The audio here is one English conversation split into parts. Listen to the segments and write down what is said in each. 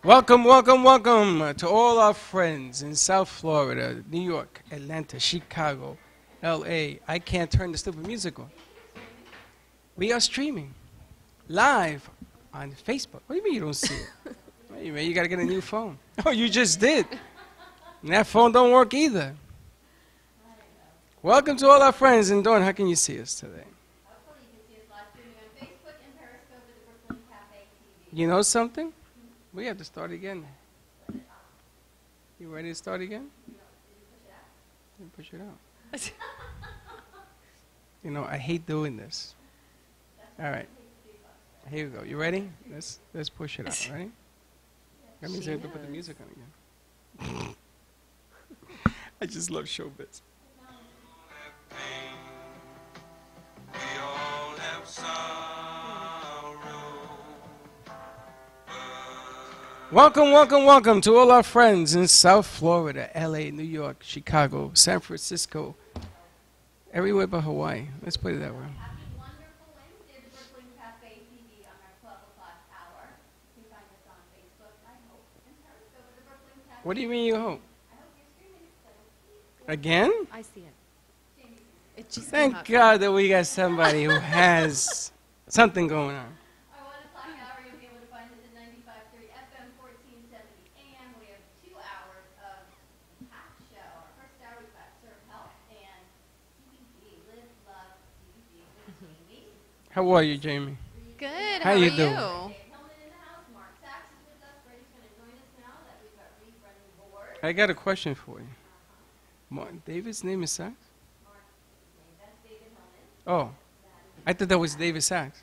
Welcome, welcome, welcome to all our friends in South Florida, New York, Atlanta, Chicago, L.A. I can't turn the stupid music on. We are streaming live on Facebook. What do you mean you don't see it? Hey, man, you got to get a new phone. Oh, you just did. And that phone don't work either. Welcome to all our friends. And Dawn, how can you see us today? Hopefully you can see us live streaming on Facebook and Periscope at the Brooklyn Cafe TV. You know something? We have to start again. You ready to start again? You push it out. You know, I hate doing this. All right. Here we go. You ready? Let's push it out. Ready? That means I have to put the music on again. I just love showbiz. Welcome, welcome, welcome to all our friends in South Florida, LA, New York, Chicago, San Francisco, everywhere but Hawaii. Let's put it that way. Happy wonderful Wednesday, the Brooklyn Cafe TV on our 12 o'clock hour. You can find us on Facebook, I hope, and Periscope at the Brooklyn Cafe. What do you mean you hope? I hope you're streaming it. Again? I see it. It just Thank God that we got somebody who has something going on. Our 1 o'clock hour, you'll be able to find us at 95.3 FM, 1470 AM. We have 2 hours of packed show. Our first hour, we've got Serve Health and CBD, Live, Love, CBD with Jamie. How are you, Jamie? Good. How How, you are doing? you? Dave Hillman in the house. Mark Sachs is with us. Freddy's going to join us now that we've got Reed running the board. I got a question for you. David's name is Sachs? Mark's name, that's David Hillman. Oh, I thought that was David Sachs.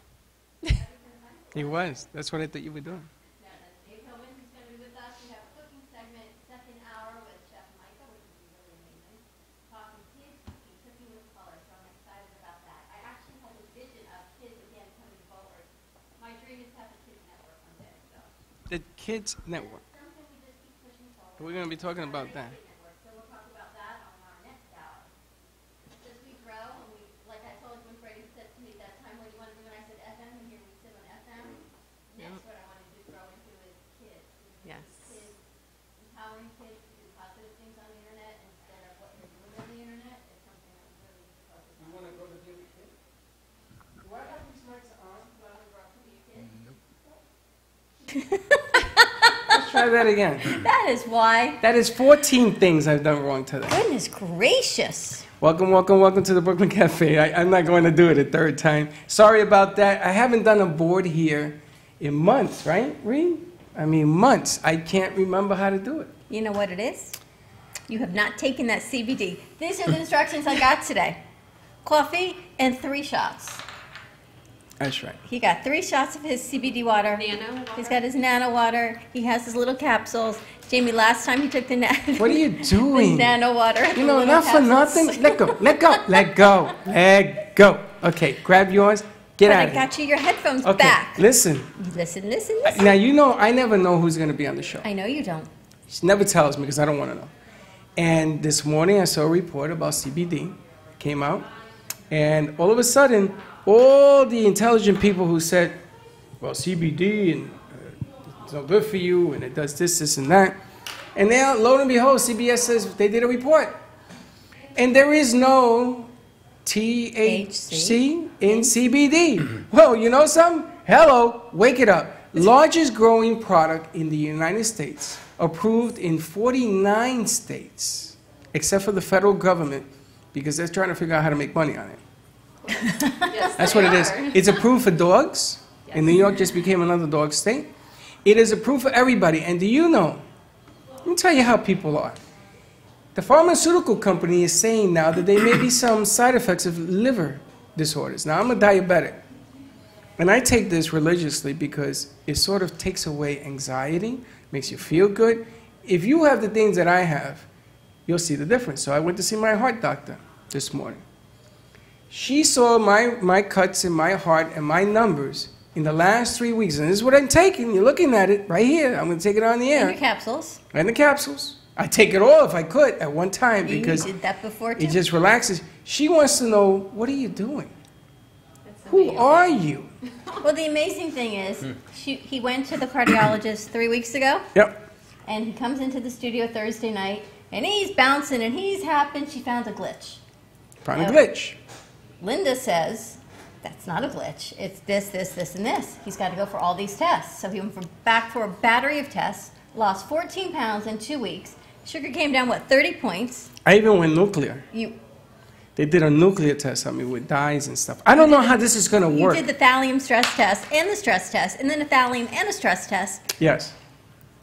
He was. That's what I thought you were doing. Yeah, that's Dave Hillman who's going to be with us. We have a cooking segment, second hour with Chef Micah, which will be really amazing. Talking kids, cooking with color, so I'm excited about that. I actually have a vision of kids again coming forward. My dream is to have a kids network one day, so. The Kids Network. Something we just keep pushing forward. We're going to be talking about that. Network, so we'll talk about that on our next hour. This we grow, and we, like I told you when Freddy said to me that time, what do you want to do when I said FM, and here we sit on FM. Next, what I wanted to grow into is kids. Yes. Kids, empowering kids to do positive things on the internet instead of what they're doing on the internet is something that we really need to focus on. You want to go to David Kid? Do I have these mics on? Do I want to grow up to be a kid? Let's try that again. That is why. That is 14 things I've done wrong today. Goodness gracious. Welcome, welcome, welcome to the Brooklyn Cafe. I'm not going to do it a third time. Sorry about that. I haven't done a board here in months, right, Reed? I mean, months. I can't remember how to do it. You know what it is? You have not taken that CBD. These are the instructions I got today. Coffee and 3 shots. That's right. He got 3 shots of his CBD water. Nano water? He's got his nano water. He has his little capsules. Jamie, last time he took the, What are you doing? the nano water. You the know, little not for capsules. nothing. Let go, let go, let go, let go. Okay, grab yours. Get But out I of here. got you your headphones Okay, back. listen. Listen, listen, listen. Now, you know, I never know who's going to be on the show. I know you don't. She never tells me because I don't want to know. And this morning I saw a report about CBD, came out, and all of a sudden, all the intelligent people who said, well, CBD and it's no good for you, and it does this, this, and that. And now, lo and behold, CBS says they did a report. And there is no THC in CBD. Well, you know something? Hello, wake it up. Largest growing product in the United States, approved in 49 states, except for the federal government, because they're trying to figure out how to make money on it. Yes, That's what it is. It's approved for dogs, and New York just became another dog state. It is approved for everybody, and do you know, let me tell you how people are. The pharmaceutical company is saying now that there may be some side effects of liver disorders. Now, I'm a diabetic, and I take this religiously because it sort of takes away anxiety, makes you feel good. If you have the things that I have, you'll see the difference. So I went to see my heart doctor this morning. She saw my cuts in my heart and my numbers in the last 3 weeks. And this is what I'm taking. You're looking at it right here. I'm going to take it on the air. And your capsules. And the capsules. I take it all if I could at one time because you did that before too. it just relaxes. She wants to know, what are you doing? Who are you? Well, the amazing thing is, he went to the cardiologist 3 weeks ago, Yep. and he comes into the studio Thursday night, and he's bouncing, and he's happy she found a glitch. Found a glitch. Linda says, that's not a glitch. It's this, this, this, and this. He's got to go for all these tests. So he went back for a battery of tests, lost 14 pounds in 2 weeks. Sugar came down, 30 points. I even went nuclear. You They did a nuclear test on me with dyes and stuff. I don't know how this is going to work. did the thallium stress test and the stress test, and then a thallium and a stress test, Yes.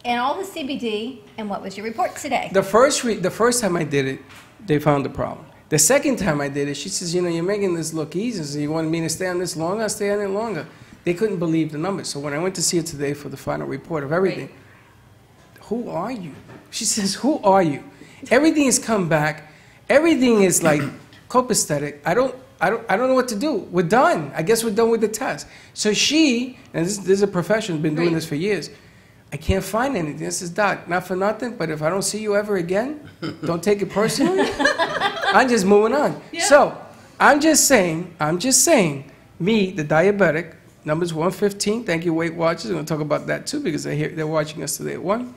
and all the CBD. And what was your report today? The first time I did it, they found the problem. The second time I did it, she says, you know, you're making this look easy. So you wanted me to stay on this longer? I'll stay on it longer. They couldn't believe the numbers. So when I went to see her today for the final report of everything, who are you? She says, who are you? Everything has come back. Everything is like copacetic. I don't know what to do. We're done. I guess we're done with the test. So she, and this is a professional, been doing this for years. I can't find anything. This is Doc, not for nothing, but if I don't see you ever again, don't take it personally. I'm just moving on. Yeah. So I'm just saying, me, the diabetic, numbers 115. Thank you, Weight Watchers. I'm going to talk about that too because they're watching us today at 1.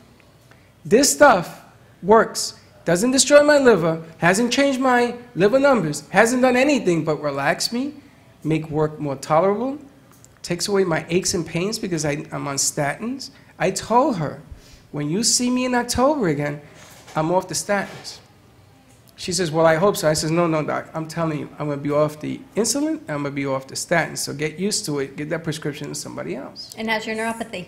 This stuff works. Doesn't destroy my liver, hasn't changed my liver numbers, hasn't done anything but relax me, make work more tolerable, takes away my aches and pains because I'm on statins. I told her, when you see me in October again, I'm off the statins. She says, well, I hope so. I says, no, Doc, I'm telling you, I'm going to be off the insulin, and I'm going to be off the statins. So get used to it, get that prescription to somebody else. And how's your neuropathy?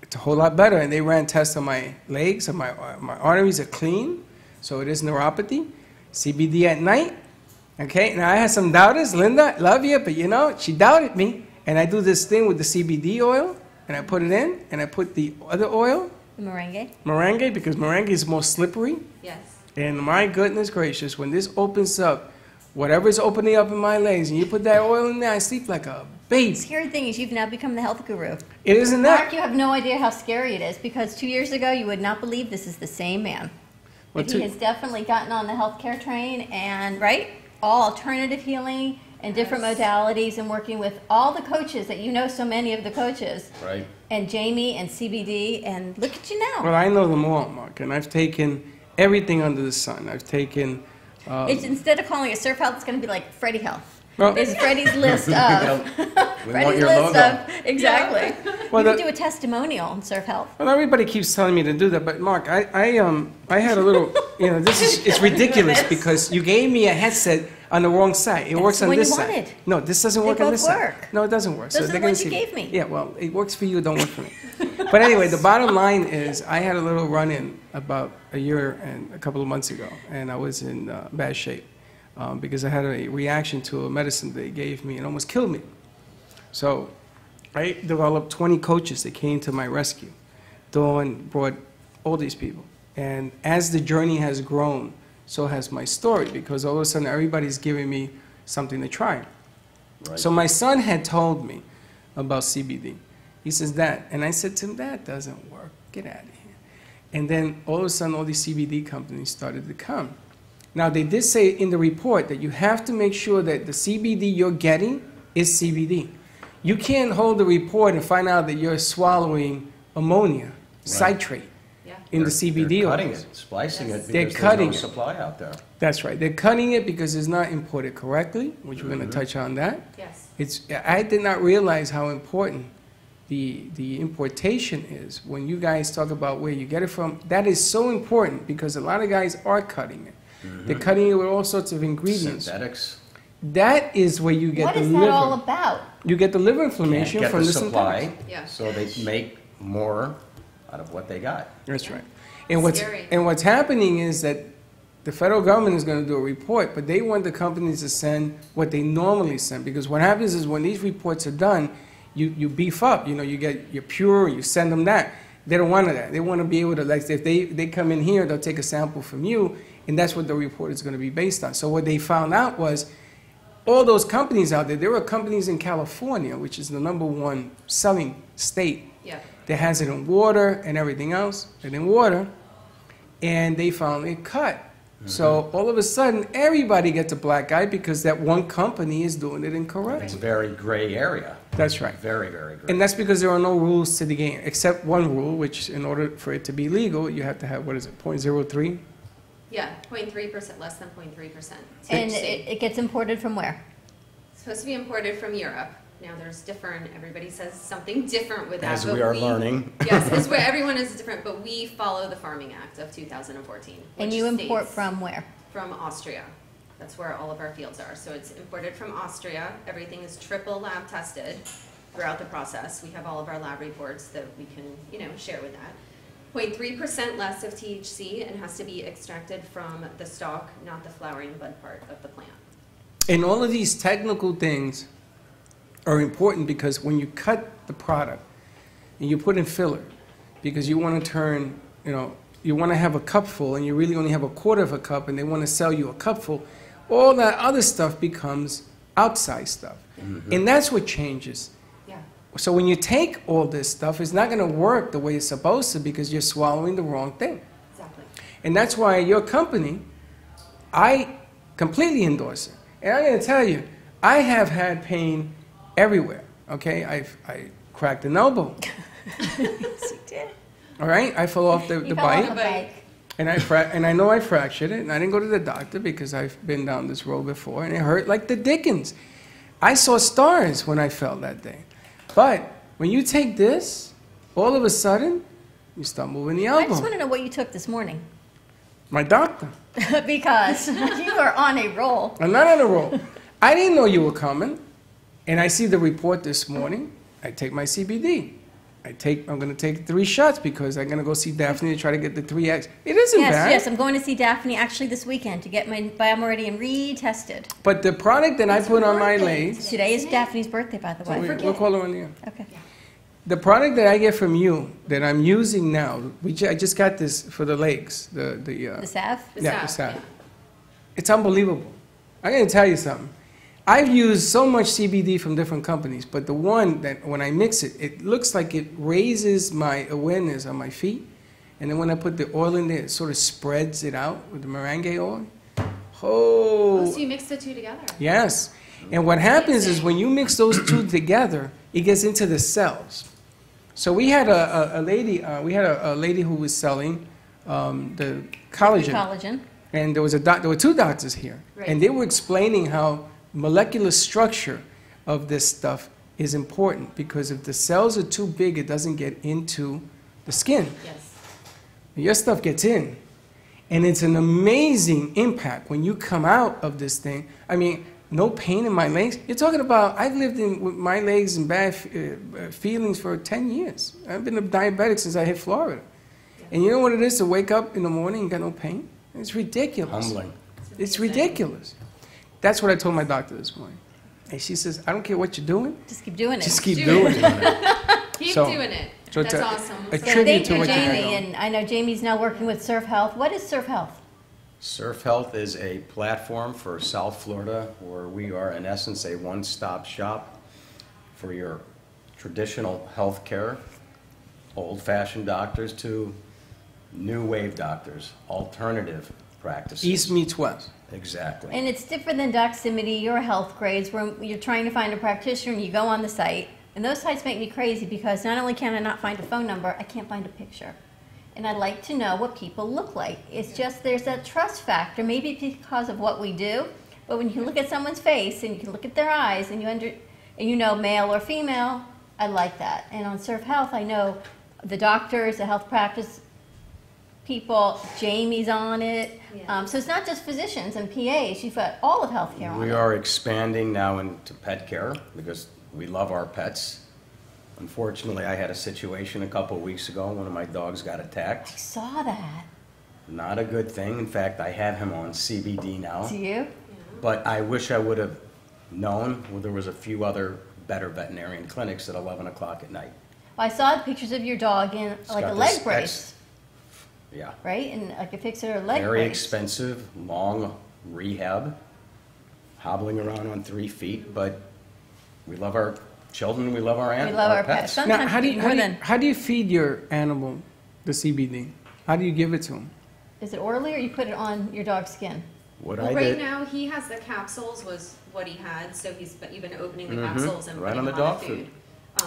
It's a whole lot better. And they ran tests on my legs, and my arteries are clean, so it is neuropathy. CBD at night. Okay, now I had some doubters. Linda, love you, but you know, she doubted me. And I do this thing with the CBD oil, and I put it in, and I put the other oil, The meringue? meringue, because meringue is more slippery. Yes. And my goodness gracious, when this opens up, whatever's opening up in my legs, and you put that oil in there, I sleep like a The baby. scary thing is you've now become the health guru. It isn't Mark, that. you have no idea how scary it is because 2 years ago you would not believe this is the same man. Well, But he has definitely gotten on the healthcare train and, right, all alternative healing and different modalities and working with all the coaches that you know, so many of the coaches. Right. And Jamie and CBD, and look at you now. Well, I know them all, Mark, and I've taken everything under the sun. I've taken. It's, instead of calling it Surf Health, it's going to be like Freddy Health. Well, It's Freddy's list of. We Freddy's want your list logo. of. Exactly. Well, you could the- do a testimonial on Surf Health. well, everybody keeps telling me to do that, but Mark, I had a little, you know, it's ridiculous because you gave me a headset on the wrong side. It That's works the on one this you side. wanted. No, this doesn't They work on both this side. work. No, it doesn't work. Those are they're the gonna ones you see- gave me. Yeah, well, it works for you, don't work for me. But anyway, the bottom line is I had a little run-in about a year and a couple of months ago, and I was in bad shape because I had a reaction to a medicine they gave me and almost killed me. So I developed 20 coaches that came to my rescue. Dawn brought all these people. And as the journey has grown, so has my story, because all of a sudden everybody's giving me something to try. Right. So my son had told me about CBD. He says, Dad, and I said to him, that doesn't work, get out of here. And then all of a sudden all these CBD companies started to come. Now they did say in the report that you have to make sure that the CBD you're getting is CBD. You can't hold the report and find out that you're swallowing ammonia, citrate, Yeah. in the They're CBD cutting oils. it, splicing it They're because cutting there's it. no supply out there. That's right. They're cutting it because it's not imported correctly, which we're going to touch on that. Yes. I did not realize how important the importation is. When you guys talk about where you get it from, that is so important because a lot of guys are cutting it. They're cutting it with all sorts of ingredients. Synthetics. That is where you get What the is liver. that all about? You get the liver Can't inflammation get from the the supply, synthetics. Yeah. so they make more out of what they got. That's right. And Scary. what's happening is that the federal government is going to do a report, but they want the companies to send what they normally send. Because what happens is when these reports are done, you beef up. You know, you get your pure, you send them that. They don't want that. They want to be able to, like, if they come in here, they'll take a sample from you, and that's what the report is going to be based on. So what they found out was all those companies out there, there were companies in California, which is the #1 selling state, Yeah. that has it in water and everything else, and in water, and they found it cut So all of a sudden, everybody gets a black eye because that one company is doing it incorrect. It's a very gray area. That's right. Very, very gray. And that's because there are no rules to the game, except one rule, which in order for it to be legal, you have to have, what is it, 0.03? Yeah, 0.3%, less than 0.3%. And THC. it gets imported from where? It's supposed to be imported from Europe. Now, there's different, everybody says something different with that. As but we are learning. Yes, it's where everyone is different, but we follow the Farming Act of 2014. And which you import states from where? From Austria. That's where all of our fields are. So it's imported from Austria. Everything is triple lab tested throughout the process. We have all of our lab reports that we can, share with that. 0.3% less of THC and has to be extracted from the stalk, not the flowering bud part of the plant. And all of these technical things are important because when you cut the product and you put in filler, because you want to turn, you want to have a cup full and you really only have a quarter of a cup and they want to sell you a cup full, all that other stuff becomes outside stuff. And that's what changes. Yeah. So when you take all this stuff, it's not going to work the way it's supposed to because you're swallowing the wrong thing. Exactly. And that's why your company, I completely endorse it. And I'm going to tell you, I have had pain everywhere, okay? I cracked an elbow, Yes, you did. all right? I fell off the You fell off a bike, bike. and I know I fractured it, and I didn't go to the doctor because I've been down this road before, and it hurt like the dickens. I saw stars when I fell that day. But when you take this, all of a sudden, you start moving the I elbow. just want to know what you took this morning. My doctor. Because you are on a roll. I'm not on a roll. I didn't know you were coming, and I see the report this morning. I take my CBD. I'm going to take 3 shots because I'm going to go see Daphne to try to get the 3X. It isn't bad. Yes, I'm going to see Daphne actually this weekend to get my biomeridian retested. But the product that I put on my legs, Today is Daphne's birthday, by the way. we'll call her on the air. Okay. The product that I get from you, that I'm using now, I just got this for the legs. The salve? Yeah, the salve, salve. yeah. It's unbelievable. I'm going to tell you something. I've used so much CBD from different companies, but the one that when I mix it, it looks like it raises my awareness on my feet. And then when I put the oil in there, it sort of spreads it out with the meringue oil. Oh, Oh, so you mix the two together? yes. And what happens is when you mix those two together, it gets into the cells. So we had a lady who was selling the collagen. Collagen. And there were 2 doctors here, Right. and they were explaining how molecular structure of this stuff is important because if the cells are too big, it doesn't get into the skin. Yes. Your stuff gets in, and it's an amazing impact when you come out of this thing. I mean, no pain in my legs. You're talking about I've lived with my legs in bad feelings for 10 years. I've been a diabetic since I hit Florida. And you know what it is to wake up in the morning and got no pain? It's ridiculous. Humbling. It's ridiculous. That's what I told my doctor this morning. And she says, I don't care what you're doing, Just keep doing it. just keep Do doing it. it. Keep So- doing it. so it's That's a- awesome. a So tribute Thank to you, what you got Jamie. going. And I know Jamie's now working with Surf Health. What is Surf Health? Surf Health is a platform for South Florida where we are, in essence, a one-stop shop for your traditional health care, old-fashioned doctors to new wave doctors, alternative practices. East meets west. Exactly. And it's different than Doximity, your health grades, where you're trying to find a practitioner and you go on the site. And those sites make me crazy because not only can I not find a phone number, I can't find a picture. And I like to know what people look like. It's just there's that trust factor, maybe because of what we do. But when you look at someone's face and you can look at their eyes and you know male or female, I like that. And on Surf Health, I know the doctors, the health practice people, Jamie's on it. Yeah. So it's not just physicians and PAs, you've got all of healthcare on We it. are expanding now into pet care because we love our pets. Unfortunately, I had a situation a couple of weeks ago. One of my dogs got I attacked. saw that. Not a good thing. In fact, I have him on CBD now. Do you? But I wish I would have known. Well, there was a few other better veterinarian clinics at 11 o'clock at night. Well, I saw the pictures of your dog in like got a this leg brace, Yeah. right? And like a fix her leg Very brace. expensive, long rehab, hobbling around on 3 feet, but we love our children, we love our We animals, love our our pets. pets. Now, Sometimes how do more you, than how do you feed your animal the CBD? How do you give it to them? Is it orally or you put it on your dog's skin? What Well, I right did, now, he has the capsules was what he had, so you've been opening the capsules and Right putting on the them on dog the food.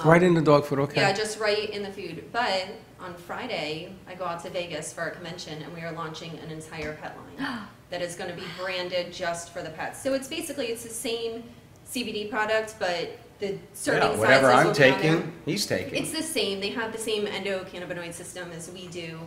Right in the dog food, okay. Yeah, just right in the food. But on Friday, I go out to Vegas for a convention, and we are launching an entire pet line that is going to be branded just for the pets. So it's basically, it's the same CBD product, but the serving yeah, sizes whatever I'm will be on there. taking, he's taking. It's the same. They have the same endocannabinoid system as we do.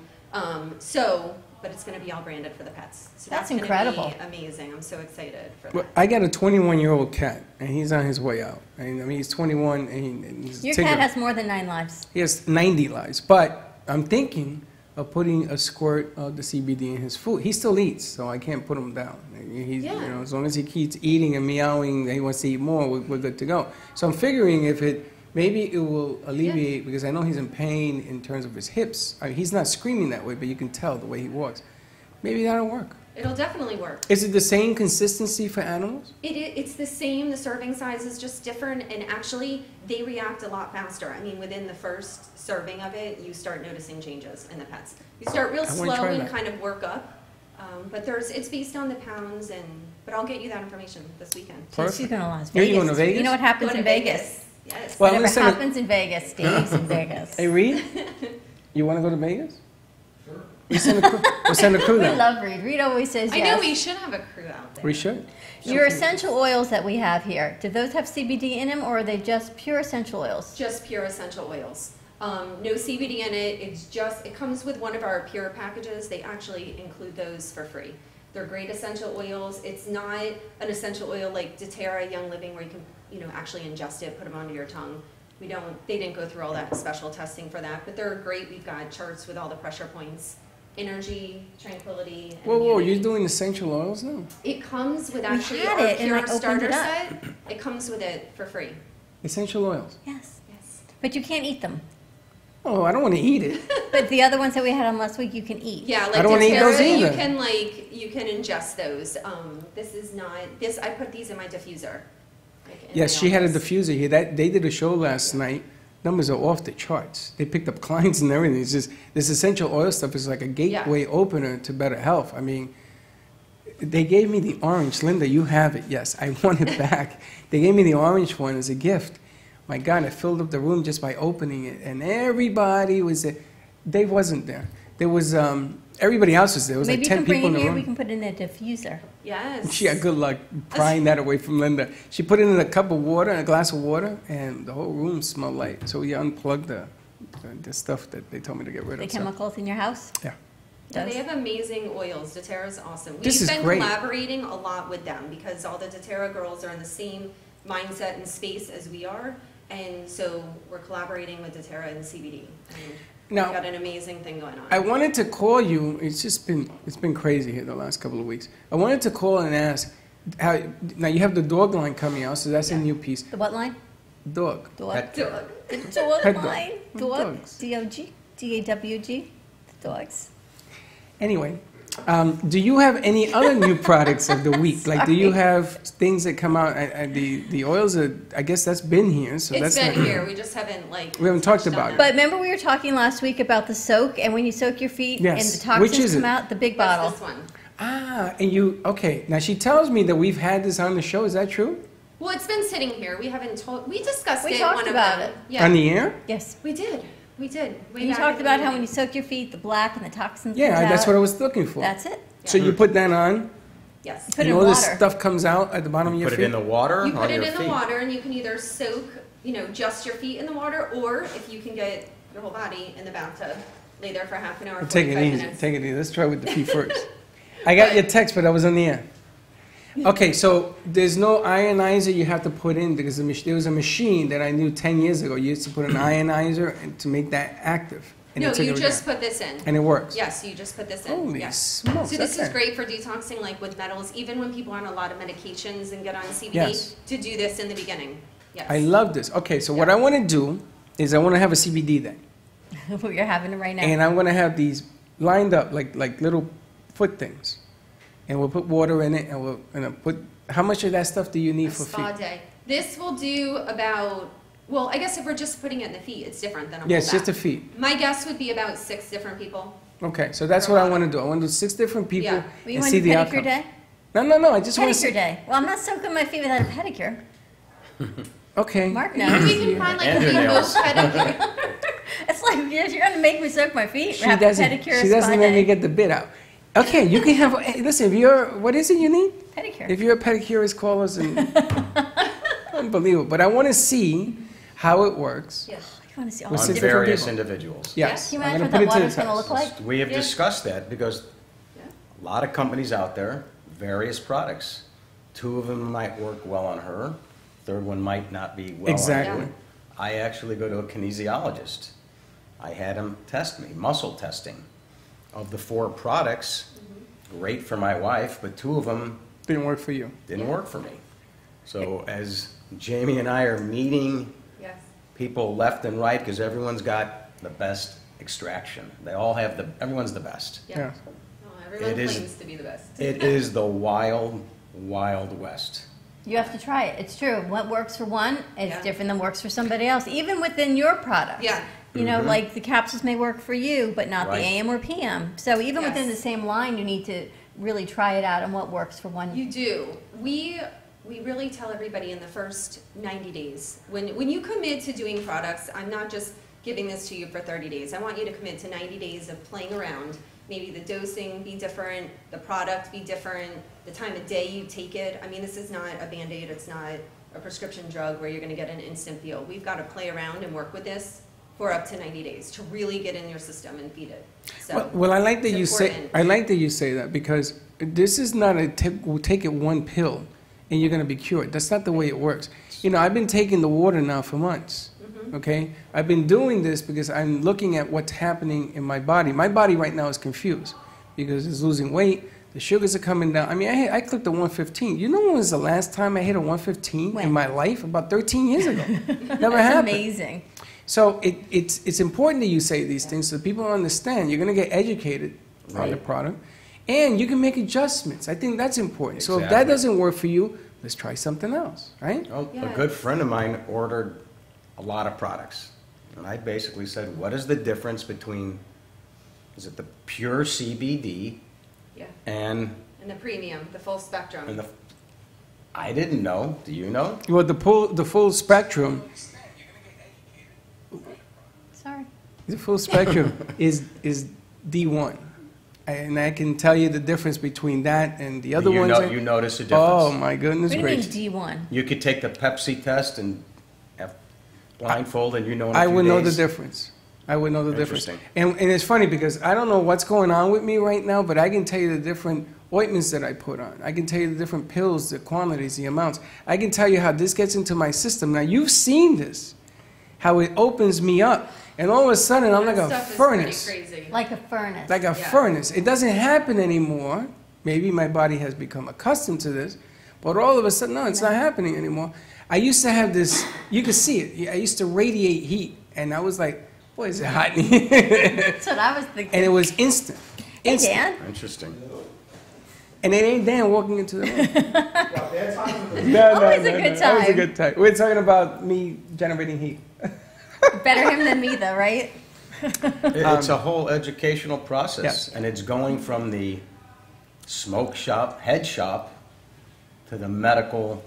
But it's going to be all branded for the pets. So That's gonna incredible. Be amazing. I'm so excited for Well, that. I got a 21-year-old cat, and he's on his way out. And, I mean, he's 21, and he's a Your tigger. cat has more than 9 lives. He has 90 lives. But I'm thinking of putting a squirt of the CBD in his food. He still eats, so I can't put him down. He's, Yeah. you know, as long as he keeps eating and meowing, that he wants to eat more, we're good to go. So I'm figuring if maybe it will alleviate, because I know he's in pain in terms of his hips. I mean, he's not screaming that way, but you can tell the way he walks. Maybe that'll work. It'll definitely work. Is it the same consistency for animals? It's the same. The serving size is just different, and actually, they react a lot faster. I mean, within the first serving of it, you start noticing changes in the pets. You start real I wanna slow try and that. kind of work up, but it's based on the pounds, but I'll get you that information this weekend. Perfect. She's going to Las You're Vegas. going to Vegas? You know what happens Go to in Vegas? Yes. Well, I'm Whatever gonna send a- happens in Vegas stays in Vegas. Hey, Reed, you want to go to Vegas? Sure. We'll send a crew We down. love Reed. Reed always says I yes. know we should have a crew out there. We should. Your essential oils that we have here, do those have CBD in them or are they just pure essential oils? Just pure essential oils. No CBD in it. It comes with one of our pure packages. They actually include those for free. They're great essential oils. It's not an essential oil like doTERRA, Young Living, where you can, actually ingest it, put them onto your tongue. They didn't go through all that special testing for that, but they're great. We've got charts with all the pressure points, energy, tranquility. And Whoa, immunity. you're doing essential oils now? It comes with We actually had our it, and I pure opened starter it up. set. It comes with it for free. Essential oils? Yes. Yes. But you can't eat them. Oh, I don't want to eat it. But the other ones that we had on last week, you can eat. Yeah, like I don't wanna eat those doTERRA, either. you can ingest those. This is not I put these in my diffuser. Like, in Yes, my she had a office. diffuser here. They did a show last night. Numbers are off the charts. They picked up clients and everything. It's just, this essential oil stuff is like a gateway opener to better health. I mean, they gave me the orange. Linda, you have it. Yes, I want it back. They gave me the orange one as a gift. My God, I filled up the room just by opening it. And everybody was there. Dave wasn't there. There was, everybody else was there. There was Maybe like you 10 can bring people in it the here, room. we can put it in a diffuser. Yes. She had good luck prying that away from Linda. She put it in a cup of water, a glass of water, and the whole room smelled like. So we unplugged the stuff that they told me to get rid The of. So, chemicals in your house? yeah. Yeah, they Does. have amazing oils. doTERRA's awesome. This We've is been great. collaborating a lot with them because all the doTERRA girls are in the same mindset and space as we are. And so we're collaborating with doTERRA and CBD. And Now- we've got an amazing thing going on. I wanted to call you. It's been crazy here the last couple of weeks. I wanted to call and ask how. Now you have the dog line coming out, so that's a Yeah. new piece. The what line? Dog. Dog. Pet Do care. it. The dog Pet dog. line. Dog. Dogs. D-O-G. D-A-W-G. The dogs. Anyway, do you have any other new products of the week? Like, do you Sorry. have things that come out? The oils are. I guess that's been here. So It's that's been not, here. We just haven't We haven't talked touched on about it. But remember we were talking last week about the soak, and when you soak your feet Yes. and the toxins Which is come it? out, the big That's bottle. this one. Ah, and you, okay. Now she tells me that we've had this on the show. Is that true? Well, it's been sitting here. We haven't told. We discussed We it. talked one about of them. it. Yeah. On the air? Yes. We did. We did. Way You back talked at the about how when beginning. you soak your feet, the black and the toxins Yeah, comes that's out. what I was looking for. That's it. So you put that on, Yes. Put it and in all this water. stuff comes out at the bottom of your Put feet? it in the water You put on it your in feet. the water, and you can either soak, just your feet in the water, or if you can get your whole body in the bathtub, lay there for half an hour, Take it 45 easy. minutes. Take it easy. Let's try with the feet first. I got your text, but I was on the air. Okay, so there's no ionizer you have to put in because there was a machine that I knew 10 years ago. You used to put an ionizer and to make that active. And No, it took you it just down. put this in. And it works. Yes, you just put this in. Holy yes. smokes, So this okay. is great for detoxing, like with metals, even when people are on a lot of medications and get on CBD, Yes. to do this in the beginning. Yes. I love this. Okay, so what I want to do is I want to have a CBD then. You're having it right now. And I'm going to have these lined up like little foot things. And we'll put water in it and we'll put, how much of that stuff do you need A for spa feet? day. This will do about, well, I guess if we're just putting it in the feet, it's different than a whole Yes, just the bath. feet. My guess would be about 6 different people. Okay, so that's what I want to do. I want to do 6 different people Yeah. Well, you and want see a the pedicure outcome. day? No, I just want to Pedicure see. day. Well, I'm not soaking my feet without a pedicure. Okay. Mark We knows. can find like And a your nails. remote pedicure. It's like, yes, you're going to make me soak my feet. She Have a doesn't. pedicure She spa doesn't let me day. get the bit out. Okay, you can have. Hey, listen, if you're, what is it you need? Pedicure. If you're a pedicurist, call us and. Unbelievable. But I want to see how it works. Yeah. You want to see all With On the six different... different various people. individuals. Yes. Can you I'm imagine gonna what put that it to water's the going to test. look like? We have Yeah. discussed that because Yeah. a lot of companies out there, various products. 2 of them might work well on her, third one might not be well Exactly. on her. I actually go to a kinesiologist. I had him test me, muscle testing. Of the 4 products, great for my wife, but 2 of them Didn't work for you. didn't Yeah. work for me. So as Jamie and I are meeting Yes. people left and right, because everyone's got the best extraction. They all have everyone's the best. Yeah. Yeah. No, everyone It is- claims to be the best. It is the wild, wild west. You have to try it. It's true. What works for one is Yeah. different than works for somebody else, even within your products. Yeah. You know, like the capsules may work for you, but not Right. the AM or PM. So even within the Yes. same line, you need to really try it out and what works for one. You do. We really tell everybody in the first 90 days. When you commit to doing products, I'm not just giving this to you for 30 days. I want you to commit to 90 days of playing around. Maybe the dosing be different, the product be different, the time of day you take it. I mean, this is not a Band-Aid, it's not a prescription drug where you're gonna get an instant feel. We've got to play around and work with this for up to 90 days to really get in your system and feed it. So, Well, I like that it's you say. important. I like that you say that because this is not a we'll take it one pill and you're going to be cured. That's not the way it works. You know, I've been taking the water now for months. Okay, I've been doing this because I'm looking at what's happening in my body. My body right now is confused because it's losing weight. The sugars are coming down. I mean, I clicked a 115. You know when was the last time I hit a 115 When? in my life? About 13 years ago. Never That's happened. amazing. So it's important that you say these things so people understand. You're going to get educated on the Right. product, and you can make adjustments. I think that's important. So if that Exactly. doesn't work for you, let's try something else, right? Well, Yeah. a good friend of mine ordered a lot of products. And I basically said, what is the difference between, is it the pure CBD yeah. and And the premium, the full spectrum. the, I didn't know. Do you know? Well, the full spectrum, Sorry. the full spectrum is D1, and I can tell you the difference between that and the other you ones. know, you notice a difference. Oh my goodness What do you mean gracious! D1? You could take the Pepsi test and have blindfold and you know in a I few would know the days. difference. I would know the difference. Interesting. And it's funny because I don't know what's going on with me right now, but I can tell you the different ointments that I put on. I can tell you the different pills, the quantities, the amounts. I can tell you how this gets into my system. Now, you've seen this, how it opens me up. And all of a sudden, I'm like That a stuff is furnace. pretty crazy. Like a furnace. Like a Yeah. furnace. It doesn't happen anymore. Maybe my body has become accustomed to this, but all of a sudden, no, it's not happening anymore. I used to have this, you could see it. I used to radiate heat, and I was like, boy, is it hot in here. That's what I was thinking. And it was instant. Hey, Instant. Dan. Interesting. And it ain't Dan walking into the room. Always a good That was a time. good time. We're talking about me generating heat. Better him than me, though, right? It's a whole educational process, Yes. and it's going from the smoke shop, head shop, to the medical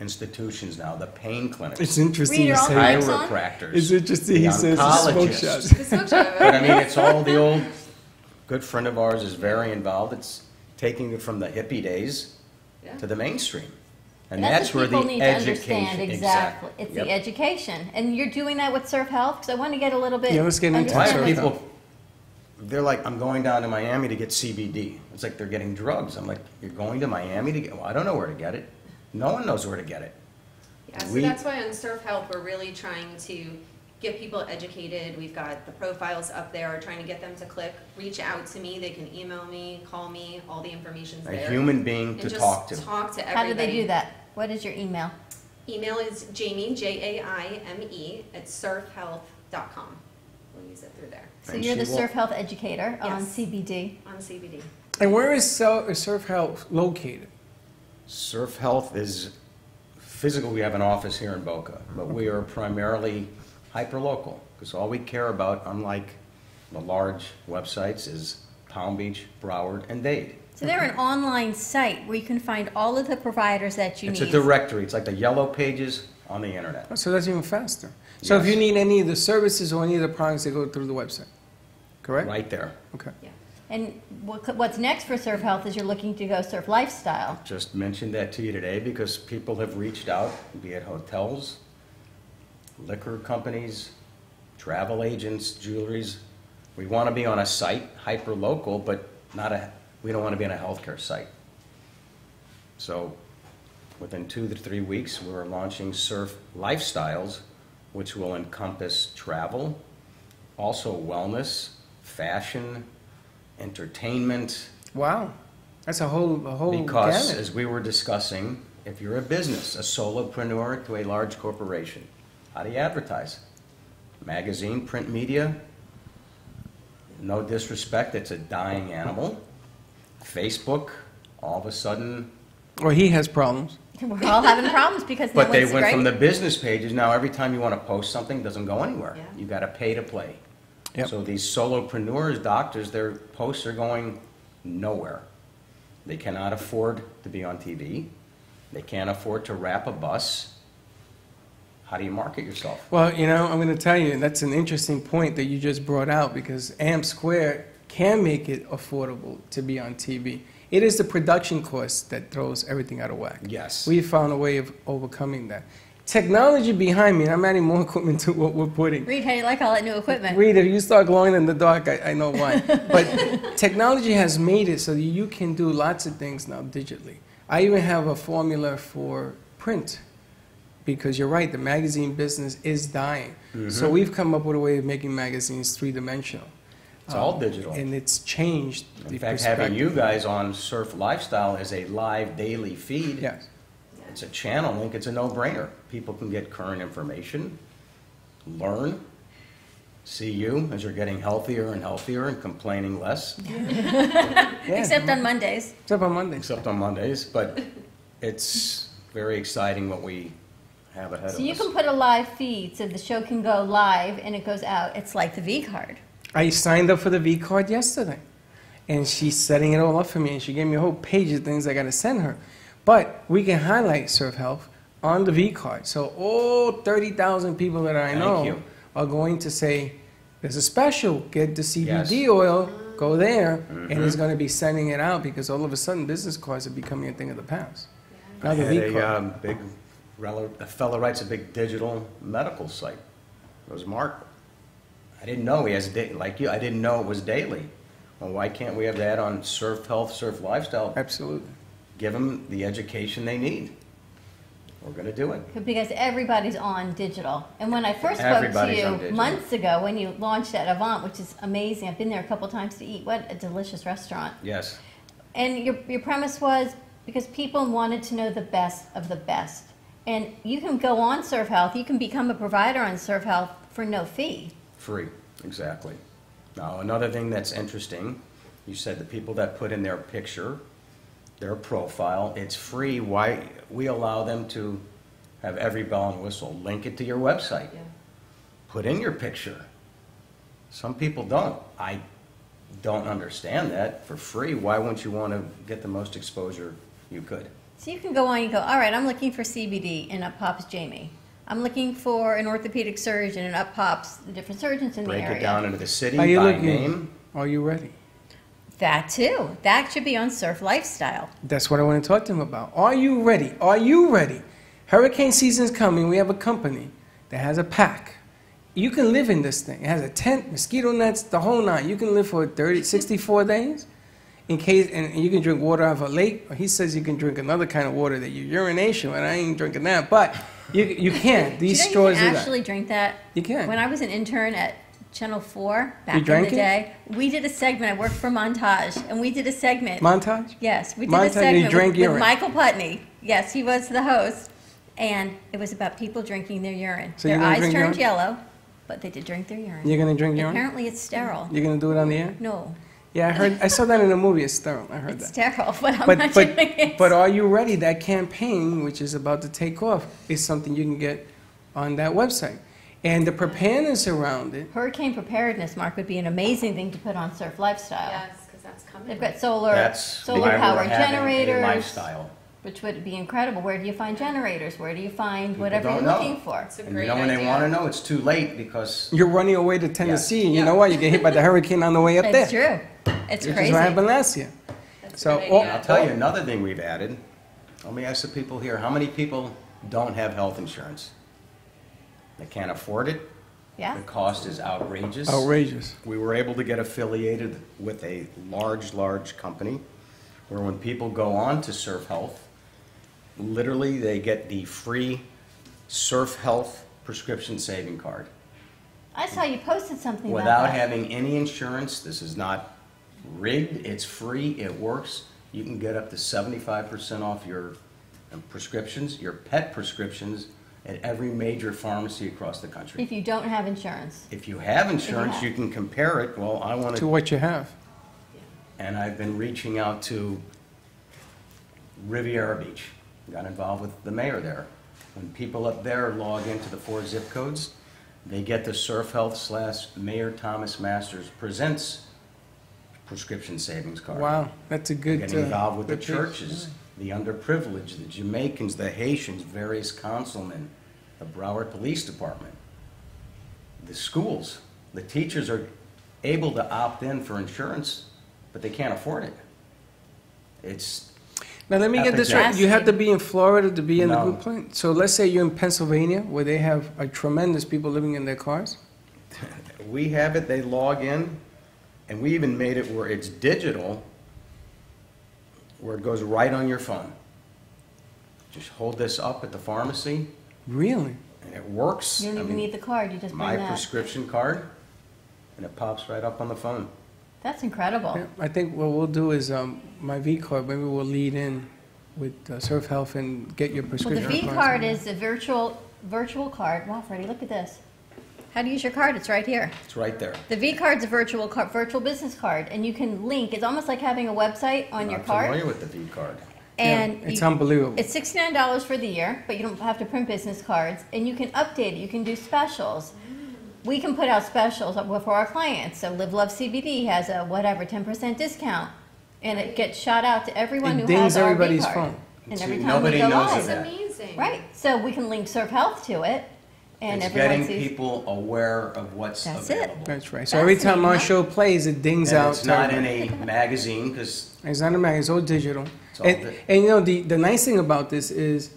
institutions now, the pain clinics, It's interesting Read you your own say mind. that. chiropractors. It's interesting he the says the smoke oncologists. shops. The smoke shop. But I mean, it's all the old, good friend of ours is very involved. It's taking it from the hippie days Yeah. to the mainstream. And that's that's where what the people need to understand. education, Exactly. It's Yep. the education. And you're doing that with Surf Health? Because I want to get a little bit... Yeah, let's get into Why Surf are Health. people, they're like, I'm going down to Miami to get CBD. It's like they're getting drugs. I'm like, you're going to Miami to get, well, I don't know where to get it. No one knows where to get it. Yeah, so We- that's why on Surf Health, we're really trying to get people educated. We've got the profiles up there, trying to get them to click, reach out to me. They can email me, call me, all the information's A there. human being to And talk just to. talk to How do everybody. they do that? What is your email? Email is Jamie, Jaime, at surfhealth.com. We'll use it through there, So And you're the she will- Surf Health educator on Yes. CBD. on CBD. And where is Surf Health located? Surf Health is physical. We have an office here in Boca, but we are primarily hyper-local because all we care about, unlike The large websites is Palm Beach, Broward, and Dade. So they're an online site where you can find all of the providers that you It's need. a directory. It's like the yellow pages on the internet. Oh, so that's even faster. So if Yes. you need any of the services or any of the products, they go through the website, correct? Right there. Okay. Yeah. And what's next for Surf Health is you're looking to go Surf Lifestyle. Just mentioned that to you today because people have reached out, be it hotels, liquor companies, travel agents, jewelries. We want to be on a site, hyper-local, but we don't want to be on a healthcare site. So within 2 to 3 weeks, we're launching Surf Lifestyles, which will encompass travel, also wellness, fashion, entertainment. Wow. That's a whole Because, gamut. as we were discussing, if you're a business, a solopreneur to a large corporation, how do you advertise? Magazine, print media, no disrespect, it's a dying animal. Facebook, all of a sudden, Or he has problems. We're all having problems because no but they one's went right. from the business pages, now every time you want to post something, it doesn't go anywhere. Yeah. You got to pay to play. Yep. So these solopreneurs, doctors, their posts are going nowhere. They cannot afford to be on TV. They can't afford to wrap a bus. How do you market yourself? Well, you know, I'm going to tell you, that's an interesting point that you just brought out because Amp Square can make it affordable to be on TV. It is the production cost that throws everything out of whack. Yes. We found a way of overcoming that. Technology behind me, and I'm adding more equipment to what we're putting. Reed, how do you like all that new equipment? Reed, if you start glowing in the dark, I know why. But technology has made it so that you can do lots of things now digitally. I even have a formula for print because you're right, the magazine business is dying. So we've come up with a way of making magazines three-dimensional. It's all digital. And it's changed the In fact, having perspective. you guys on Surf Lifestyle as a live daily feed, Yes. it's a channel link, it's a no-brainer. People can get current information, learn, see you as you're getting healthier and healthier and complaining less, Yeah. Except on Mondays. Except on Mondays. except on Mondays. But it's very exciting what we have ahead of us. So you can put a live feed so the show can go live and it goes out. It's like the V card. I signed up for the V card yesterday, and she's setting it all up for me, and she gave me a whole page of things I got to send her. But we can highlight Surf Health on the V card, so all 30,000 people that I Thank know you. are going to say, "There's a special. Get the CBD Yes. oil. Go there," and it's going to be sending it out because all of a sudden business cards are becoming a thing of the past. Now I the had V card. a fellow writes a big digital medical site. It was Mark. I didn't know he has like you. I didn't know it was daily. Well, why can't we have that on Surf Health, Surf Lifestyle? Absolutely. Give them the education they need. We're going to do it. Because everybody's on digital. And when I first spoke to Everybody's on you digital. months ago, when you launched at Avant, which is amazing, I've been there a couple times to eat. What a delicious restaurant. Yes. And your premise was because people wanted to know the best of the best. And you can go on Surf Health, you can become a provider on Surf Health for no fee. Free, exactly. Now, another thing that's interesting, you said the people that put in their picture, their profile, it's free. Why we allow them to have every bell and whistle, link it to your website, Yeah. put in your picture. Some people don't. I don't understand that. For free, why wouldn't you want to get the most exposure you could? So you can go on and go, all right, I'm looking for CBD, and up pops Jamie. I'm looking for an orthopedic surgeon, and up pops the different surgeons in Break the area. it down into the city Are you by looking? name. Are you ready? That too. That should be on Surf Lifestyle. That's what I want to talk to him about. Are you ready? Are you ready? Hurricane season's coming. We have a company that has a pack. You can live in this thing. It has a tent, mosquito nets, the whole nine. You can live for 64 days. In case, and you can drink water out of a lake. He says you can drink another kind of water that you urination, and I ain't drinking that. But you can. These Do you know straws you can do actually that. drink that? You can. When I was an intern at Channel 4 back in drank the it? day, we did a segment. I worked for Montage, and we did a segment. Montage? Yes, we did Montage, a you segment drank with urine. Michael Putney. Yes, he was the host, and it was about people drinking their urine. So their you're gonna eyes drink turned urine? yellow, but they did drink their urine. You're going to drink urine? Apparently, it's sterile. You're going to do it on the air? No, Yeah, I saw that in a movie. It's sterile. I heard it's that. sterile, but I'm not doing it. But are you ready? That campaign, which is about to take off, is something you can get on that website. And the preparedness around it, Hurricane preparedness, Mark, would be an amazing thing to put on Surf Lifestyle. Yes, because that's coming. They've got solar That's why we're power having a generators, lifestyle. which would be incredible. Where do you find generators? Where do you find whatever don't you're know. looking for? It's a And great you know when they idea. want to know, it's too late because you're running away to Tennessee, and you Yeah. know what? You get hit by the hurricane on the way up there. It's true. It's Which crazy. is what happened last year. That's a So, good oh, idea. I'll tell you another thing we've added. Let me ask the people here, how many people don't have health insurance? They can't afford it. Yeah. The cost is outrageous. Outrageous. We were able to get affiliated with a large company where when people go on to Surf Health, literally they get the free Surf Health prescription saving card. I saw you posted something about Without that. having any insurance, this is not rigged, it's free, it works. You can get up to 75% off your prescriptions, your pet prescriptions, at every major pharmacy across the country. If you don't have insurance. If you have insurance, have. you can compare it, well, I want To to, what you have. and I've been reaching out to Riviera Beach, got involved with the mayor there. When people up there log into the 4 zip codes, they get the Surf Health / Mayor Thomas Masters Presents prescription savings card. Wow, that's a good. Getting involved with the good piece. churches, the underprivileged, the Jamaicans, the Haitians, various councilmen, the Broward Police Department, the schools. The teachers are able to opt in for insurance, but they can't afford it. It's, Now, let me get this right. Epic You have to be in Florida to be in the No. group plan? So let's say you're in Pennsylvania, where they have a tremendous people living in their cars. we have it, they log in, and we even made it where it's digital, where it goes right on your phone. Just hold this up at the pharmacy, Really? and it works. You don't I even mean, need the card. You just my bring that. prescription card, and it pops right up on the phone. That's incredible. Yeah, I think what we'll do is my V card, maybe we'll lead in with Surf Health and get your Well, the prescription. V cards. card is a virtual card. Wow, Freddie, look at this. How to use your card? It's right here. It's right there. The V card's a virtual business card, and you can link. It's almost like having a website on your Not card. familiar with the V card. And Yeah, it's you- unbelievable. It's $69 for the year, but you don't have to print business cards, and you can update it. You can do specials. We can put out specials for our clients. So Live Love CBD has a whatever 10% discount, and it gets shot out to everyone It who dings has our V everybody's card. phone. And See, every time nobody we go knows live, that. That's amazing. right? So we can link Surf Health to it, and It's everyone getting sees. people aware of what's That's it. available. That's right. So every time our show plays, it dings And out. it's to not in everybody. a magazine, because It's not a magazine, it's all digital. It's all And, and you know, the nice thing about this is,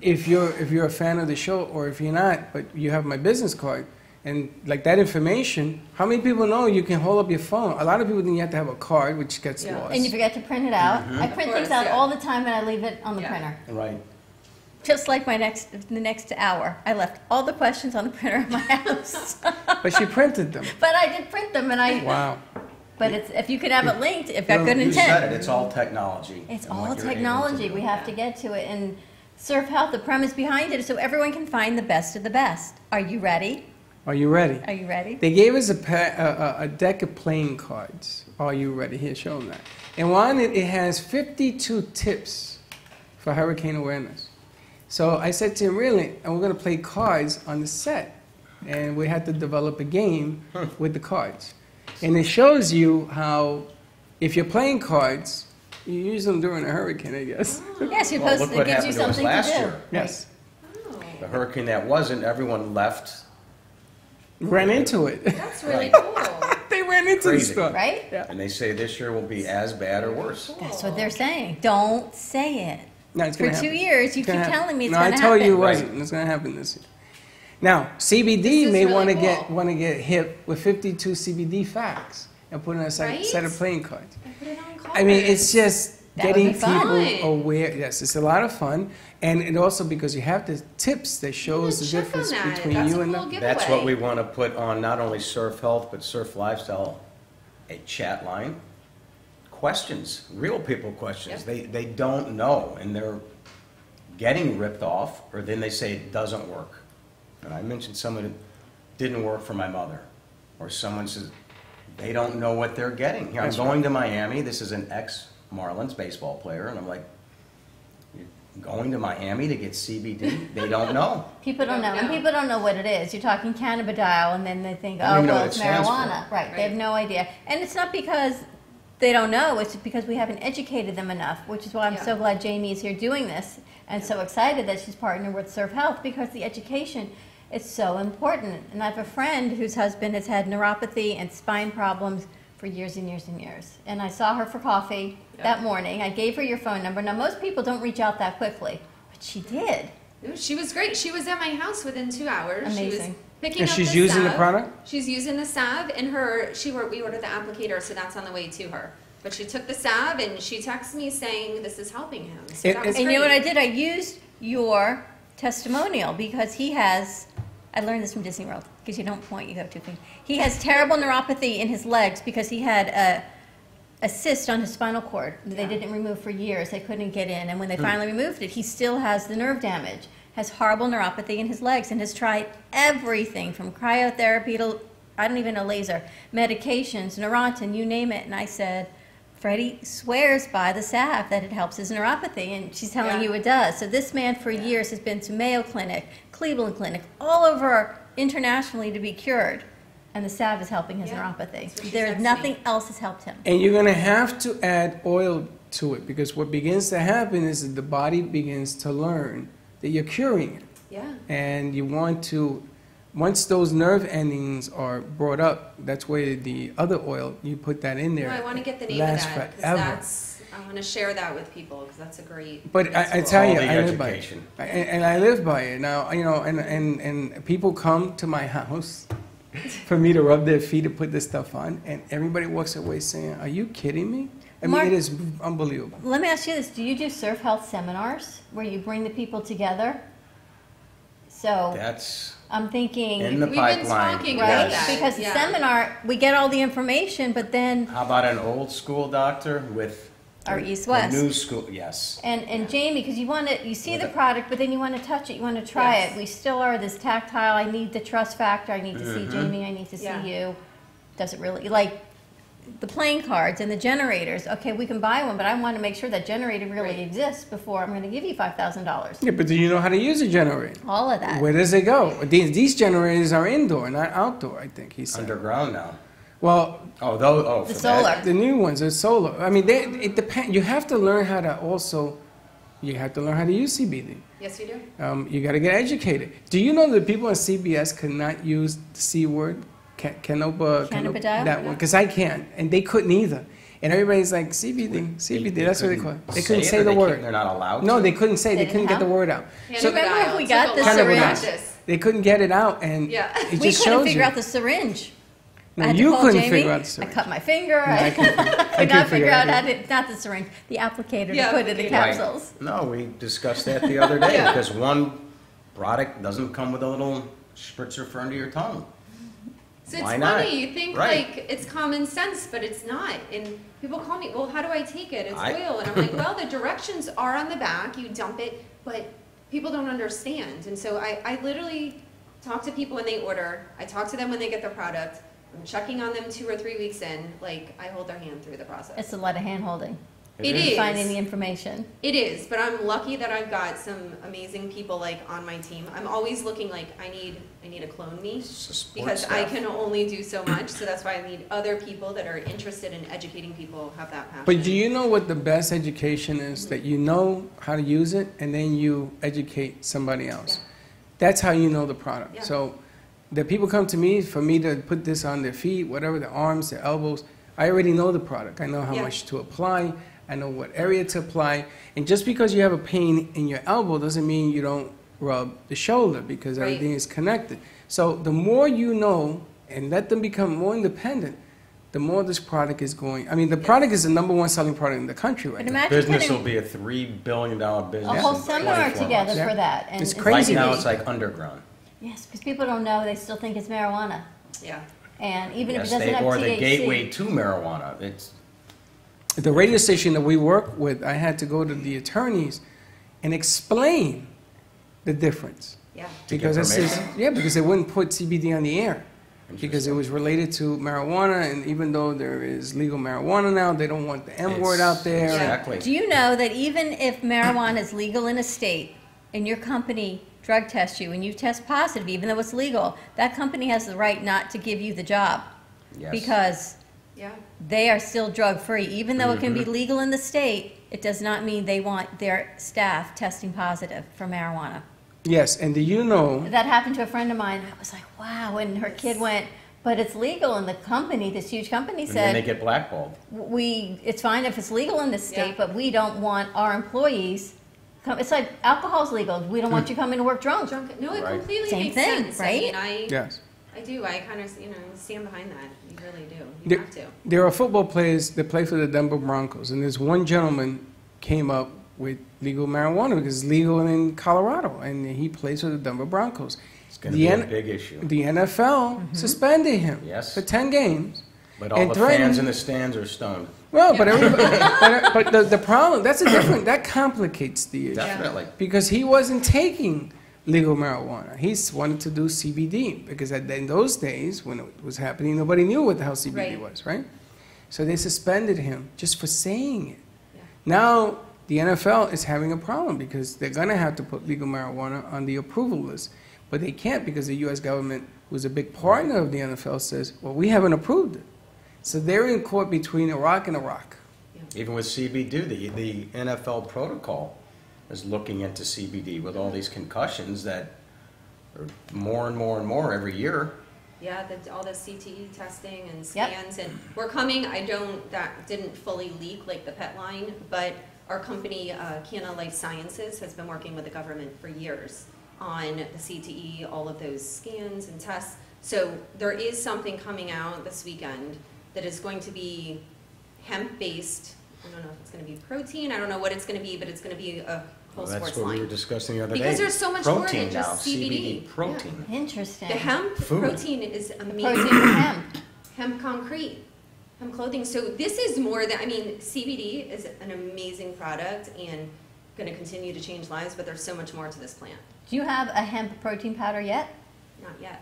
if you're a fan of the show, or if you're not, but you have my business card, and like that information, how many people know you can hold up your phone? A lot of people think you have to have a card, which gets Yeah. lost. And you forget to print it out. Mm-hmm. I print Of things course, out yeah. all the time, and I leave it on the Yeah. printer. right. Just like the next hour, I left all the questions on the printer at my house. But she printed them. But I did print them, and I. Wow. But it's if you could have it linked, if got good You intent. said it, it's all technology. It's and all what you're able to technology. do. We have to get to it. And Surf Health, the premise behind it is so everyone can find the best of the best. Are you ready? Are you ready? Are you ready? They gave us a deck of playing cards. Are you ready? Here, show them that. And on it, it has 52 tips for hurricane awareness. So I said to him, really? And we're going to play cards on the set. And we had to develop a game with the cards. And it shows you how, if you're playing cards, you use them during a hurricane, I guess. Yes, you Well, post. look It what gives you happened to us something last to do. year. Yes. Oh, The hurricane that wasn't, everyone left. Ran into it. that's really Right. cool. They ran into the Crazy. stuff. Right? Yeah. And they say this year will be as bad or worse. That's what they're saying. Don't say it. No, it's For gonna 2 happen. years, you It's gonna keep happen. telling me it's no, going to I happen. told you it Right. wasn't. It's going to happen this year. Now, CBD This is may really want to cool. get hip with 52 CBD facts and put in a set, Right? set of playing cards. I put it on I mean, cards. it's just That would getting be fun. people aware. Yes, it's a lot of fun, and also because you have the tips that shows the check on difference that. between That's you a and cool them. giveaway. That's what we want to put on not only Surf Health, but Surf Lifestyle, a chat line. Questions, real people questions. They don't know, and they're getting ripped off, or then they say it doesn't work. And I mentioned someone that didn't work for my mother, or someone says they don't know what they're getting. Here, I'm That's going to Miami. This is an ex-Marlins baseball player, and I'm like, going to Miami to get CBD, they don't know. People don't know, and people don't know what it is. You're talking cannabidiol, and then they think, They don't oh, even know well, what it's it stands marijuana. for. Right, they have Right. no idea. And it's not because they don't know, it's because we haven't educated them enough, which is why I'm Yeah. so glad Jamie is here doing this, and so excited that she's partnered with Serve Health, because the education is so important. And I have a friend whose husband has had neuropathy and spine problems for years and years and years. And I saw her for coffee that morning. I gave her your phone number. Now, most people don't reach out that quickly, but she did. She was great. She was at my house within 2 hours. She was Amazing. picking And up she's the using the salve. product? She's using the salve, and we ordered the applicator, so that's on the way to her. But she took the salve, and she texted me saying this is helping him. So that was And you know what I great. did? I used your testimonial because he has, I learned this from Disney World, because you don't point, you have two fingers. He has terrible neuropathy in his legs because he had a cyst on his spinal cord that they didn't remove for years. They couldn't get in. And when they finally removed it, he still has the nerve damage, has horrible neuropathy in his legs, and has tried everything from cryotherapy to, I don't even know, laser, medications, Neurontin, you name it. And I said, Freddy swears by the salve that it helps his neuropathy, and she's telling Yeah. you it does. So this man for years has been to Mayo Clinic, Cleveland Clinic, all over internationally to be cured, and the salve is helping his Yeah, neuropathy. that's what she There's texted nothing me. else has helped him. And you're going to have to add oil to it, because what begins to happen is that the body begins to learn that you're curing it. Yeah. And you want to, once those nerve endings are brought up, that's where the other oil, you put that in there. No, I want to get the name lasts of that, 'cause forever. I want to share that with people, because that's a great. But I It's tell all you, the I live by it. education. And I live by it. Now, you know, and people come to my house for me to rub their feet and put this stuff on, and everybody walks away saying, are you kidding me? I mean, Mark- it is unbelievable. Let me ask you this. Do you do Surf Health seminars where you bring the people together? So That's I'm thinking, in the We've been pipeline. talking right? about that. Because the yeah. seminar, we get all the information, but then How about an old school doctor with our a East-West. new school? Yes. And Jamie, because you see With the it. product, but then you want to touch it, you want to try Yes. it. We still are this tactile. I need the trust factor. I need to see Mhm. Jamie. I need to Yeah. see you. Does it really, like the playing cards and the generators? Okay, we can buy one, but I want to make sure that generator really Right. exists before I'm going to give you $5,000. Yeah, but do you know how to use a generator? All of that. Where does it go? These generators are indoor, not outdoor, I think he said. Underground now. Well, Oh, those. Oh, The for solar. that? the new ones are solar. I mean, it depends. You have to learn how to also, you have to learn how to use CBD. Yes, we do. You got to get educated. Do you know that people on CBS could not use the C word? Cannabidiol? That one, because I can't, and they couldn't either. And everybody's like, CBD, that's what they call it. They couldn't say it, or the they word. can't- They're not allowed No, to? they couldn't say, They they couldn't didn't get the have- word out. So remember if we Cannabidiol. got Took the a lot of syringe? practice. They couldn't get it out, and Yeah. it We just couldn't shows figure you. out the syringe. No, I had to you call couldn't Jamie. figure out the I syringe. cut my finger. I I couldn't could not figure out it how either. to, not the syringe, the applicator Yeah, to put in the applicator. capsules. No, we discussed that the other day, Yeah. because one product doesn't come with a little spritzer for under your tongue. So it's Why not? funny, you think Right. like it's common sense, but it's not. And people call me, well, how do I take it? It's I- oil. And I'm like, well, the directions are on the back, you dump it, but people don't understand. And so I literally talk to people when they order, I talk to them when they get their product, I'm checking on them 2 or 3 weeks in, like I hold their hand through the process. It's a lot of hand holding, It is. finding the information. It is, but I'm lucky that I've got some amazing people like on my team. I'm always looking like I need a clone me It's a support because I staff. can only do so much. So that's why I need other people that are interested in educating people, have that passion. But do you know what the best education is? That you know how to use it, and then you educate somebody else. Yeah. That's how you know the product. Yeah. So the people come to me for me to put this on their feet, whatever, their arms, their elbows. I already know the product. I know how Yeah. much to apply. I know what area to apply. And just because you have a pain in your elbow doesn't mean you don't rub the shoulder, because Right. everything is connected. So the more you know and let them become more independent, the more this product is going. I mean, the product is the #1 selling product in the country right But now. imagine Business will putting be a $3 billion business. a whole in seminar 24 together months. Yeah. for that. And It's Right crazy. now, it's like underground. Yes, because people don't know, they still think it's marijuana. Yeah. And even if Yes, it doesn't they, have or THC. the gateway to marijuana. It's The radio station that we work with, I had to go to the attorneys and explain the difference. Yeah. To get Because it says, permission? yeah, because they wouldn't put CBD on the air. because it was related to marijuana, and even though there is legal marijuana now, they don't want the M word out there. Exactly. Do you know that even if marijuana is legal in a state and your company drug tests you and you test positive, even though it's legal, that company has the right not to give you the job Yes. because Yeah. they are still drug-free. Even though it can be legal in the state, it does not mean they want their staff testing positive for marijuana. Yes, and do you know, That happened to a friend of mine. I was like, wow, and her kid went, but it's legal, and the company, this huge company And then they said, get blackballed. it's fine if it's legal in this state, Yeah. but we don't want our employees, it's like alcohol's legal, we don't want you coming to work drunk. No, it Right. completely Same makes thing, sense. right? I mean, yes, I do. I kind of, stand behind that. You really do. You there, have to. there are football players that play for the Denver Broncos, and there's one gentleman came up with legal marijuana because it's legal in Colorado, and he plays for the Denver Broncos. It's going to The be a N- big issue. The NFL suspended him Yes. for 10 games. But all and the threatened- fans in the stands are stoned. Well, but everybody, but the problem, that complicates the issue. Definitely. Because he wasn't taking legal marijuana. He wanted to do CBD because in those days, when it was happening, nobody knew what the hell CBD Right. was, right? So they suspended him just for saying it. Yeah. Now, the NFL is having a problem because they're going to have to put legal marijuana on the approval list. But they can't because the U.S. government, who's a big partner of the NFL, says, well, we haven't approved it. So they're in court between a rock and a rock. Even with CBD, the NFL protocol is looking into CBD with all these concussions that are more and more and more every year. Yeah, all the CTE testing and Yep. scans, and we're coming. That didn't fully leak like the pet line, but our company, Canna Life Sciences, has been working with the government for years on the CTE, all of those scans and tests. So there is something coming out this weekend that is going to be hemp-based. I don't know if it's going to be protein. I don't know what it's going to be, but it's going to be a whole Well, that's sports what we were line. discussing the other day. Because there's so much more Protein than just now, CBD. protein. Interesting. The hemp Food. protein is amazing. Protein from hemp. Hemp concrete, hemp clothing. So this is more than, CBD is an amazing product and going to continue to change lives, but there's so much more to this plant. Do you have a hemp protein powder yet? Not yet,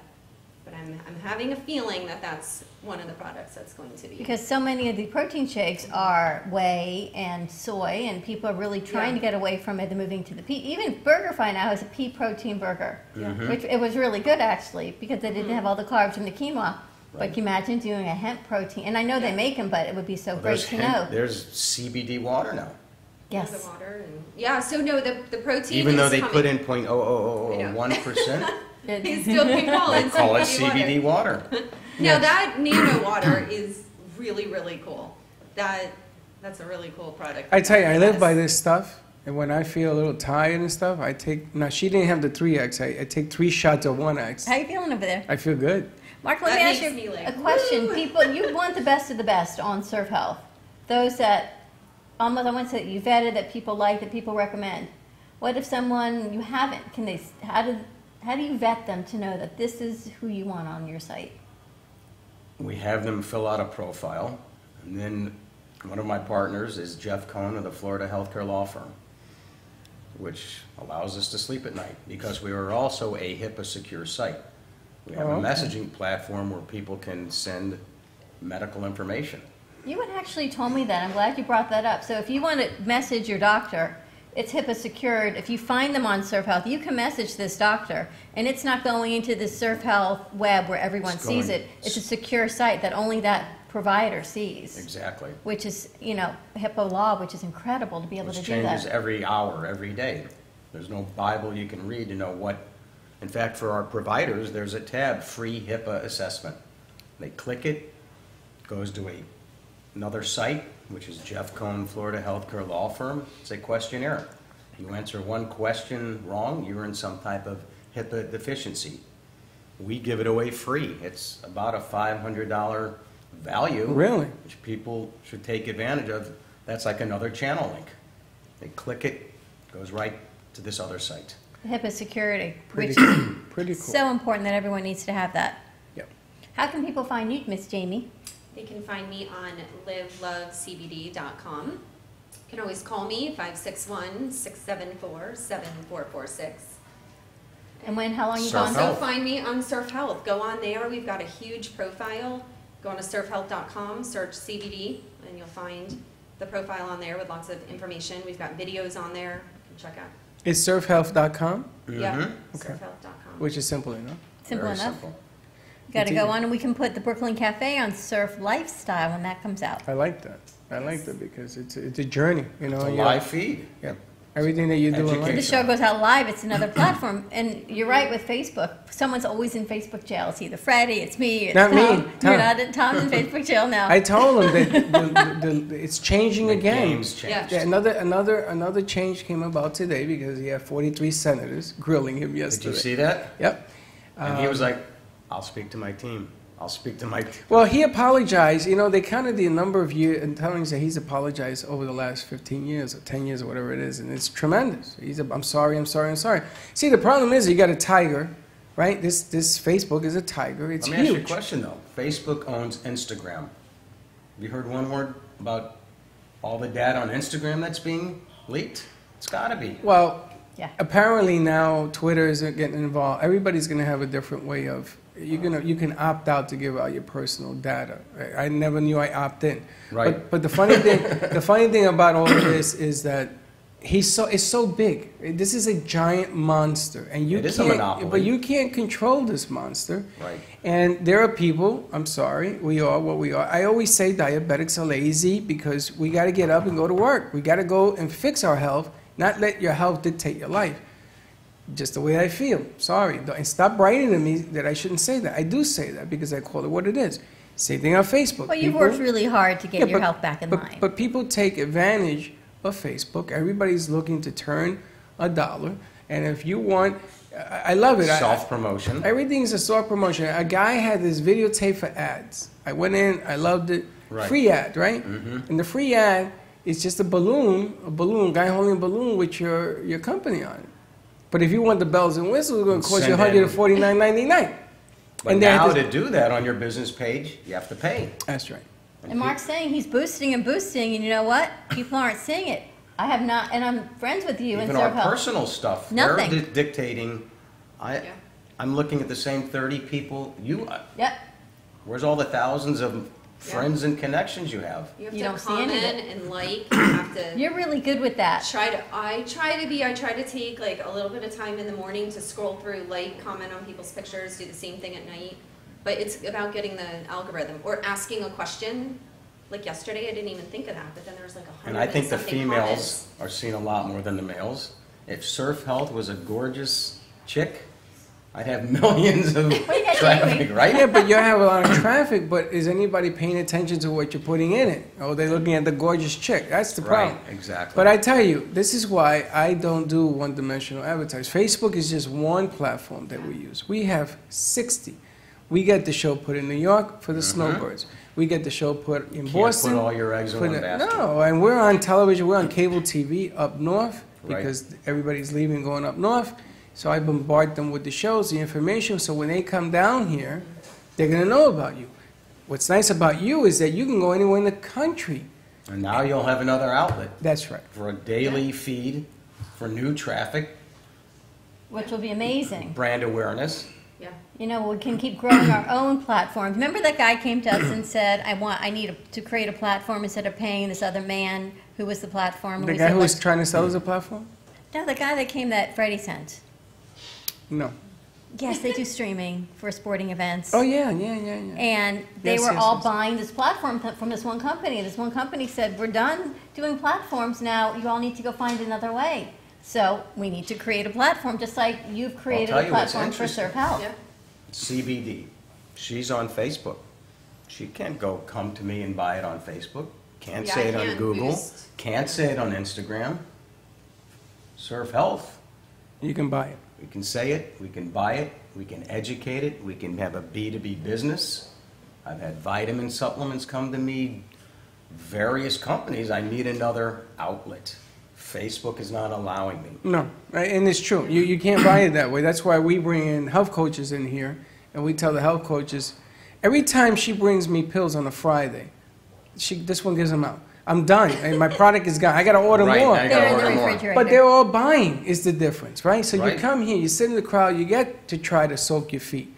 but I'm having a feeling that that's one of the products that's going to be. Because so many of the protein shakes are whey and soy, and people are really trying to get away from it and moving to the pea. Even BurgerFi now has a pea protein burger, which it was really good actually because they didn't have all the carbs from the quinoa. But can you imagine doing a hemp protein? And I know they make them, but it would be so great to know. There's CBD water now. The Yes. water and, yeah, so no, the protein Even though is they coming. put in 0.00001%, They still can call they it call it CBD CBD water. Now that nano water is really, really cool. That's a really cool product. I tell you, I live by Yes. this stuff, and when I feel a little tired and stuff, I take, now she didn't have the 3X, I take 3 shots of 1X. How you feeling over there? I feel good. Mark, let That me ask makes you me like, a question. woo. People, you want the best of the best on Surf Health. Those that, almost, I want to say that you vetted, that people like, that people recommend. What if someone you haven't, how do you vet them to know that this is who you want on your site? We have them fill out a profile, and then one of my partners is Jeff Cohn of the Florida Healthcare Law Firm, which allows us to sleep at night because we are also a HIPAA secure site. We have Oh, a okay. messaging platform where people can send medical information. You had actually told me that. I'm glad you brought that up. So if you want to message your doctor, it's HIPAA secured. If you find them on Surf Health, you can message this doctor, and it's not going into the Surf Health web where everyone It's sees going- it. It's a secure site that only that provider sees, Exactly. which is, HIPAA law, which is incredible to be able Which to do changes that. every hour, every day. There's no Bible you can read to know what. In fact, for our providers, there's a tab, free HIPAA assessment. They click it, goes to another site, which is Jeff Cohn, Florida Healthcare Law Firm. It's a questionnaire. You answer one question wrong, you're in some type of HIPAA deficiency. We give it away free. It's about a $500 value. Really? Which people should take advantage of. That's like another channel link. They click it, goes right to this other site. HIPAA security, Pretty which cool. is Pretty cool. so important that everyone needs to have that. Yep. How can people find you, Miss Jamie? They can find me on livelovecbd.com. You can always call me, 561-674-7446. And how long you Surf gone? So Health. find me on Surf Health. Go on there. We've got a huge profile. Go on to surfhealth.com, search CBD, and you'll find the profile on there with lots of information. We've got videos on there. You can check out. It's surfhealth.com, Yeah, Okay. surfhealth.com. which is simple enough. Simple Very enough. simple. You got to Continue. go on, and we can put the Brooklyn Cafe on Surf Lifestyle when that comes out. I like that. I like that because it's a journey, you know. It's a you're- live feed. Yeah. Everything that you do in Education. life. The show goes out live. It's another platform, and you're right with Facebook. Someone's always in Facebook jail. It's either Freddy, it's me, it's Not me, Tom. Tom. You're not. Tom's in Facebook jail now. I told him that it's changing The again. game's changed. Yeah, another change came about today because he had 43 senators grilling him Did yesterday. you see that? Yep. And he was like, I'll speak to my team. I'll speak to my team. Well, he apologized. You know, they counted the number of years and telling us that he's apologized over the last 15 years or 10 years or whatever it is, and it's tremendous. I'm sorry, I'm sorry, I'm sorry. See, the problem is you got a tiger, right? This Facebook is a tiger. It's Let me ask you a huge. question, though. Facebook owns Instagram. Have you heard one word about all the data on Instagram that's being leaked? It's got to be. Well, Yeah. apparently now Twitter is getting involved. Everybody's going to have a different way of. You can opt out to give out your personal data. I never knew I opt in. Right. But the funny thing about all of this is that it's so big. This is a giant monster, and you It is a can't. monopoly. But you can't control this monster. Right. And there are people. I'm sorry. We are what we are. I always say diabetics are lazy because we got to get up and go to work. We got to go and fix our health, not let your health dictate your life. Just the way I feel. Sorry. And stop writing to me that I shouldn't say that. I do say that because I call it what it is. Same thing on Facebook. Well, you've People- worked really hard to get Yeah, your but- health back in line. But people take advantage of Facebook. Everybody's looking to turn $1. And if you want, I love it. Self-promotion. Everything is a soft promotion. A guy had this videotape for ads. I went in, I loved it. Right. Free ad, right? And the free ad is just a guy holding a balloon with your company on it. But if you want the bells and whistles, it's going to cost you Send in. $149.99. But And they had now this- to do that on your business page, you have to pay. That's right. And Mark's saying he's boosting and boosting, and you know what? People aren't seeing it. I have not, and I'm friends with you in Even our Surf Health. personal stuff, Nothing. they're dictating. Yeah. I'm looking at the same 30 people Yep. where's all the thousands of friends and connections you have? You have You to don't see any of comment it. and like. You have to You're really good with that. I try to take like a little bit of time in the morning to scroll through, like, comment on people's pictures, do the same thing at night. But it's about getting the algorithm or asking a question. Like yesterday, I didn't even think of that, but then there was like 100 And I think the something females comments. are seen a lot more than the males. If Surf Health was a gorgeous chick, I'd have millions of you got, traffic, Jamie? right? Yeah, but you have a lot of traffic, but is anybody paying attention to what you're putting in it? Oh, they're looking at the gorgeous chick. That's the problem. Right, exactly. But I tell you, this is why I don't do one-dimensional advertising. Facebook is just one platform that we use. We have 60. We get the show put in New York for the snowbirds. We get the show put in Can't Boston. put all your eggs in for one the- basket. No, and we're on television. We're on cable TV up north Right. because everybody's leaving, going up north. So I bombard them with the shows, the information. So when they come down here, they're going to know about you. What's nice about you is that you can go anywhere in the country. And now you'll have another outlet That's right. for a daily feed, for new traffic, Which will be amazing. brand awareness. Yeah. You know, we can keep growing our own platforms. Remember that guy came to us and said, I need to create a platform instead of paying this other man who was the platform. And The we guy said, who was "Let's-" trying to sell us a platform? No, the guy that came that Freddie sent. No. Yes, they do streaming for sporting events. Oh, yeah. And they Yes, were yes, all yes. buying this platform from this one company. This one company said, we're done doing platforms now. You all need to go find another way. So we need to create a platform, just like you've created tell a you what's platform for interesting. Surf Health. Yeah. CBD. She's on Facebook. She can't come to me and buy it on Facebook. Can't Yeah, say I it on can't Google. boost. Can't say it on Instagram. Surf Health. You can buy it. We can say it, we can buy it, we can educate it, we can have a B2B business. I've had vitamin supplements come to me, various companies. I need another outlet. Facebook is not allowing me. No, right, and it's true. You can't buy it that way. That's why we bring in health coaches in here, and we tell the health coaches, every time she brings me pills on a Friday, this one gives them out. I'm done, and my product is gone. I got to order Right, more. I gotta They're in the order more. refrigerator. But they're all buying is the difference, right? So you Right. come here, you sit in the crowd, you get to try to soak your feet,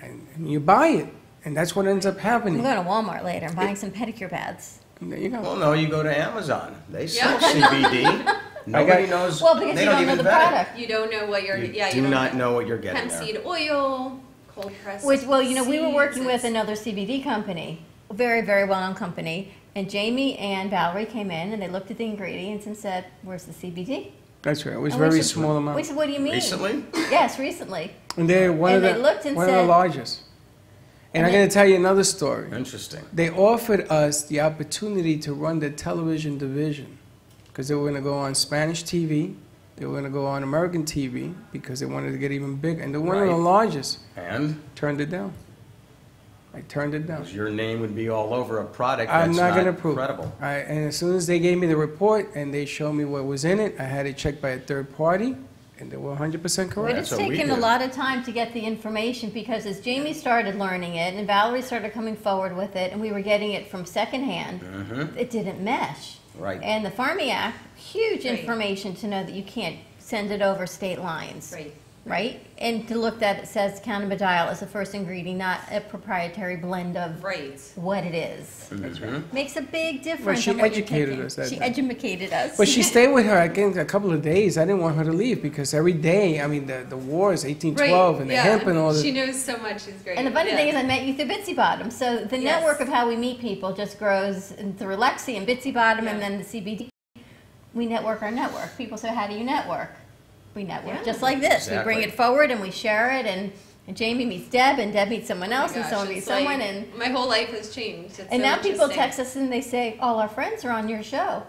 and you buy it, and that's what ends up I'm happening. going to Walmart later. I'm buying some pedicure pads. And there you go. Well, no, you go to Amazon. They sell Yeah. CBD. Nobody knows. Well, because they you don't know even the vet it. product. You don't know what you're, You yeah, do you don't not know what you're getting hemp there. seed oil, cold pressed. Which, well, you know, we were working seeds, with another CBD company, a very, very well-known company, and Jamie and Valerie came in and they looked at the ingredients and said, "Where's the CBD?" That's right. It was And we very said- small We amount. said, "What do you mean?" Recently? Yes, recently. And they're one And of they looked the and one of the said- largest. And And I'm they- going to tell you another story. Interesting. They offered us the opportunity to run the television division because they were going to go on Spanish TV. They were going to go on American TV because they wanted to get even bigger. And they're one of the Right. largest. And Turned it down. I turned it down. your name would be all over a product I'm that's not not going to prove it. credible. And as soon as they gave me the report and they showed me what was in it, I had it checked by a third party, and they were 100% But correct. it's That's what we taken a did. lot of time to get the information because as Jamie started learning it and Valerie started coming forward with it and we were getting it from secondhand, it didn't mesh. Right. And the Farming Act, huge Right. information to know that you can't send it over state lines. Right. Right? And to look that it says cannabidiol as the first ingredient, not a proprietary blend of Right. what it is. Mhm. Makes a big difference. she in what you're educated taking. us that She day. educated us. But she stayed with her, again, a couple of days. I didn't want her to leave because every day, I mean, the wars, 1812, and the hemp and all She this. knows so much. She's great. And the funny Yeah. thing is, I met you through Bitsy Bottom. So the Yes. network of how we meet people just grows through Lexi and Bitsy Bottom, and Yeah. then the CBD. We network our network. People say, "How do you network?" We network Yeah. just like this. We bring Exactly. it forward and we share it, and Jamie meets Deb, and Deb meets someone Oh my else, and gosh, someone it's meets someone, like- and my whole life has changed. It's and so now people interesting. text us and they say, "All our friends are on your show."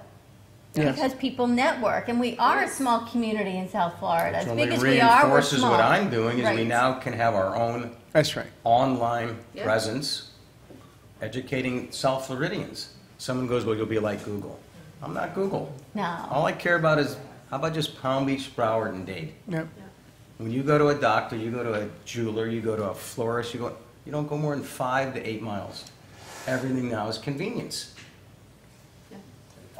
Yes. Because people network, and we are a Yes. small community in South Florida. As Which big only as we are, we're reinforces small. what I'm doing is we Right. now can have our own That's right. online Yeah. presence educating South Floridians. Someone goes, well, you'll be like Google. I'm not Google. No. All I care about is, how about just Palm Beach, Broward, and Dade? Yep. When you go to a doctor, you go to a jeweler, you go to a florist, you don't go more than 5 to 8 miles. Everything now is convenience.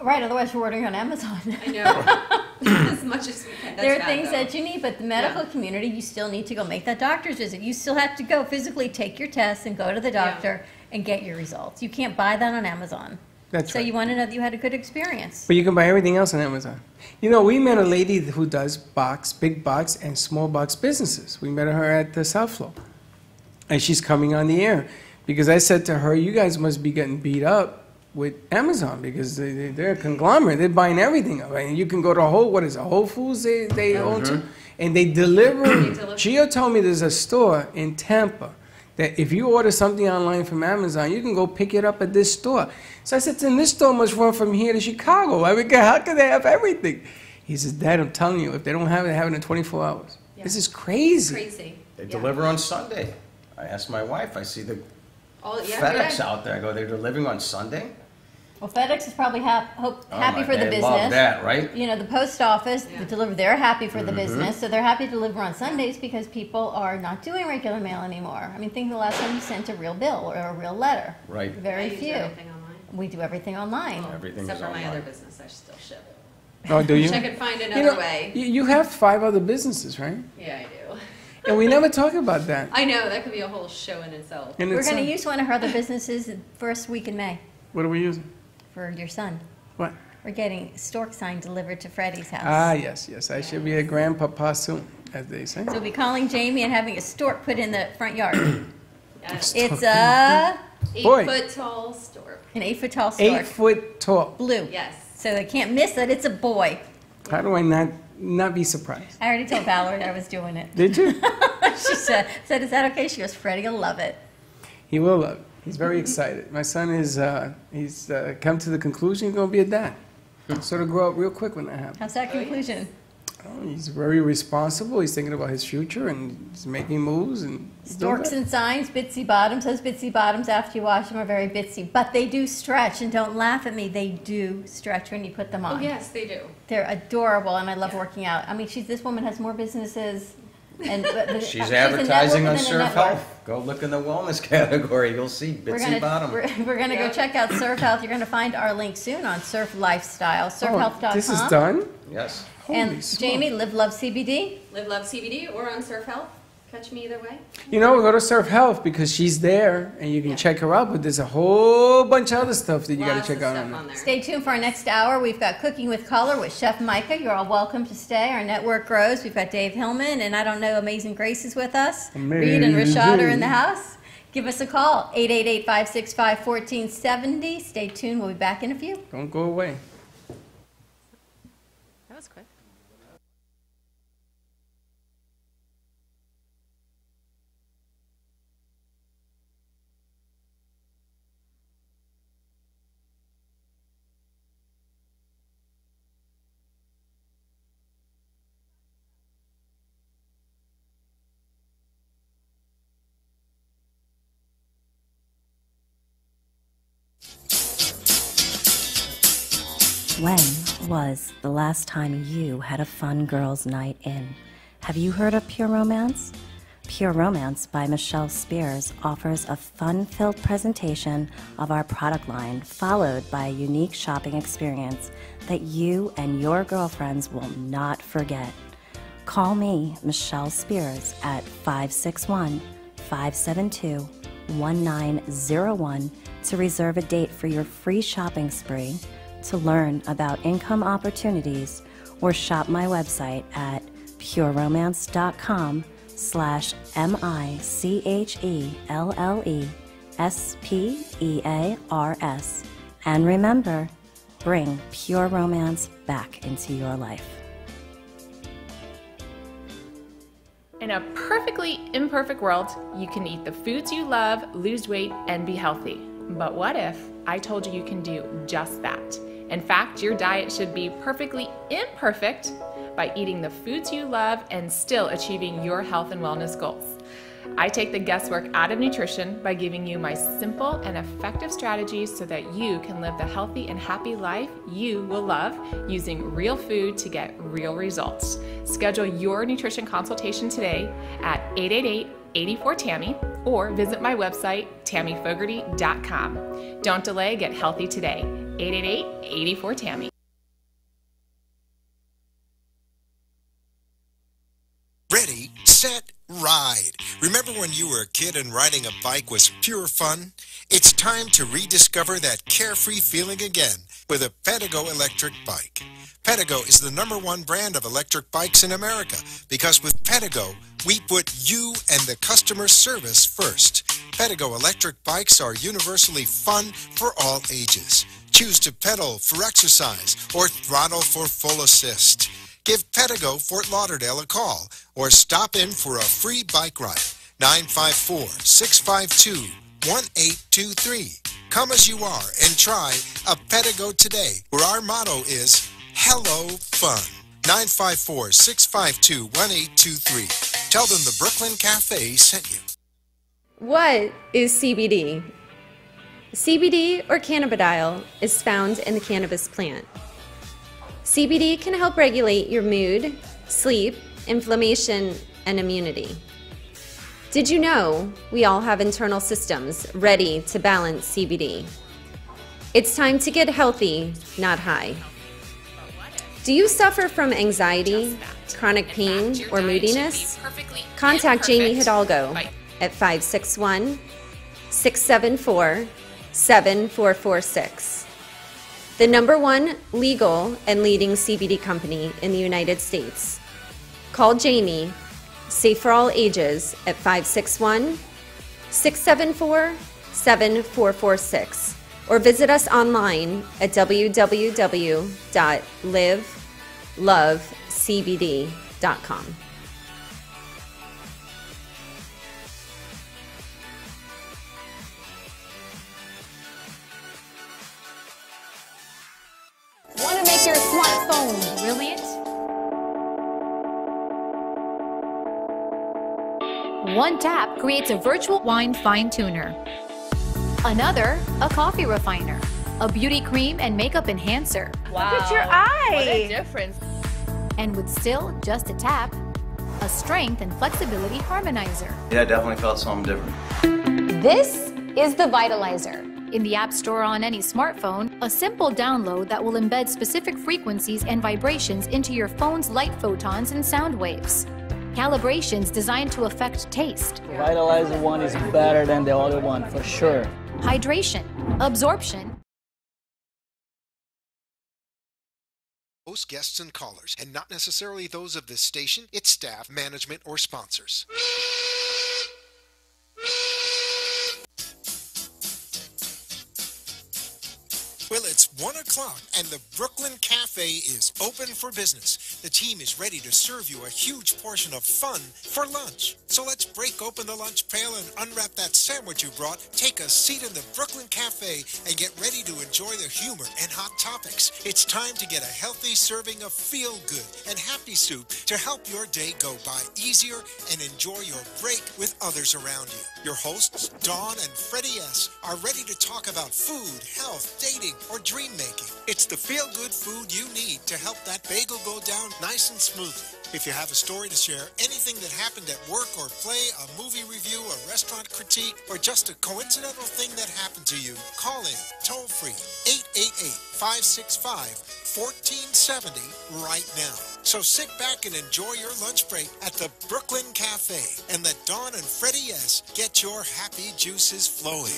Right, otherwise you're ordering on Amazon. I know. As much as we can. That's There are bad, things though. that you need, but the medical Yeah. community, you still need to go make that doctor's visit. You still have to go physically take your test and go to the doctor and get your results. You can't buy that on Amazon. That's So right. you want to know that you had a good experience. But you can buy everything else on Amazon. You know, we met a lady who does big box and small box businesses. We met her at the South Floor. And she's coming on the air. Because I said to her, you guys must be getting beat up with Amazon because they're a conglomerate. They're buying everything up. And you can go to Whole Foods they own too. And they deliver. deliver. Gio told me there's a store in Tampa that if you order something online from Amazon, you can go pick it up at this store. So I said to him, this store must run from here to Chicago. I mean, how can they have everything? He says, Dad, I'm telling you, if they don't have it, they have it in 24 hours. Yeah. This is crazy. Crazy. They Yeah. deliver on Sunday. I asked my wife, I see the All, yeah, FedEx yeah. out there. I go, they're delivering on Sunday? Well, FedEx is probably happy Oh for the they business. love that, right? You know, the post office, Yeah. the deliver, they're happy for the Mm-hmm. business, so they're happy to deliver on Sundays because people are not doing regular mail anymore. I mean, think the last time you sent a real bill or a real letter. Right. Very I use few. everything online. We do everything online. Well, Everything's except for my online. other business, I still ship. Oh, do you? Wish I could find You another know, way. you have 5 other businesses, right? Yeah, I do. And we never talk about that. I know, that could be a whole show in itself. And We're it's, going to use one of her other businesses the first week in May what are we using? for your son. What? We're getting stork sign delivered to Freddy's house. Ah, yes. I should be a grandpapa soon, as they say. So we'll be calling Jamie and having a stork put in the front yard. Yes. It's a Boy. 8-foot tall stork. an 8-foot tall stork, 8 foot tall. blue. Yes. So they can't miss that it's a boy. How do I not be surprised? I already told Valerie I was doing it. Did you? She said, "Is that okay?" She goes, "Freddie will love it." He will love it. He's very excited. My son is, he's come to the conclusion he's going to be a dad. Sort of grow up real quick when that happens. How's that conclusion? Oh, he's very responsible. He's thinking about his future and he's making moves and he's doing Storks good. and signs, bitsy bottoms. Those bitsy bottoms, after you wash them, are very bitsy, but they do stretch. And don't laugh at me; they do stretch when you put them on. Oh, yes, they do. They're adorable, and I love Yeah. working out. I mean, this woman has more businesses And She's advertising on Surf Health. Go look in the wellness category. You'll see Bitsy Bottom. We're gonna go check out Surf Health. You're gonna find our link soon on Surf Lifestyle, surfhealth.com. This is done? Yes. And Holy smoke. Jamie, Live Love CBD. Live Love CBD or on Surf Health. Catch me either way. You know, we go to Surf Health because she's there and you can check her out, but there's a whole bunch of other stuff that you got to Lots check of out stuff on on there. there. Stay tuned for our next hour. We've got Cooking with Color with Chef Micah. You're all welcome to stay. Our network grows. We've got Dave Hillman and I don't know, Amazing Grace is with us. Reed and Rashad are in the house. Give us a call, 888-565-1470. Stay tuned. We'll be back in a few. Don't go away. That was quick. When was the last time you had a fun girls' night in? Have you heard of Pure Romance? Pure Romance by Michelle Spears offers a fun-filled presentation of our product line, followed by a unique shopping experience that you and your girlfriends will not forget. Call me, Michelle Spears, at 561-572-1901 to reserve a date for your free shopping spree, to learn about income opportunities, or shop my website at pureromance.com/MICHELLESPEARS. And remember, bring Pure Romance back into your life. In a perfectly imperfect world, you can eat the foods you love, lose weight, and be healthy. But what if I told you you can do just that? In fact, your diet should be perfectly imperfect by eating the foods you love and still achieving your health and wellness goals. I take the guesswork out of nutrition by giving you my simple and effective strategies so that you can live the healthy and happy life you will love using real food to get real results. Schedule your nutrition consultation today at 888-84-TAMMY or visit my website, tammyfogarty.com. Don't delay, get healthy today. 888-84-TAMMY. Ready, set, ride. Remember when you were a kid and riding a bike was pure fun? It's time to rediscover that carefree feeling again with a Pedigo electric bike. Pedigo is the #1 brand of electric bikes in America because with Pedigo, we put you and the customer service first. Pedigo electric bikes are universally fun for all ages. Choose to pedal for exercise or throttle for full assist. Give Pedigo Fort Lauderdale a call or stop in for a free bike ride. 954-652-1823. Come as you are and try a Pedigo today, where our motto is Hello Fun. 954-652-1823. Tell them the Brooklyn Cafe sent you. What is CBD? CBD, or cannabidiol, is found in the cannabis plant. CBD can help regulate your mood, sleep, inflammation, and immunity. Did you know we all have internal systems ready to balance CBD? It's time to get healthy, not high. Do you suffer from anxiety, chronic pain, or moodiness? Contact Jamie Hidalgo at 561-674-7446. The #1 legal and leading CBD company in the United States. Call Jamie, safe for all ages, at 561-674-7446 or visit us online at www.livelovecbd.com. Want to make your smartphone brilliant? One tap creates a virtual wine fine tuner. Another, a coffee refiner. A beauty cream and makeup enhancer. Wow. Look at your eye. What a difference. And with still just a tap, a strength and flexibility harmonizer. Yeah, I definitely felt something different. This is the Vitalizer. In the App Store on any smartphone, a simple download that will embed specific frequencies and vibrations into your phone's light photons and sound waves. Calibrations designed to affect taste, The Vitalizer one is better than the other one, for sure. hydration, absorption, Host, guests, and callers, and not necessarily those of this station, its staff, management, or sponsors. Well, it's 1 o'clock, and the Brooklyn Cafe is open for business. The team is ready to serve you a huge portion of fun for lunch. So let's break open the lunch pail and unwrap that sandwich you brought, take a seat in the Brooklyn Cafe, and get ready to enjoy the humor and hot topics. It's time to get a healthy serving of feel-good and happy soup to help your day go by easier and enjoy your break with others around you. Your hosts, Dawn and Freddy S., are ready to talk about food, health, dating, or dream making. It's the feel-good food you need to help that bagel go down nice and smoothly. If you have a story to share, anything that happened at work or play, a movie review, a restaurant critique, or just a coincidental thing that happened to you, call in toll-free 888-565-1470 right now. So sit back and enjoy your lunch break at the Brooklyn Cafe and let Dawn and Freddy S. get your happy juices flowing.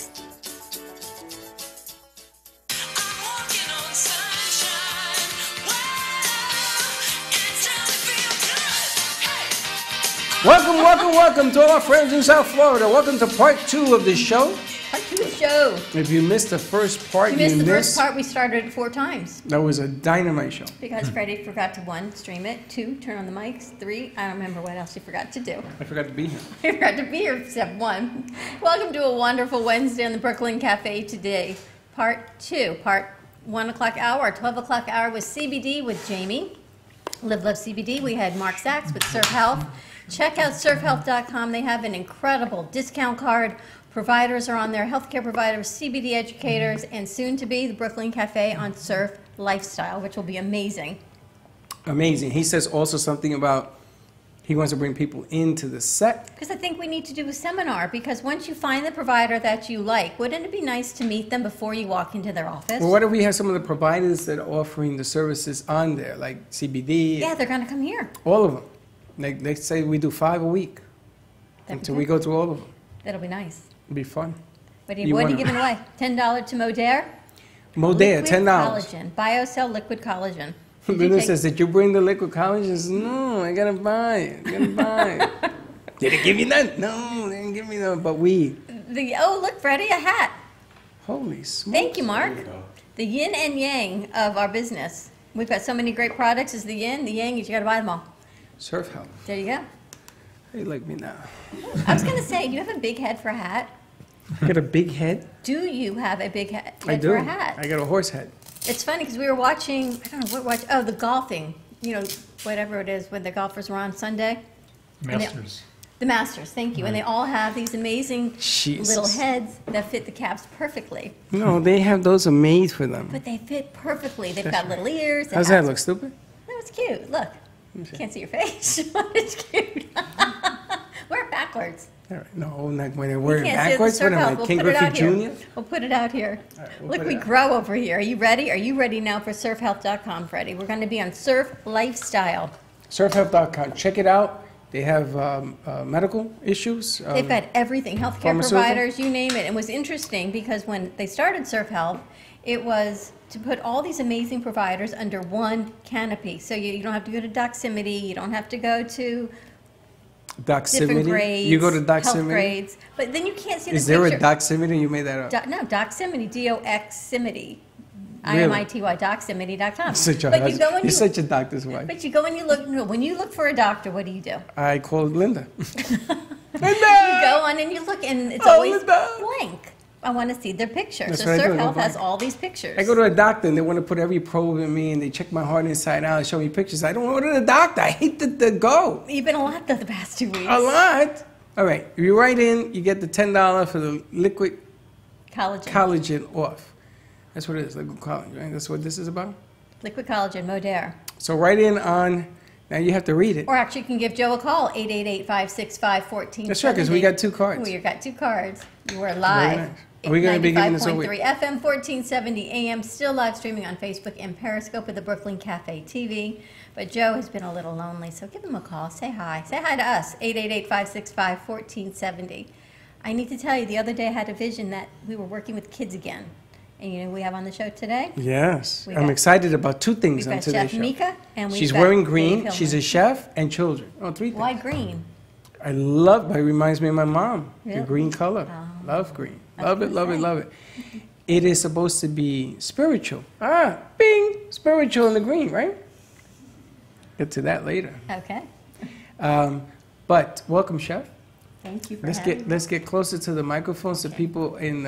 Welcome to all our friends in South Florida. Welcome to part 2 of the show. Part 2 of the show. If you missed the first part, You missed the first part. We started it 4 times. That was a dynamite show. Because Freddie forgot to 1, stream it, 2, turn on the mics, 3, I don't remember what else he forgot to do. I forgot to be here. I forgot to be here except 1. Welcome to a wonderful Wednesday on the Brooklyn Cafe today. Part 2, part 1 o'clock hour, 12 o'clock hour with CBD with Jamie. Live Love CBD. We had Mark Sachs with Surf Health. Check out surfhealth.com. They have an incredible discount card. Providers are on there, healthcare providers, CBD educators, and soon to be the Brooklyn Cafe on Surf Lifestyle, which will be amazing. Amazing. He says also something about he wants to bring people into the set. Because I think we need to do a seminar, because once you find the provider that you like, wouldn't it be nice to meet them before you walk into their office? Well, what if we have some of the providers that are offering the services on there, like CBD? Yeah, they're going to come here. All of them. They say we do 5 a week until we go through all of them. That'll be nice. It'll be fun. What are you giving away? $10 to Modere? Modere, $10. Collagen. BioCell liquid collagen. Linda says, did you bring the liquid collagen? Says, no, I gotta buy it. Did they give you none? No, they didn't give me none, but we. Oh, look, Freddie, a hat. Holy smokes. Thank you, Mark. The yin and yang of our business. We've got so many great products. Is the yin, the yang, you gotta buy them all. Surf Health. There you go. How you like me now? I was going to say, do you have a big head for a hat? You got a big head? Do you have a big head I do. for a hat? I got a horse head. It's funny because we were watching, I don't know what watch. Oh, the golfing. You know, whatever it is when the golfers were on Sunday. Masters. The Masters, thank you. Right. And they all have these amazing little heads that fit the caps perfectly. No, they have those are made for them. But they fit perfectly. They've got little ears. How's that look, stupid? No, it's cute. Look. Can't see your face. It's cute. Wear it backwards. All right. No, not when I wear it can't see backwards. the What am I, we'll King put it Griffey out here. Jr.? We'll put it out here. Right, we'll Look, put we it out. grow over here. Are you ready? Are you ready now for surfhealth.com, Freddie? We're going to be on Surf Lifestyle. Surfhealth.com. Check it out. They have medical issues. They've got everything, healthcare pharmaceutical? providers, you name it. It was interesting because when they started Surf Health, it was to put all these amazing providers under one canopy. So you don't have to go to Doximity, you don't have to go to different Doximity. grades, You go to health Doximity. grades. But then you can't see Is the there picture. a Doximity? You made that up. No, Doximity, D-O-X-imity. Really? I-M-I-T-Y, Doximity.com. Such a But you husband. go and You're you, such a doctor's wife. but you go and you look, no, when you look for a doctor, what do? I called Linda. You go on and you look, and it's always Linda. blank. I want to see their picture. That's So what I do, Surf I go Health has blank. all these pictures. I go to a doctor and they want to put every probe in me and they check my heart inside out and show me pictures. I don't want to go to the doctor. I hate to go. You've been a lot the past 2 weeks. A lot. All right. If you write in, you get the $10 for the liquid collagen off. That's what it is, liquid collagen, right? That's what this is about? Liquid collagen, Modere. So write in on Now you have to read it. Or actually, you can give Joe a call, 888-565-1470. That's right, because we got 2 cards. We got 2 cards. You are live. nice. Are we gonna be giving this away? 95.3 FM, 1470 AM, still live streaming on Facebook and Periscope at the Brooklyn Cafe TV. But Joe has been a little lonely, so give him a call. Say hi. Say hi to us, 888-565-1470. I need to tell you, the other day I had a vision that we were working with kids again. And you know who we have on the show today? Yes. I'm excited about 2 things We've on got today's Chef show. Mika, and we've She's got wearing Dave green. Hillman. She's a chef and children. Oh, 3 things. Why green? I love, it reminds me of my mom, Really? the green color. Oh. Love green. I Love was it, gonna love it, say. love it. It is supposed to be spiritual. Bing! Spiritual in the green, right? Get to that later. Okay. But welcome, Chef. Thank you for Let's having me. let's get closer to the microphone so people in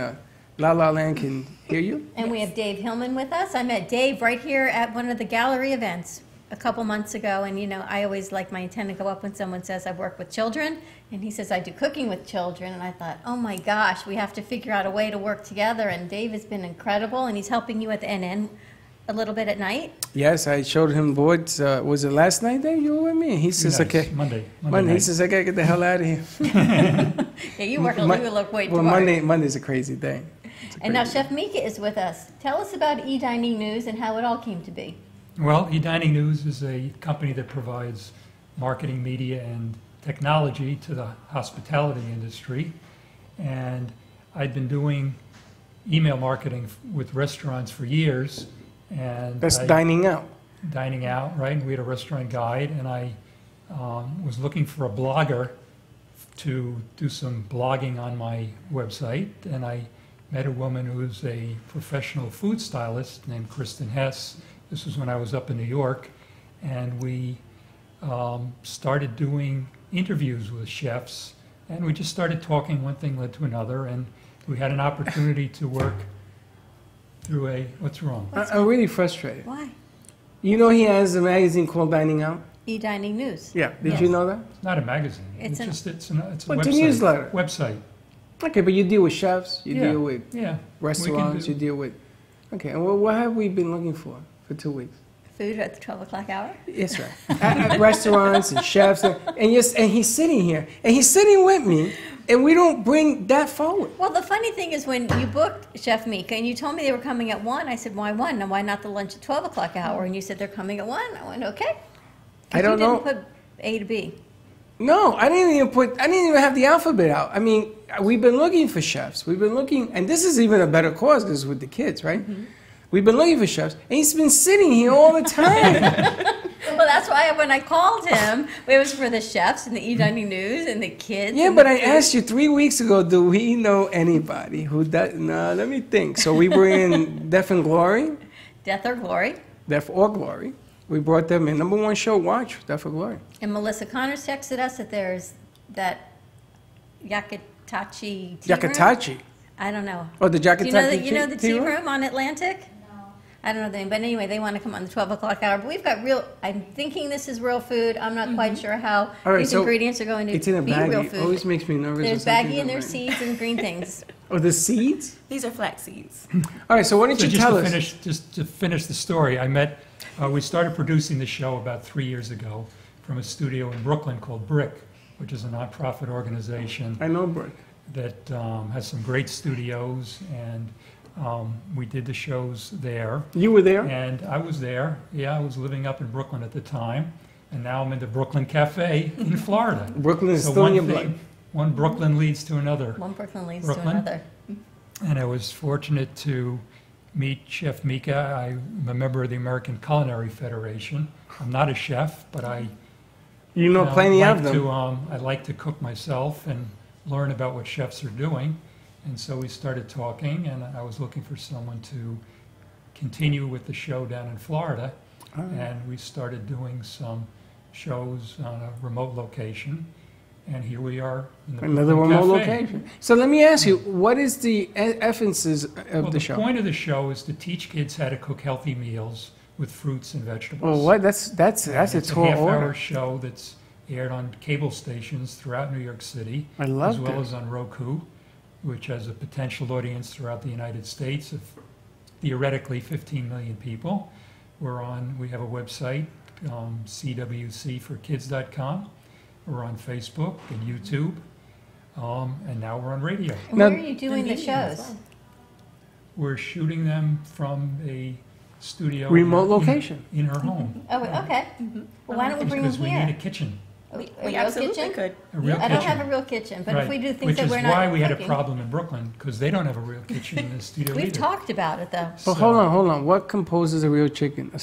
La La Land can hear you. And we have Dave Hillman with us. I met Dave right here at one of the gallery events a couple months ago. And, you know, I always like my antenna to go up when someone says I work with children. And he says I do cooking with children. And I thought, oh, my gosh, we have to figure out a way to work together. And Dave has been incredible. And he's helping you at the NN a little bit at night. Yes, I showed him boards. Was it last night that you were with me? He says, okay. Monday He night. says, I got to get the hell out of here. Yeah, you work a little way too Well, hard. Monday's a crazy day. And now Chef Mika is with us. Tell us about eDining News and how it all came to be. Well, eDining News is a company that provides marketing, media, and technology to the hospitality industry. And I'd been doing email marketing with restaurants for years. And That's dining out. Dining out, right? And we had a restaurant guide, and I was looking for a blogger to do some blogging on my website. And I met a woman who was a professional food stylist named Kristen Hess. This was when I was up in New York, and we started doing interviews with chefs, and we just started talking. One thing led to another, and we had an opportunity to work through a, what's wrong? I'm really frustrated. Why? You know he has a magazine called Dining Out? eDining News. Yeah. Did Yes. you know that? It's not a magazine. It's It's a- it's a Well, it's a website. newsletter. Website. Okay, but you deal with chefs, you Yeah, deal with yeah. restaurants, We you can deal with... Okay, and what have we been looking for 2 weeks? Food at the 12 o'clock hour. That's right. at restaurants and chefs, and he's sitting here, and he's sitting with me, and we don't bring that forward. Well, the funny thing is when you booked Chef Mika and you told me they were coming at 1, I said, why 1? And why not the lunch at 12 o'clock hour? And you said they're coming at 1. I went, okay. 'Cause I don't know. You didn't put A to B. No, I didn't even have the alphabet out. I mean, we've been looking for chefs. We've been looking, and this is even a better cause because with the kids, right? Mm-hmm. We've been looking for chefs, and he's been sitting here all the time. Well, that's why when I called him, it was for the chefs and the eDining News and the kids. Yeah, and but the I food. asked you 3 weeks ago, do we know anybody who does? No, let me think. So we were in Death and Glory, Death or Glory. Death or Glory. We brought them in. #1 show, watch Death or Glory. And Melissa Connors texted us that there's that Yakatachi tea room. Yakatachi. I don't know. Oh, the Do you know, Yakatachi you know the tea tea room? room on Atlantic? I don't know the name, but anyway, they want to come on the 12 o'clock hour. But we've got real, I'm thinking this is real food. I'm not quite sure how All right, these so ingredients are going to It's in a be real baggie. food. Always makes me nervous. There's when something's baggy and in a there's baggie. seeds and green things. Oh, the seeds? These are flax seeds. All right, so why don't So you just tell to us? finish, just to finish the story, I met, we started producing the show about 3 years ago from a studio in Brooklyn called Brick, which is a nonprofit organization I know, Brooke. that has some great studios, and we did the shows there. You were there? And I was there. Yeah, I was living up in Brooklyn at the time, and now I'm in the Brooklyn Cafe in Florida. Brooklyn is So still in one your thing- blood. One Brooklyn leads to another. One Brooklyn leads Brooklyn? to another. And I was fortunate to meet Chef Mika. I'm a member of the American Culinary Federation. I'm not a chef, but I You know plenty like of them. to, I like to cook myself and learn about what chefs are doing. And so we started talking, and I was looking for someone to continue with the show down in Florida. And we started doing some shows on a remote location. And here we are in the Another Brooklyn remote Cafe. location. So let me ask you, what is the emphasis of Well, the the show? point of the show is to teach kids how to cook healthy meals with fruits and vegetables. Well, what? That's a It's tall a half-hour order. show that's aired on cable stations throughout New York City, I love as well that. as on Roku, which has a potential audience throughout the United States of theoretically 15 million people. We have a website, cwcforkids.com. We're on Facebook and YouTube, and now we're on radio. And where are you doing the shows? We're shooting them from a studio. Remote in- location. In her home. Oh, okay. Well, why don't we bring them Because we need a here? kitchen. A We real absolutely kitchen? could. A real I don't kitchen. have a real kitchen, but if Right. we do things Which that is we're not why we had a cooking- problem in Brooklyn, because they don't have a real kitchen in the studio We've either. talked about it, though. Well, hold on. What composes a real chicken? A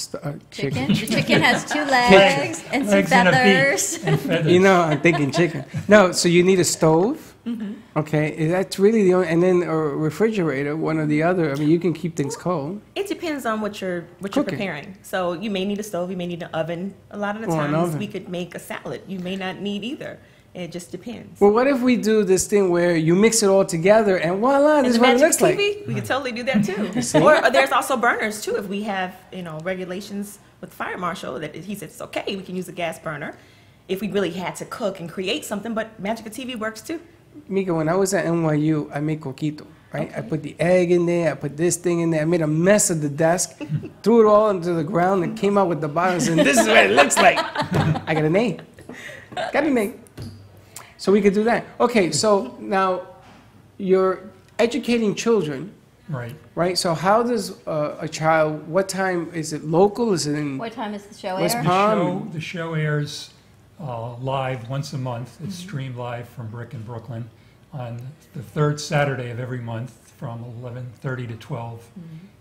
Chicken? The chicken has 2 legs and some Legs and a beak feathers. and feathers. You know, I'm thinking chicken. No, so you need a stove. Okay, that's really the only, and then a refrigerator, one or the other. I mean, you can keep things cold. It depends on what you're Cooking. preparing. So you may need a stove, you may need an oven. A lot of the Or an times oven. we could make a salad. You may not need either. It just depends. Well, what if we do this thing where you mix it all together and voila, And this the is what it Magic looks like? TV, we can totally do that too. See? Or there's also burners too. If we have, regulations with fire marshal that he said it's okay, we can use a gas burner. If we really had to cook and create something, but Magic TV works too. Mika, when I was at NYU, I made coquito, right? I put the egg in there, I put this thing in there, I made a mess of the desk, threw it all into the ground, and came out with the bottles, and this is what it looks like. I got an A. Got an A. So we could do that. Okay, so now you're educating children, Right. right? So how does a child, what time, is it local, is it in? What time is the show West air? Palm. The show airs live once a month. It's streamed live from Brick in Brooklyn on the third Saturday of every month from 11:30 to 12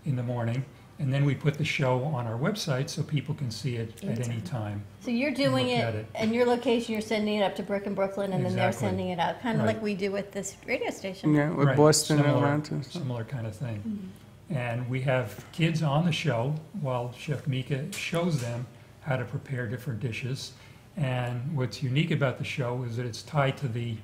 in the morning. And then we put the show on our website so people can see it at any time. So you're doing Look at it, it. and your location, you're sending it up to Brick in Brooklyn, and then they're Exactly. sending it out, kind of Right. like we do with this radio station. Yeah, with Right, Boston and similar- Atlanta. Similar kind of thing. And we have kids on the show while Chef Mika shows them how to prepare different dishes. And what's unique about the show is that it's tied to the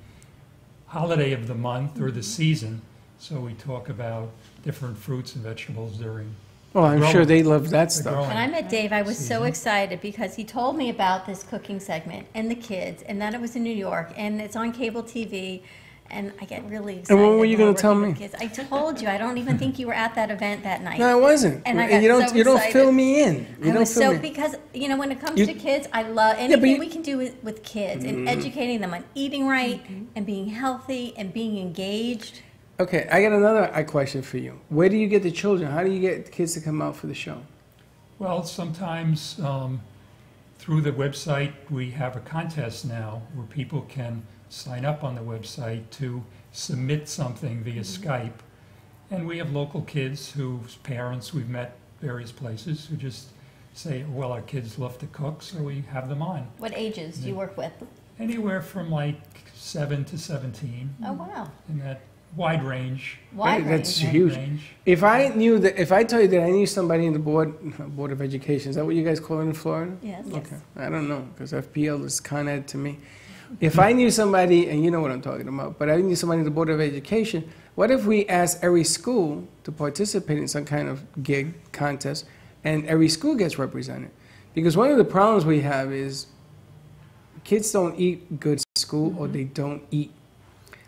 holiday of the month or the season. So we talk about different fruits and vegetables during Well, I'm growing- sure they love that the stuff. growing. When I met Dave, I was so Season. excited because he told me about this cooking segment and the kids, and that it was in New York, and it's on cable TV, and I get really excited. when were you when gonna we're tell working me? with kids. I told you. I don't even think you were at that event that night. No, I wasn't. And I you got don't so you don't excited. fill me in. You I don't was fill so me. because when it comes You- to kids, I love but anything you- we can do with kids and educating them on eating right and being healthy and being engaged. Okay, I got another question for you. Where do you get the children? How do you get the kids to come out for the show? Well, sometimes through the website, we have a contest now where people can sign up on the website to submit something via Skype. And we have local kids whose parents we've met various places who just say, well, our kids love to cook, so we have them on. What ages do you work with? Anywhere from like 7 to 17, Oh, wow. in that wide range. Wide That's range. huge. range. If I knew that, if I told you that I knew somebody in the board of education, is that what you guys call it in Florida? Yes. Okay, I don't know because FPL is Con Ed to me. If I knew somebody, and you know what I'm talking about, but I knew somebody in the board of education, what if we asked every school to participate in some kind of gig contest, and every school gets represented? Because one of the problems we have is kids don't eat good at school or they don't eat.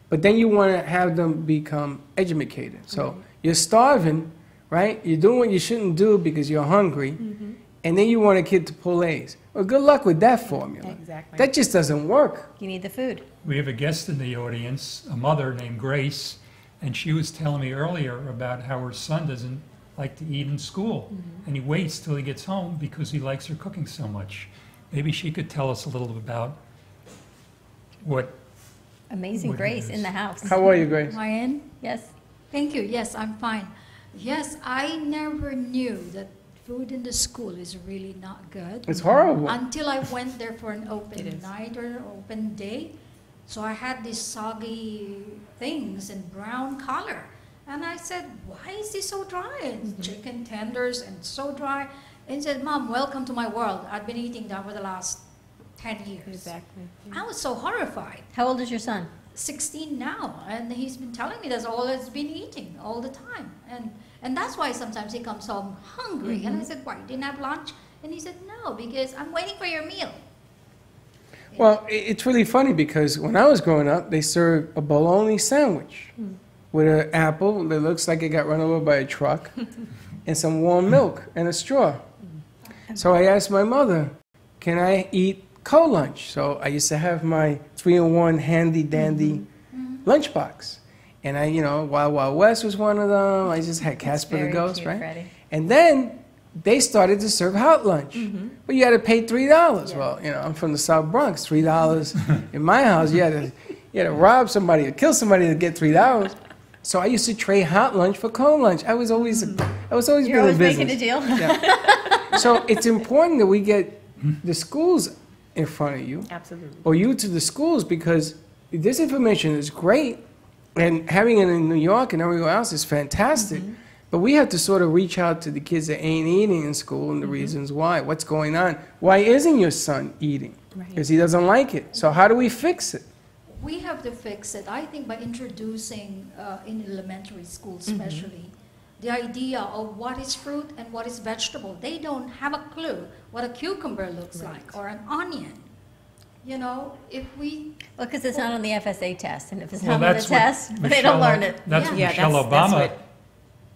But then you want to have them become educated. So you're starving, right? You're doing what you shouldn't do because you're hungry, and then you want a kid to pull A's. Well, good luck with that formula. Exactly. That just doesn't work. You need the food. We have a guest in the audience, a mother named Grace, and she was telling me earlier about how her son doesn't like to eat in school, and he waits till he gets home because he likes her cooking so much. Maybe she could tell us a little bit about what. Amazing What Grace is- in the house. How are you, Grace? Am I in? Yes. Thank you. Yes, I'm fine. Yes, I never knew that food in the school is really not good. It's horrible. Until I went there for an It open is. night or an open day. So I had these soggy things and brown color. And I said, why is this so dry? And chicken tenders and so dry. And he said, Mom, welcome to my world. I've been eating that for the last 10 years. Exactly. I was so horrified. How old is your son? 16 now, and he's been telling me that's all he's been eating all the time, and that's why sometimes he comes home hungry. And I said, why, you didn't have lunch? And he said, no, because I'm waiting for your meal. Well, it's really funny because when I was growing up, they served a bologna sandwich with an apple that looks like it got run over by a truck and some warm milk and a straw. So I asked my mother, can I eat cold lunch? So I used to have my 3-in-1 handy dandy lunchbox. And I, Wild Wild West was one of them. I just had Casper the Ghost, cute, right? Freddy. And then they started to serve hot lunch. But you had to pay $3. Well, I'm from the South Bronx. $3 in my house, you had to rob somebody or kill somebody to get $3. So I used to trade hot lunch for cold lunch. I was always You're been always in business. making a deal. Yeah. So it's important that we get the schools in front of you. Absolutely. Or you to the schools, because this information is great, and having it in New York and everywhere else is fantastic. But we have to sort of reach out to the kids that ain't eating in school and the reasons why. What's going on? Why isn't your son eating? Because he doesn't like it. So how do we fix it? We have to fix it, I think, by introducing, in elementary school especially, the idea of what is fruit and what is vegetable. They don't have a clue what a cucumber looks like or an onion. If we... Well, because it's not on the FSA test, and if it's Well, not on the that's what test, they don't learn it. That's what Yeah, Michelle that's Obama what-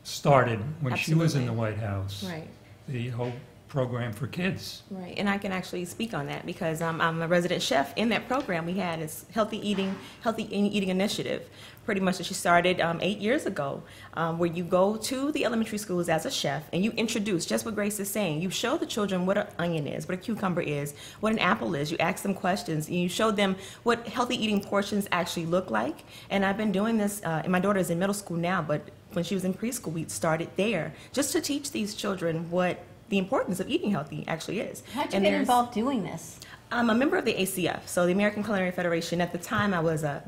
started when she was in the Absolutely. White House. Right. The whole program for kids. Right, and I can actually speak on that because I'm a resident chef in that program we had. It's Healthy Eating Initiative, pretty much that she started 8 years ago, where you go to the elementary schools as a chef and you introduce just what Grace is saying. You show the children what an onion is, what a cucumber is, what an apple is. You ask them questions and you show them what healthy eating portions actually look like. And I've been doing this, and my daughter is in middle school now, but when she was in preschool, we started there just to teach these children what the importance of eating healthy actually is. How'd you get involved doing this? I'm a member of the ACF, so the American Culinary Federation. At the time, I was the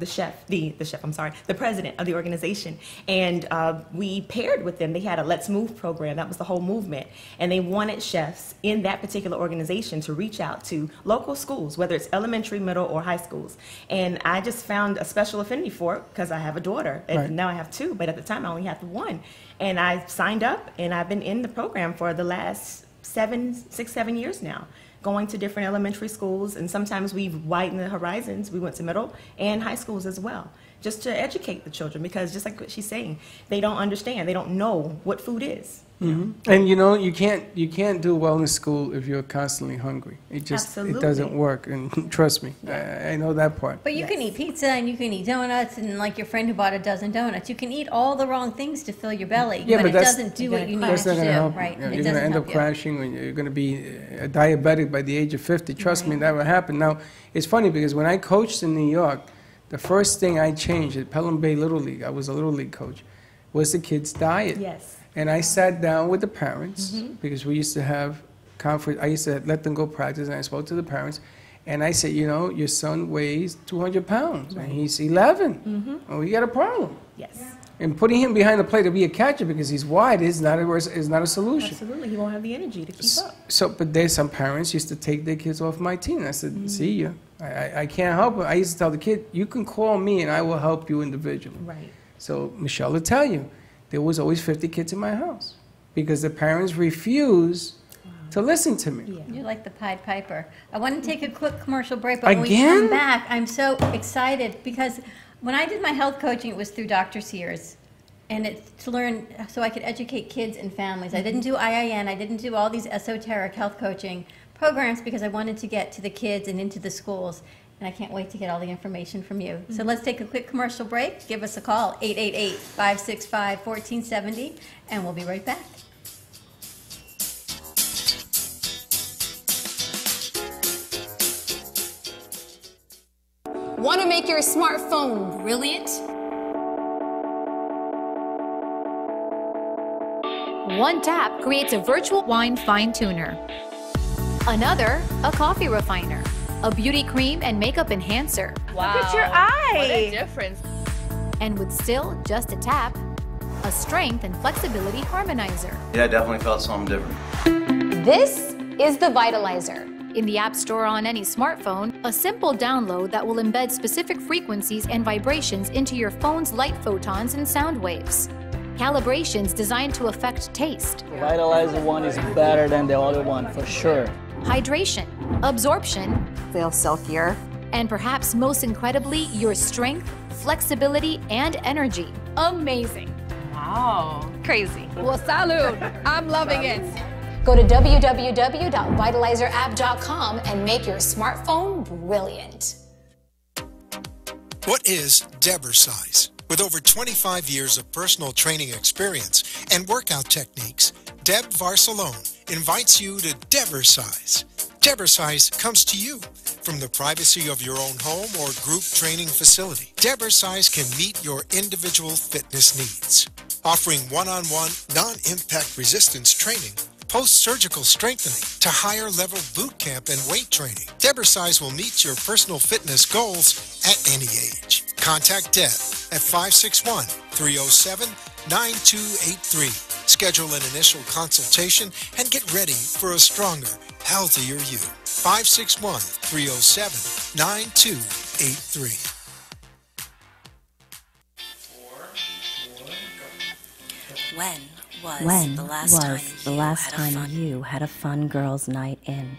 president of the organization, and we paired with them. They had a Let's Move program. That was the whole movement, and they wanted chefs in that particular organization to reach out to local schools, whether it's elementary, middle, or high schools. And I just found a special affinity for it because I have a daughter, and now I have two, but at the time I only had the one. And I signed up, and I've been in the program for the last 7 years now, going to different elementary schools, and sometimes we've widened the horizons. We went to middle and high schools as well, just to educate the children, because just like what she's saying, they don't understand, they don't know what food is. And you can't do well in school if you're constantly hungry. It doesn't work. And trust me, I know that part. But you can eat pizza and you can eat donuts, and like your friend who bought a dozen donuts, you can eat all the wrong things to fill your belly, but it doesn't do what you need it to do. Right? You're going to end up crashing, and you're going to be a diabetic by the age of 50. Trust me, that will happen. Now, it's funny because when I coached in New York, the first thing I changed at Pelham Bay Little League, I was a Little League coach, was the kids' diet. Yes. And I sat down with the parents, because we used to have conference. I used to let them go practice, and I spoke to the parents. And I said, your son weighs 200 pounds, and he's 11. Well, we got a problem. Yes. And putting him behind the plate to be a catcher because he's wide is not a solution. Absolutely, he won't have the energy to keep up. So, but there's some parents used to take their kids off my team. I said, see ya. I can't help it. I used to tell the kid, you can call me and I will help you individually. Right. So Michelle will tell you, there was always 50 kids in my house because the parents refused to listen to me. Yeah. You're like the Pied Piper. I want to take a quick commercial break, but when we come back, I'm so excited because when I did my health coaching, it was through Dr. Sears. And it's to learn so I could educate kids and families. I didn't do IIN, I didn't do all these esoteric health coaching programs because I wanted to get to the kids and into the schools. And I can't wait to get all the information from you. So let's take a quick commercial break. Give us a call, 888-565-1470, and we'll be right back. Want to make your smartphone brilliant? One tap creates a virtual wine fine tuner. Another, a coffee refiner. A beauty cream and makeup enhancer. Wow. Look at your eye. What a difference. And with still just a tap, a strength and flexibility harmonizer. Yeah, I definitely felt something different. This is the Vitalizer. In the App Store on any smartphone, a simple download that will embed specific frequencies and vibrations into your phone's light photons and sound waves. Calibrations designed to affect taste. The Vitalizer one is better than the other one, for sure. Hydration, absorption, Feel silkier. and perhaps most incredibly, your strength, flexibility, and energy. Amazing. Wow. Crazy. Well, salud. I'm loving it. Go to www.vitalizerapp.com and make your smartphone brilliant. What is Debersize? With over 25 years of personal training experience and workout techniques, Deb Varsalone invites you to Debersize. Debersize comes to you from the privacy of your own home or group training facility. Debersize can meet your individual fitness needs, offering one-on-one, non-impact resistance training, post-surgical strengthening, to higher-level boot camp and weight training. Debersize will meet your personal fitness goals at any age. Contact Deb at 561-307-9283. Schedule an initial consultation and get ready for a stronger, healthier you. 561-307-9283. When was the last time you had a fun girls' night in?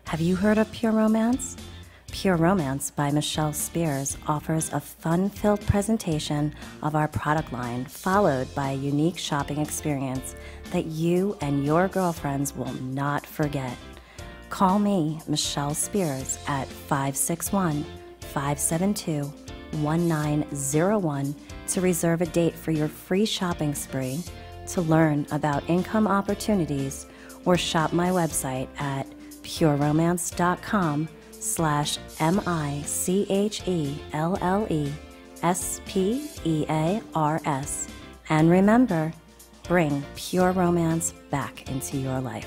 Have you heard of Pure Romance? Pure Romance by Michelle Spears offers a fun-filled presentation of our product line, followed by a unique shopping experience that you and your girlfriends will not forget. Call me, Michelle Spears, at 561-572-1901 to reserve a date for your free shopping spree, to learn about income opportunities, or shop my website at pureromance.com/MICHELLESPEARS. And remember, bring Pure Romance back into your life.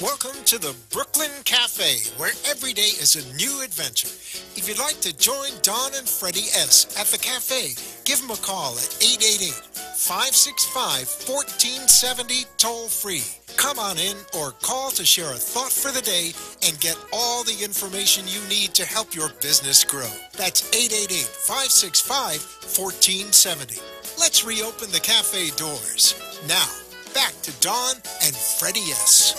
Welcome to the Brooklyn Cafe, where every day is a new adventure. If you'd like to join Don and Freddy S. at the cafe, give them a call at 888-565-1470 toll-free. Come on in or call to share a thought for the day and get all the information you need to help your business grow. That's 888-565-1470. Let's reopen the cafe doors. Now, back to Don and Freddy S.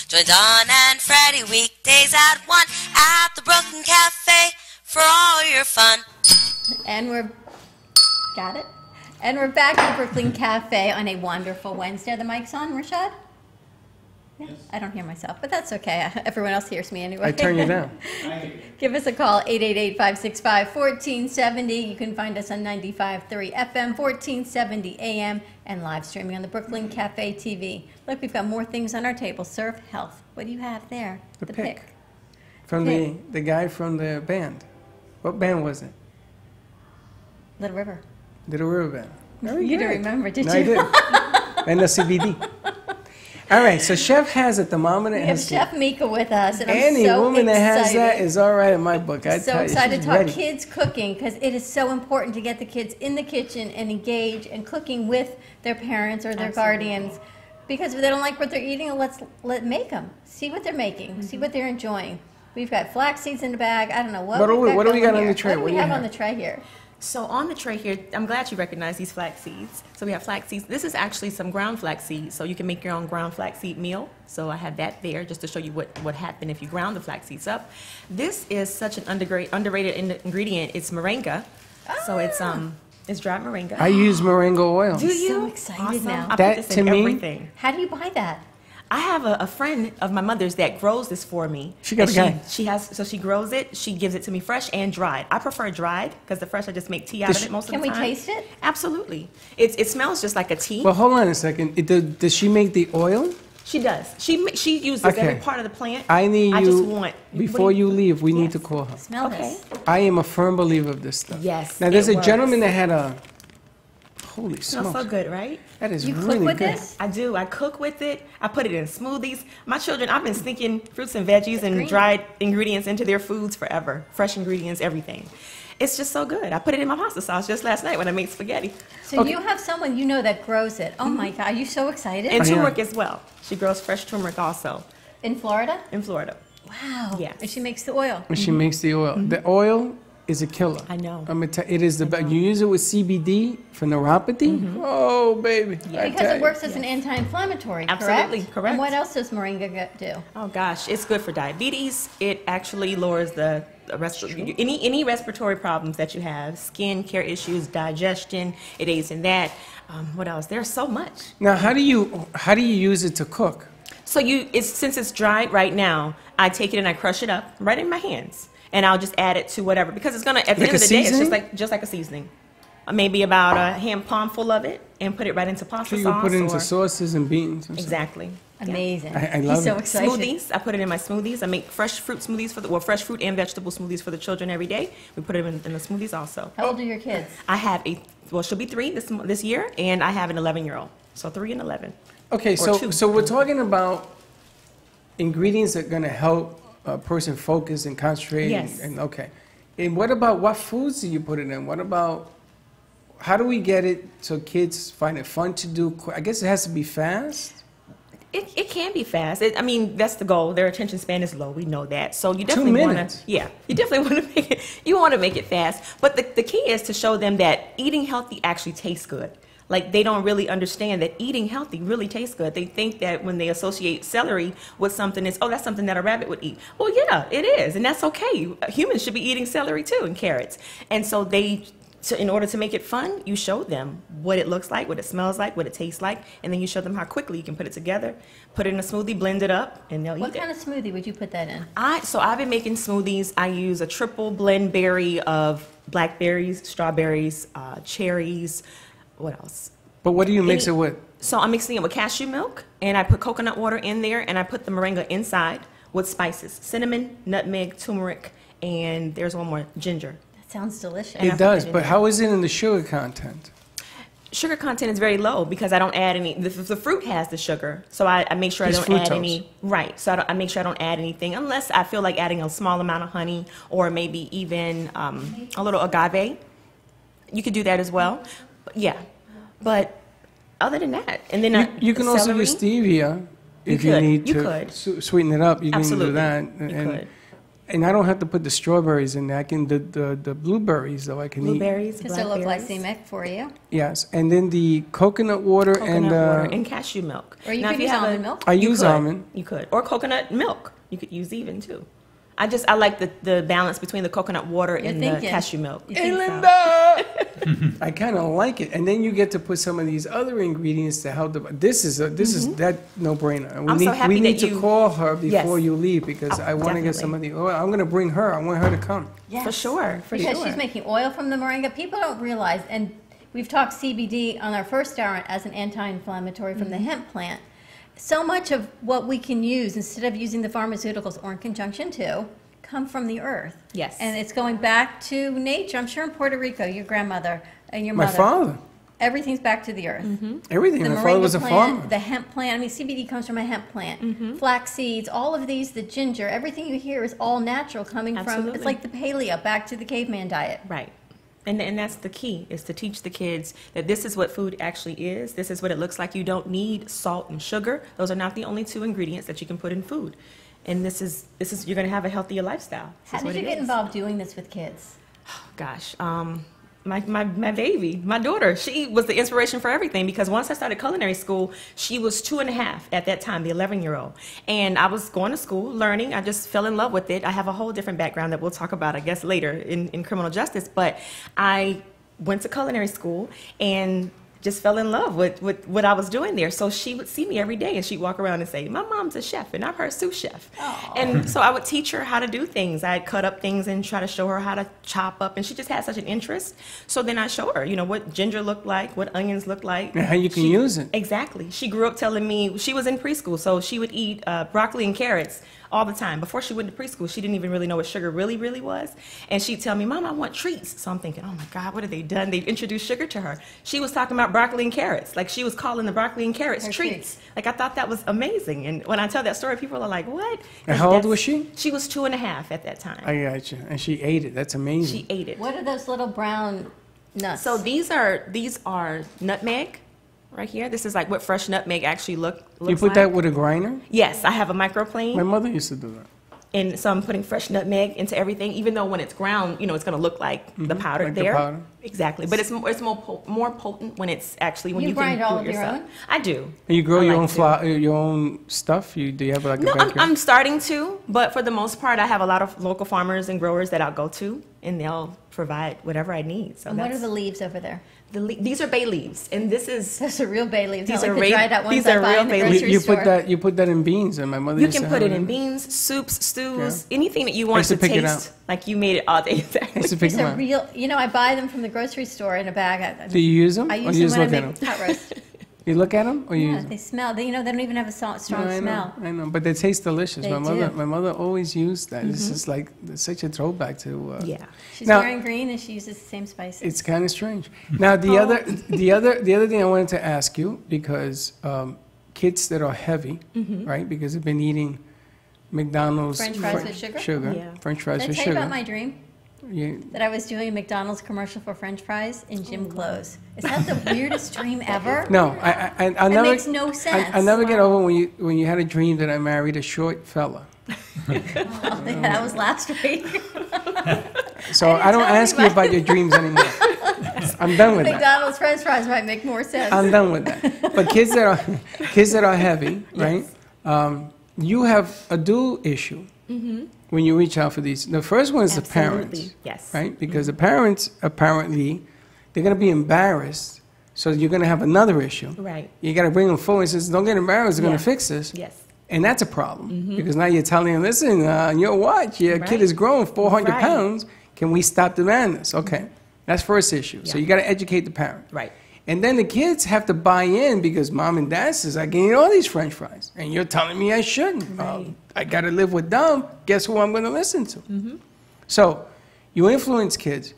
Join Don and Freddy weekdays at 1 at the Brooklyn Cafe for all your fun. And got it? And we're back at the Brooklyn Cafe on a wonderful Wednesday. Are the mics on, Rashad? Yeah, I don't hear myself, but that's okay. Everyone else hears me anyway. I turn you down. Give us a call, 888-565-1470. You can find us on 95.3 FM, 1470 AM, and live streaming on the Brooklyn Cafe TV. Look, we've got more things on our table. Serve health. What do you have there? The pick. From the guy from the band. What band was it? Little River. Little River Band. Very You good. don't remember, did No, you? I did. And the CBD. All right, so Chef has a thermometer. We have Chef Mika with us, and Any I'm so woman that has excited. that is all right in my book. I So tell you, excited she's to talk ready. kids cooking, because it is so important to get the kids in the kitchen and engage and cooking with their parents or their guardians. Because if they don't like what they're eating, let's make them. See what they're making. See what they're enjoying. We've got flax seeds in the bag. I don't know what What do we got going on here. the tray? What do we have on the tray here? So on the tray here, I'm glad you recognize these flax seeds. So we have flax seeds. This is actually some ground flax seeds, so you can make your own ground flax seed meal. So I have that there just to show you what happened if you ground the flax seeds up. This is such an underrated ingredient. It's moringa. So it's dried moringa. I use moringa oil. Do you? So excited Awesome. now. I That, put this to in me- everything. How do you buy that? I have a friend of my mother's that grows this for me. She got And a guy. she grows it. She gives it to me fresh and dried. I prefer dried because the fresh I just make tea out of it most of the time. Can we taste it? Absolutely. It smells just like a tea. Well, hold on a second. Does she make the oil? She does. She uses Okay. every part of the plant. I need I you, just want before you leave, we need to Yes. call her. Smell Okay. this. I am a firm believer of this stuff. Yes, Now, there's it a gentleman works. that had a, holy Smells so smokes. good, right? That is You cook really with good. this? I do. I cook with it. I put it in smoothies. My children, I've been sneaking fruits and veggies and green. dried ingredients into their foods forever. Fresh ingredients, everything. It's just so good. I put it in my pasta sauce just last night when I made spaghetti. So you have someone you know that grows it. Oh my God, are you so excited? And I am. turmeric as well. She grows fresh turmeric also In Florida? in Florida. Wow. Yes. And she makes the oil. When she makes the oil. The oil is a killer. I know. It is the best. You use it with CBD for neuropathy? Oh, baby. Because it works as an anti-inflammatory, correct? Absolutely, correct. And what else does moringa do? Oh gosh, it's good for diabetes. It actually lowers the any respiratory problems that you have, skin care issues, digestion. It aids in that. What else? There's so much. Now, how do you use it to cook? So since it's dried right now, I take it and I crush it up right in my hands, and I'll just add it to whatever, because it's gonna, at the end of the day, it's just like a seasoning. Maybe about a hand palm full of it, and put it right into pasta sauce. So you put it into sauces and beans. And exactly. Amazing. I love He's so it. excited. Smoothies. I put it in my smoothies. I make fresh fruit smoothies fresh fruit and vegetable smoothies for the children every day. We put it in the smoothies also. How old are your kids? I have she'll be 3 this year, and I have an 11-year-old. So 3 and 11. Okay, so we're talking about ingredients that are going to help a person focus and concentrate. Yes. And what about what foods do you put it in? What about, how do we get it so kids find it fun to do? I guess it has to be fast. It can be fast. I mean, that's the goal. Their attention span is low. We know that. So you definitely want to. Yeah, you definitely want to make it. You want to make it fast. But the key is to show them that eating healthy actually tastes good. Like, they don't really understand that eating healthy really tastes good. They think that when they associate celery with something, it's, oh, that's something that a rabbit would eat. Well, yeah, it is, and that's okay. Humans should be eating celery too, and carrots. And so in order to make it fun, you show them what it looks like, what it smells like, what it tastes like, and then you show them how quickly you can put it together, put it in a smoothie, blend it up, and they'll eat it. What kind of smoothie would you put that in? So I've been making smoothies. I use a triple blend berry of blackberries, strawberries, cherries. What else? But what do you mix it with? So I'm mixing it with cashew milk, and I put coconut water in there, and I put the moringa inside with spices: cinnamon, nutmeg, turmeric, and there's one more, ginger. Sounds delicious. It does, but how is it in the sugar content? Sugar content is very low because I don't add any. The fruit has the sugar, so I make sure I don't add any. Right, so I make sure I don't add anything unless I feel like adding a small amount of honey or maybe even a little agave. You could do that as well. But other than that, and then you can also use stevia if you need to sweeten it up. You can do that. You could. And I don't have to put the strawberries in there. I can the blueberries though. I can eat. Blueberries, because they're low glycemic for you. Yes, and then the coconut water and cashew milk. Or you could use almond milk. I use almond. You could, or coconut milk. You could use even too. I like the balance between the coconut water and the cashew milk. Hey, Linda! I kind of like it, and then you get to put some of these other ingredients to help. This is that no-brainer. We need to call her before you leave because I want to get some of the oil. I'm going to bring her. I want her to come. Yes. For sure. Because she's making oil from the moringa. People don't realize, and we've talked CBD on our first hour as an anti-inflammatory from the hemp plant. So much of what we can use instead of using the pharmaceuticals or in conjunction to come from the earth. Yes. And it's going back to nature. I'm sure in Puerto Rico, your grandmother and your mother. My father. Everything's back to the earth. Everything. My father was a farmer. The hemp plant. I mean, CBD comes from a hemp plant. Flax seeds, all of these, the ginger, everything you hear is all natural coming from, it's like the paleo, back to the caveman diet. Right. And that's the key, is to teach the kids that this is what food actually is. This is what it looks like. You don't need salt and sugar. Those are not the only 2 ingredients that you can put in food. And this is you're going to have a healthier lifestyle. How did you get involved doing this with kids? Gosh, my baby, my daughter, she was the inspiration for everything, because once I started culinary school, she was 2.5 at that time, the 11-year-old. And I was going to school, learning. I just fell in love with it. I have a whole different background that we'll talk about, I guess, later in criminal justice. But I went to culinary school and just fell in love with what I was doing there. So she would see me every day and she'd walk around and say, my mom's a chef and I'm her sous chef. Aww. And so I would teach her how to do things. I'd cut up things and try to show her how to chop up, and she just had such an interest. So then I show her, what ginger looked like, what onions looked like. And how you can use it. Exactly. She grew up telling me, she was in preschool, so she would eat broccoli and carrots all the time. Before she went to preschool, she didn't even really know what sugar really was. And she'd tell me, Mom, I want treats. So I'm thinking, oh my God, what have they done? They've introduced sugar to her. She was talking about broccoli and carrots. Like, she was calling the broccoli and carrots treats. Like, I thought that was amazing. And when I tell that story, people are like, what? And how old was she? She was 2.5 at that time. I got you. And she ate it. That's amazing. She ate it. What are those little brown nuts? So these are nutmeg. Right here, this is like what fresh nutmeg actually looks like. You put that with a grinder? Yes, I have a microplane. My mother used to do that. And so I'm putting fresh nutmeg into everything, even though when it's ground, you know, it's going to look like the powder Like the there. powder. Exactly. But it's more potent when it's actually, when You you can grind do all it of your yourself. own? I do. And you grow I your like own to. flour, your own stuff? Do you have like a No, backyard? I'm starting to, but for the most part, I have a lot of local farmers and growers that I'll go to, and they'll provide whatever I need. So And what are that's the leaves over there? these are bay leaves, and this is Those are real bay leaves. These not are like the real- dried out ones these I are buy real in the bay leaves. grocery you store. put that in beans, and my mother you used can to put have it in beans, soups, stews, Yeah. anything that you I want used to to pick it taste out. like you made it all day. I used to pick These them are out. real. You know, I buy them from the grocery store in a bag. Do you use them? I or use you them just when I look at make them? pot roast. You look at them, or you Yeah, use them? they smell. They, you know, they don't even have a strong I smell. know, but they taste delicious. They My do. mother always used that. This is like such a throwback to. Yeah. She's Now- wearing green and she uses the same spices. It's kind of strange. Now the other thing I wanted to ask you, because kids that are heavy, right? Because they've been eating McDonald's French fries with sugar? Yeah. French fries Did I with tell you sugar. about my dream? You- That I was doing a McDonald's commercial for French fries in gym clothes. Is that the weirdest dream ever? no, I That never. makes no sense. I never get over when you had a dream that I married a short fella. Oh, that was last week. So I didn't I don't tell ask you anybody. about your dreams anymore. I'm done with that. McDonald's French fries might make more sense. I'm done with that. But kids that are heavy, right? You have a dual issue when you reach out for these. The first one is the parents, Absolutely. Yes. right? Because the parents apparently they're going to be embarrassed, so you're going to have another issue. Right. You got to bring them forward and says, "Don't get embarrassed. We're going Yeah. to fix this." Yes. And that's a problem because now you're telling them, "Listen, on your watch, your kid Right. is growing 400 Right. pounds. Can we stop the madness?" Okay, that's first issue. So Yeah. you got to educate the parent. Right. And then the kids have to buy in because mom and dad says, I can eat all these French fries. And you're telling me I shouldn't. I got to live with them. Guess who I'm going to listen to? So you influence kids,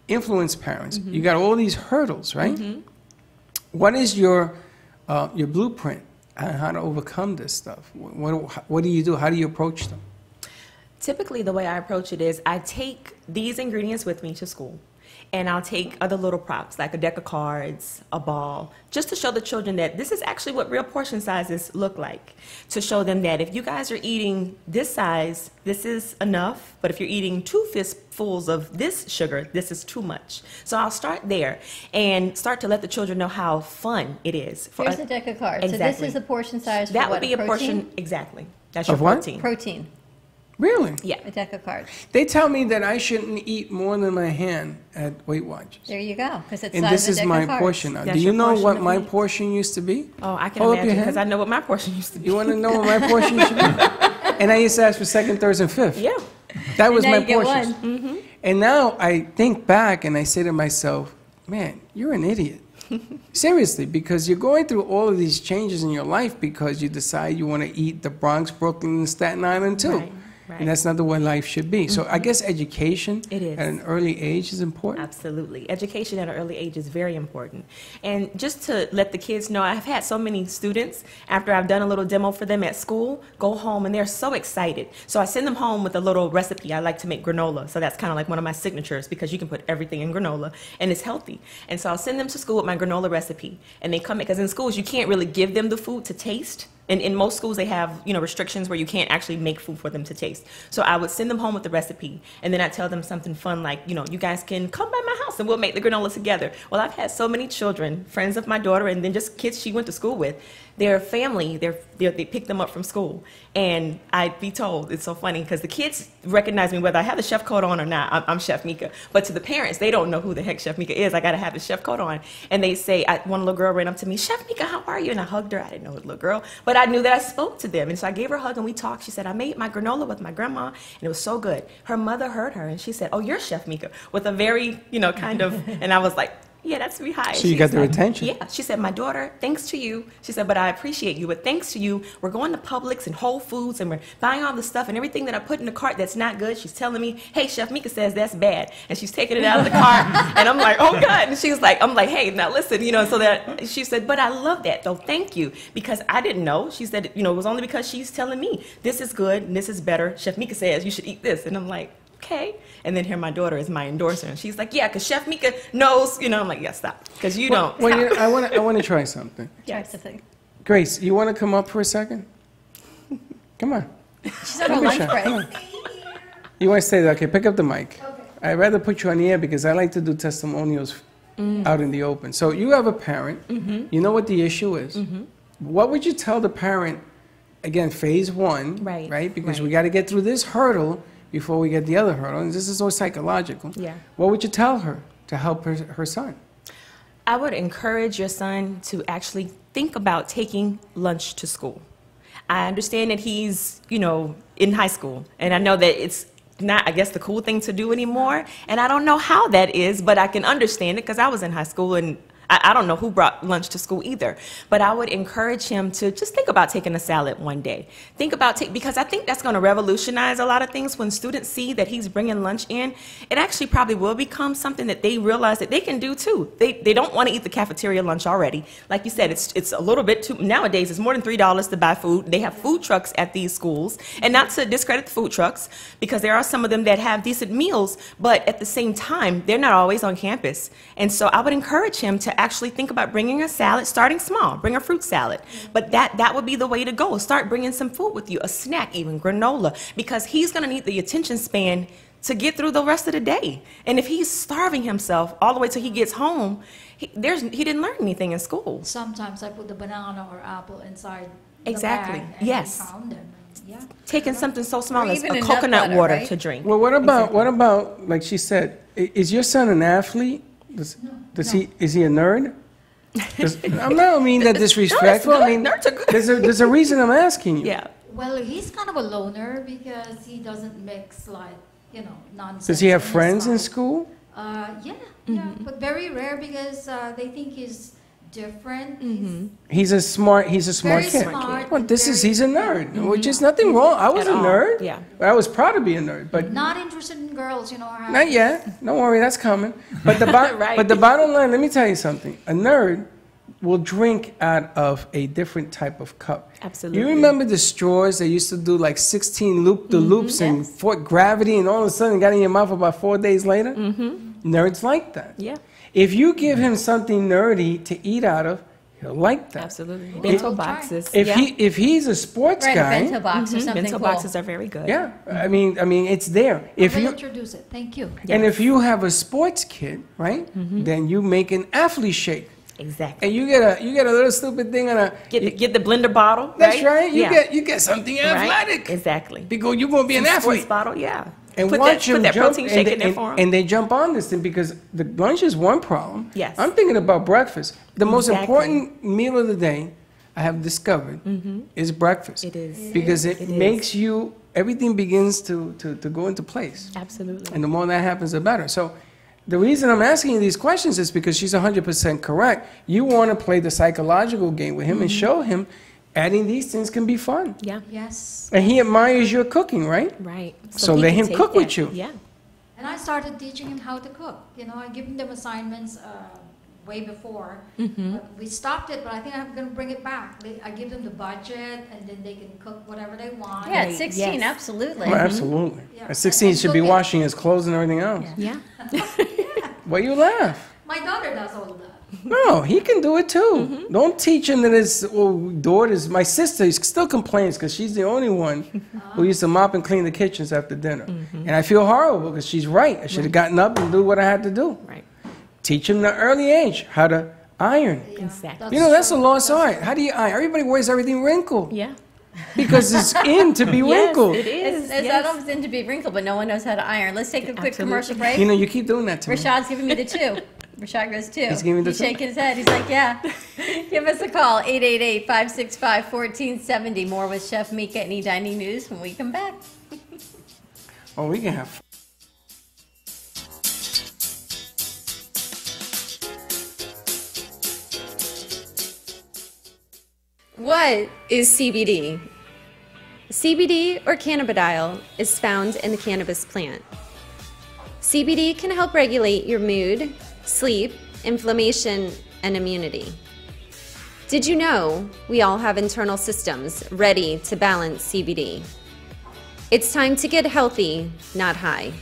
influence parents. You got all these hurdles, right? What is your blueprint on how to overcome this stuff? What do you do? How do you approach them? Typically, the way I approach it is I take these ingredients with me to school. And I'll take other little props, like a deck of cards, a ball, just to show the children that this is actually what real portion sizes look like. To show them that if you guys are eating this size, this is enough. But if you're eating 2 fistfuls of this sugar, this is too much. So I'll start there and start to let the children know how fun it is. Here's a deck of cards. So Exactly. this is a portion size for That what, would be a protein? portion, exactly. That's Of your what? protein. Protein. Really? Yeah. A deck of cards. They tell me that I shouldn't eat more than my hand at Weight Watchers. There you go. Because it's And size this of a is deck my of cards. portion now. That's Do you your know portion what of my meat. portion used to be? Oh, I can Hold up your imagine hand. because I know what my portion used to be. You want to know what my portion used to be? And I used to ask for second, third, and fifth. Yeah. That was now my you get portion. one. And now I think back and I say to myself, man, you're an idiot. Seriously, because you're going through all of these changes in your life because you decide you want to eat the Bronx, Brooklyn, and Staten Island too. Right, right. And that's not the way life should be. So I guess education It is. at an early age is important. Absolutely. Education at an early age is very important. And just to let the kids know, I've had so many students, after I've done a little demo for them at school, go home and they're so excited. So I send them home with a little recipe. I like to make granola. So that's kind of like one of my signatures because you can put everything in granola and it's healthy. And so I'll send them to school with my granola recipe. And they come, because in schools you can't really give them the food to taste. And in most schools, they have, restrictions where you can't actually make food for them to taste. So I would send them home with the recipe, and then I tell them something fun like, you guys can come by my house and we'll make the granola together. Well, I've had so many children, friends of my daughter, and then just kids she went to school with. Their family, they pick them up from school, and I'd be told, it's so funny because the kids recognize me whether I have the chef coat on or not. I'm Chef Mika, but to the parents, they don't know who the heck Chef Mika is. I got to have the chef coat on, and they say, one little girl ran up to me, Chef Mika, how are you? And I hugged her. I didn't know the little girl, but I knew that I spoke to them, and so I gave her a hug and we talked. She said, I made my granola with my grandma, and it was so good. Her mother heard her, and she said, oh, you're Chef Mika, with a very, kind of, and I was like, yeah, that's me. Hi. So you got their attention. Yeah. She said, my daughter, thanks to you. She said, but I appreciate you. But thanks to you, we're going to Publix and Whole Foods and we're buying all the stuff and everything that I put in the cart that's not good. She's telling me, hey, Chef Mika says that's bad. And she's taking it out of the cart. And I'm like, oh, God. And she's like, hey, now listen, so that she said, but I love that, though. Thank you. Because I didn't know. She said, it was only because she's telling me this is good and this is better. Chef Mika says you should eat this. And I'm like, okay. And then here my daughter is my endorser, and she's like, yeah, because Chef Mika knows, I'm like, yeah, stop, because you don't. Well, I want to try something. Yes. The thing. Grace, you want to come up for a second? Come on. She's on her lunch break. You want to stay there? Okay, pick up the mic. Okay. I'd rather put you on the air because I like to do testimonials out in the open. So you have a parent. You know what the issue is. What would you tell the parent, again, phase one, right? Because we got to get through this hurdle before we get the other hurdle. And this is all psychological. Yeah. What would you tell her to help her son? I would encourage your son to actually think about taking lunch to school. I understand that he's, you know, in high school, and I know that it's not, I guess, the cool thing to do anymore, and I don't know how that is, but I can understand it because I was in high school, and I don't know who brought lunch to school either, but I would encourage him to just think about taking a salad one day. Think about, because I think that's going to revolutionize a lot of things. When students see that he's bringing lunch in, it actually probably will become something that they realize that they can do too. They don't want to eat the cafeteria lunch already. Like you said, it's a little bit too, nowadays it's more than $3 to buy food. They have food trucks at these schools, and not to discredit the food trucks, because there are some of them that have decent meals, but at the same time, they're not always on campus. And so I would encourage him to actually think about bringing a salad, starting small, bring a fruit salad. But that would be the way to go. Start bringing some food with you, a snack, even granola, because he's going to need the attention span to get through the rest of the day. And if he's starving himself all the way till he gets home, he didn't learn anything in school. Sometimes I put the banana or apple inside the Exactly. bag and Yes. pound them. Yeah. Taking something so small as even a a nut coconut butter, water right? to drink. Well, what about, like she said, is your son an athlete? Is he a nerd? I'm not mean that disrespectful. I mean, Nerds are good. there's a reason I'm asking you. Yeah. Well, he's kind of a loner because he doesn't mix, like, nonsense. Does he have in his friends in life. school? Yeah, but very rare because they think he's different. He's a smart Very kid. smart Well, and he's a nerd, which is nothing wrong. I was At a all, nerd. yeah. I was proud to be a nerd, but Not interested in girls, or not yet. Don't worry, that's coming. But the Right. but the bottom line, let me tell you something. A nerd will drink out of a different type of cup. Absolutely. You remember the straws they used to do like 16 loop-the-loops and fought gravity, and all of a sudden got in your mouth about 4 days later? Nerds like that. Yeah. If you give him something nerdy to eat out of, he'll like that. Absolutely. Bento boxes. If he's a sports Right, guy, a bento box or something Bento cool. boxes are very good. yeah, I mean, it's there. If I'll you introduce it. Thank you. and if you have a sports kid, right, then you make an athlete shake, Exactly. and you get a little stupid thing on a. Get the blender bottle. That's right. Yeah. You get something Right? athletic. Exactly. Because you're gonna be an Some athlete. sports bottle, yeah. And put watch that, them put that jump, protein shake in there and, for 'em. and they jump on this thing because the lunch is one problem. Yes. I'm thinking about breakfast. The most Exactly. important meal of the day, I have discovered, is breakfast. It is. Because it It makes you, everything begins to go into place. Absolutely. And the more that happens, the better. So the reason I'm asking you these questions is because she's 100% correct. You want to play the psychological game with him and show him adding these things can be fun. Yeah. Yes. And he admires your cooking, right? Right. So he let can him take cook with that. you. Yeah. And I started teaching him how to cook. I give them assignments way before. But we stopped it, but I think I'm going to bring it back. I give them the budget, and then they can cook whatever they want. Yeah, at 16, Yes. absolutely. Well, absolutely. Yeah. At 16, he And should be cooking. washing his clothes and everything else. Yeah. Why you laugh? My daughter does all of that. No, he can do it too. Don't teach him that his daughters. My sister still complains because she's the only one who used to mop and clean the kitchens after dinner. And I feel horrible because she's right. I should have gotten up and do what I had to do. Right. Teach him at an early age how to iron. Exactly. That's a true. lost art. How do you iron? Everybody wears everything wrinkled Yeah. because it's in to be wrinkled. Yes, it is. It's yes. almost in to be wrinkled, but no one knows how to iron. Let's take a quick Absolutely. commercial break. You keep doing that to me. Rashad's giving me the 2. Rashad goes 2. He's giving me the He's 2? shaking his head. He's like, yeah. Give us a call, 888-565-1470. More with Chef Mika and E-Dining News when we come back. Oh, we can have. What is CBD? CBD, or cannabidiol, is found in the cannabis plant. CBD can help regulate your mood, sleep, inflammation, and immunity. Did you know we all have internal systems ready to balance CBD? It's time to get healthy, not high.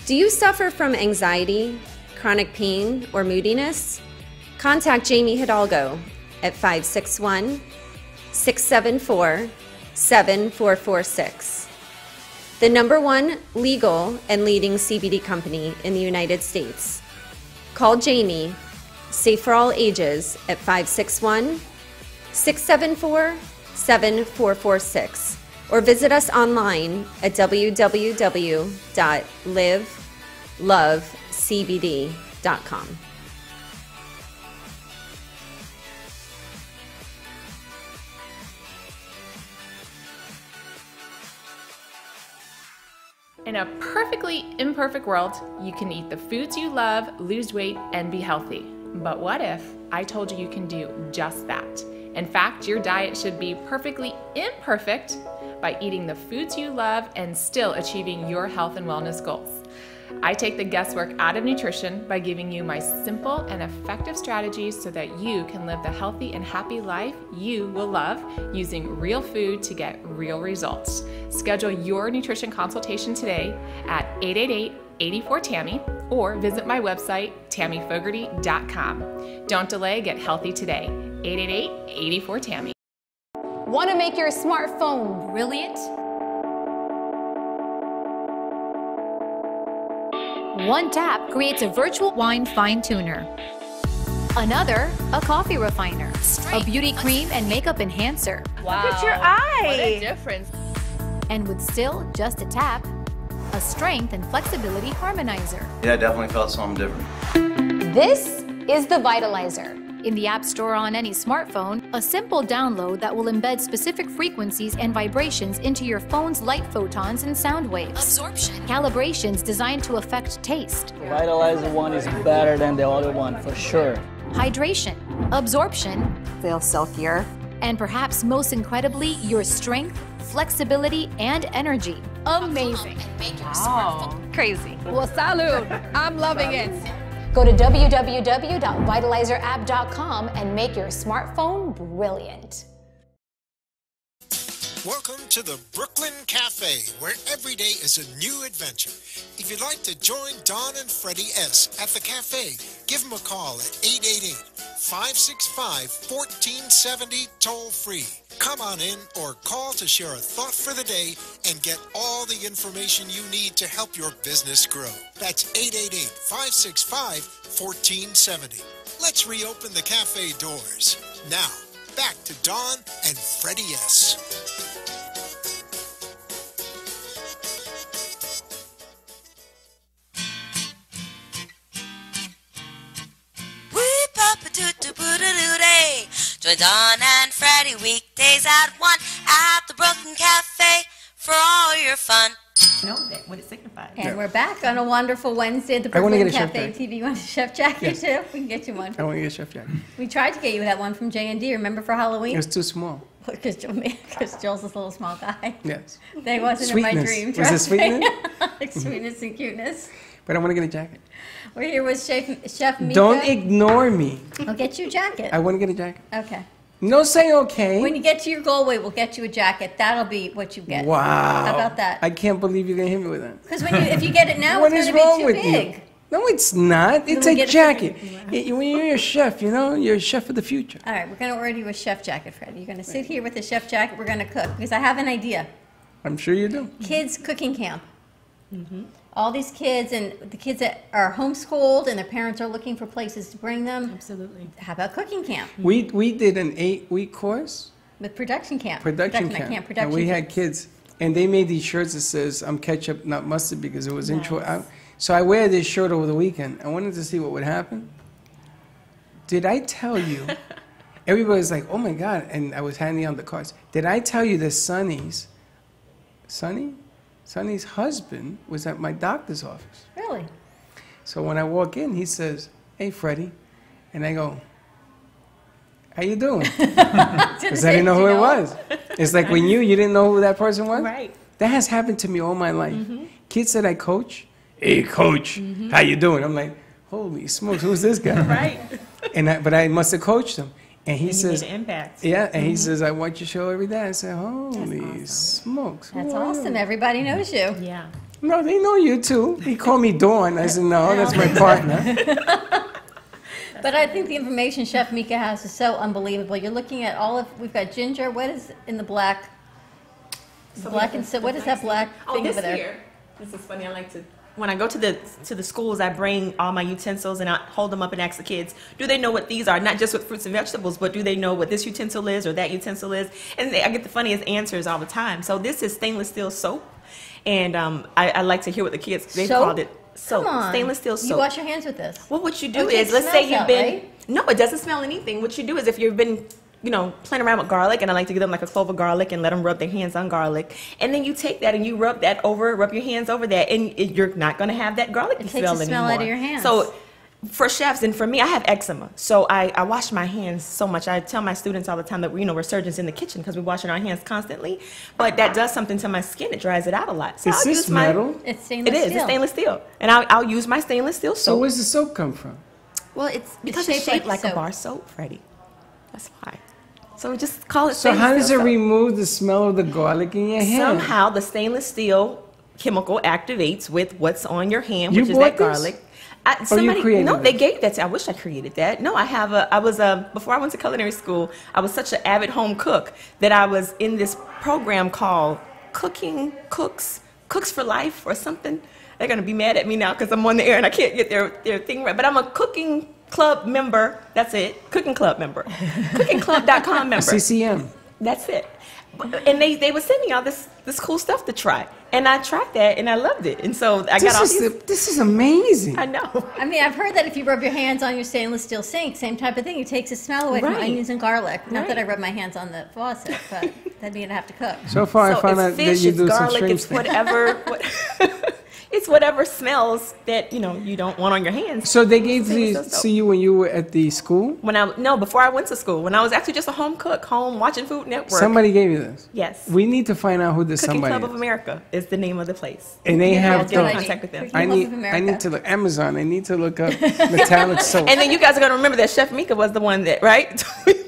Do you suffer from anxiety, chronic pain, or moodiness? Contact Jamie Hidalgo at 561-674-6999 7446. The #1 legal and leading CBD company in the United States. Call Jamie, Safe for All Ages, at 561-674-7446, or visit us online at www.livelovecbd.com. In a perfectly imperfect world, you can eat the foods you love, lose weight, and be healthy. But what if I told you you can do just that? In fact, your diet should be perfectly imperfect by eating the foods you love and still achieving your health and wellness goals. I take the guesswork out of nutrition by giving you my simple and effective strategies so that you can live the healthy and happy life you will love using real food to get real results. Schedule your nutrition consultation today at 888-84-TAMMY or visit my website, tammyfogarty.com. Don't delay, get healthy today. 888-84-TAMMY. Want to make your smartphone brilliant? One tap creates a virtual wine fine tuner. Another, a coffee refiner. A beauty cream and makeup enhancer. Wow. Look at your eye. What a difference. And with still just a tap, a strength and flexibility harmonizer. Yeah, I definitely felt something different. This is the Vitalizer. In the App Store on any smartphone, a simple download that will embed specific frequencies and vibrations into your phone's light photons and sound waves. Absorption. Calibrations designed to affect taste. The Vitalizer one is better than the other one, for sure. Hydration. Absorption. Feel silkier. And perhaps most incredibly, your strength, flexibility, and energy. Amazing. And make your smartphone crazy. Well, salud. I'm loving it. Go to www.vitalizerapp.com and make your smartphone brilliant. Welcome to the Brooklyn Cafe, where every day is a new adventure. If you'd like to join Don and Freddie S. at the cafe, give them a call at 888-565-1470 toll-free. Come on in or call to share a thought for the day and get all the information you need to help your business grow. That's 888-565-1470. Let's reopen the cafe doors. Now, back to Dawn and Freddie S. Join Dawn and Freddie weekdays at 1 at the Brooklyn Cafe for all your fun. Know that what it signifies. And we're back on a wonderful Wednesday at the I wanna Brooklyn get a chef Cafe jacket. TV. You want a chef jacket Yes. too? We can get you one. I want to get a chef jacket. We tried to get you that one from J&D, remember, for Halloween? It was too small. Because Joel's this little small guy. Yes. That wasn't in my Sweetness. dream. Was it trust me. sweetness? Like sweetness and cuteness. But I want to get a jacket. We're here with Chef Mika. Don't ignore me. I'll get you a jacket. I want to get a jacket. Okay. No say okay. When you get to your goal weight, we'll get you a jacket. That'll be what you get. Wow. How about that? I can't believe you're going to hit me with that. Because if you get it now, What it's is going wrong to be with too big. you? No, it's not. It's we'll a get it jacket. for When you're a chef, you know, you're a chef of the future. All right, we're going to order you a chef jacket, Freddie. You're going to sit here with a chef jacket. We're going to cook because I have an idea. I'm sure you do. Kids cooking camp. All these kids and the kids that are homeschooled and their parents are looking for places to bring them. Absolutely. How about cooking camp? We did an 8-week course. With production camp. Production not camp. production And we had camp. kids. And they made these shirts that says, I'm ketchup, not mustard, because it was intro. Nice. So I wear this shirt over the weekend. I wanted to see what would happen. Did I tell you? Everybody's like, oh my God. And I was handing out the cards. Did I tell you that Sonny's husband was at my doctor's office? Really? So when I walk in, he says, hey, Freddie. And I go, how you doing? Because I didn't know who it was. It's like when you didn't know who that person was? Right. That has happened to me all my life. Kids that I coach, hey, coach, how you doing? I'm like, holy smokes, who's this guy? Right. But I must have coached him. And he And you says, made an impact. yeah, and he says, I watch your show every day. I said, holy smokes. That's who are awesome. you?" Everybody knows you. Yeah. No, they know you too. He called me Dawn. I said, no, that's my partner. But I think the information Chef Mika has is so unbelievable. You're looking at we've got ginger. What is in the black? Black and so what is that black thing this over there? here. This is funny. I like to. When I go to the schools, I bring all my utensils and I hold them up and ask the kids, do they know what these are? Not just with fruits and vegetables, but do they know what this utensil is or that utensil is? And I get the funniest answers all the time. So this is stainless steel soap. And I like to hear what the kids, they've called it soap. Come on. Stainless steel soap. You wash your hands with this. Well, what you do Oh, it is, let's say smells you've out, been, right? no, it doesn't smell anything. What you do is if you've been, playing around with garlic, and I like to give them like a clove of garlic and let them rub their hands on garlic. And then you take that and you rub your hands over that, and you're not going to have that garlic It smell takes the smell anymore. out of your hands. So for chefs, and for me, I have eczema. So I wash my hands so much. I tell my students all the time that, we're surgeons in the kitchen because we're washing our hands constantly. But that does something to my skin. It dries it out a lot. So Is this metal? It's stainless It is. steel. It's stainless steel. And I'll use my stainless steel soap. So where's the soap come from? Well, it's because it's shaped shaped like like a soap. bar soap, Freddie. That's why. So just call it So stainless how does it steel soap. remove the smell of the garlic in your hand? Somehow the stainless steel chemical activates with what's on your hand, You which is bought that this? garlic. created No, they this? gave that to. I wish I created that. No, before I went to culinary school, I was such an avid home cook that I was in this program called Cooks for Life or something. They're going to be mad at me now because I'm on the air and I can't get their thing right. But I'm a cooking club member. That's it. Cooking club member. Cookingclub.com member. CCM. That's it. And they would send me all this cool stuff to try. And I tried that and I loved it. And so I got all these. This is amazing. I know. I mean, I've heard that if you rub your hands on your stainless steel sink, same type of thing, it takes the smell away from Right. onions and garlic. Not that I Right. rub my hands on the faucet, but that'd mean I'd have to cook. So far, I found it's out that fish, you it's do some garlic, strange it's things. whatever. It's whatever smells that you don't want on your hands. So they gave Stainless these steel to you when you were at the school? Before I went to school, when I was actually just a home cook, home watching Food Network. Somebody gave you this? Yes. We need to find out who this Cooking somebody Club is. of America is the name of the place. And they have get in those. contact with them. I need to look Amazon. I need to look up metallic soap. And then you guys are gonna remember that Chef Mika was the one that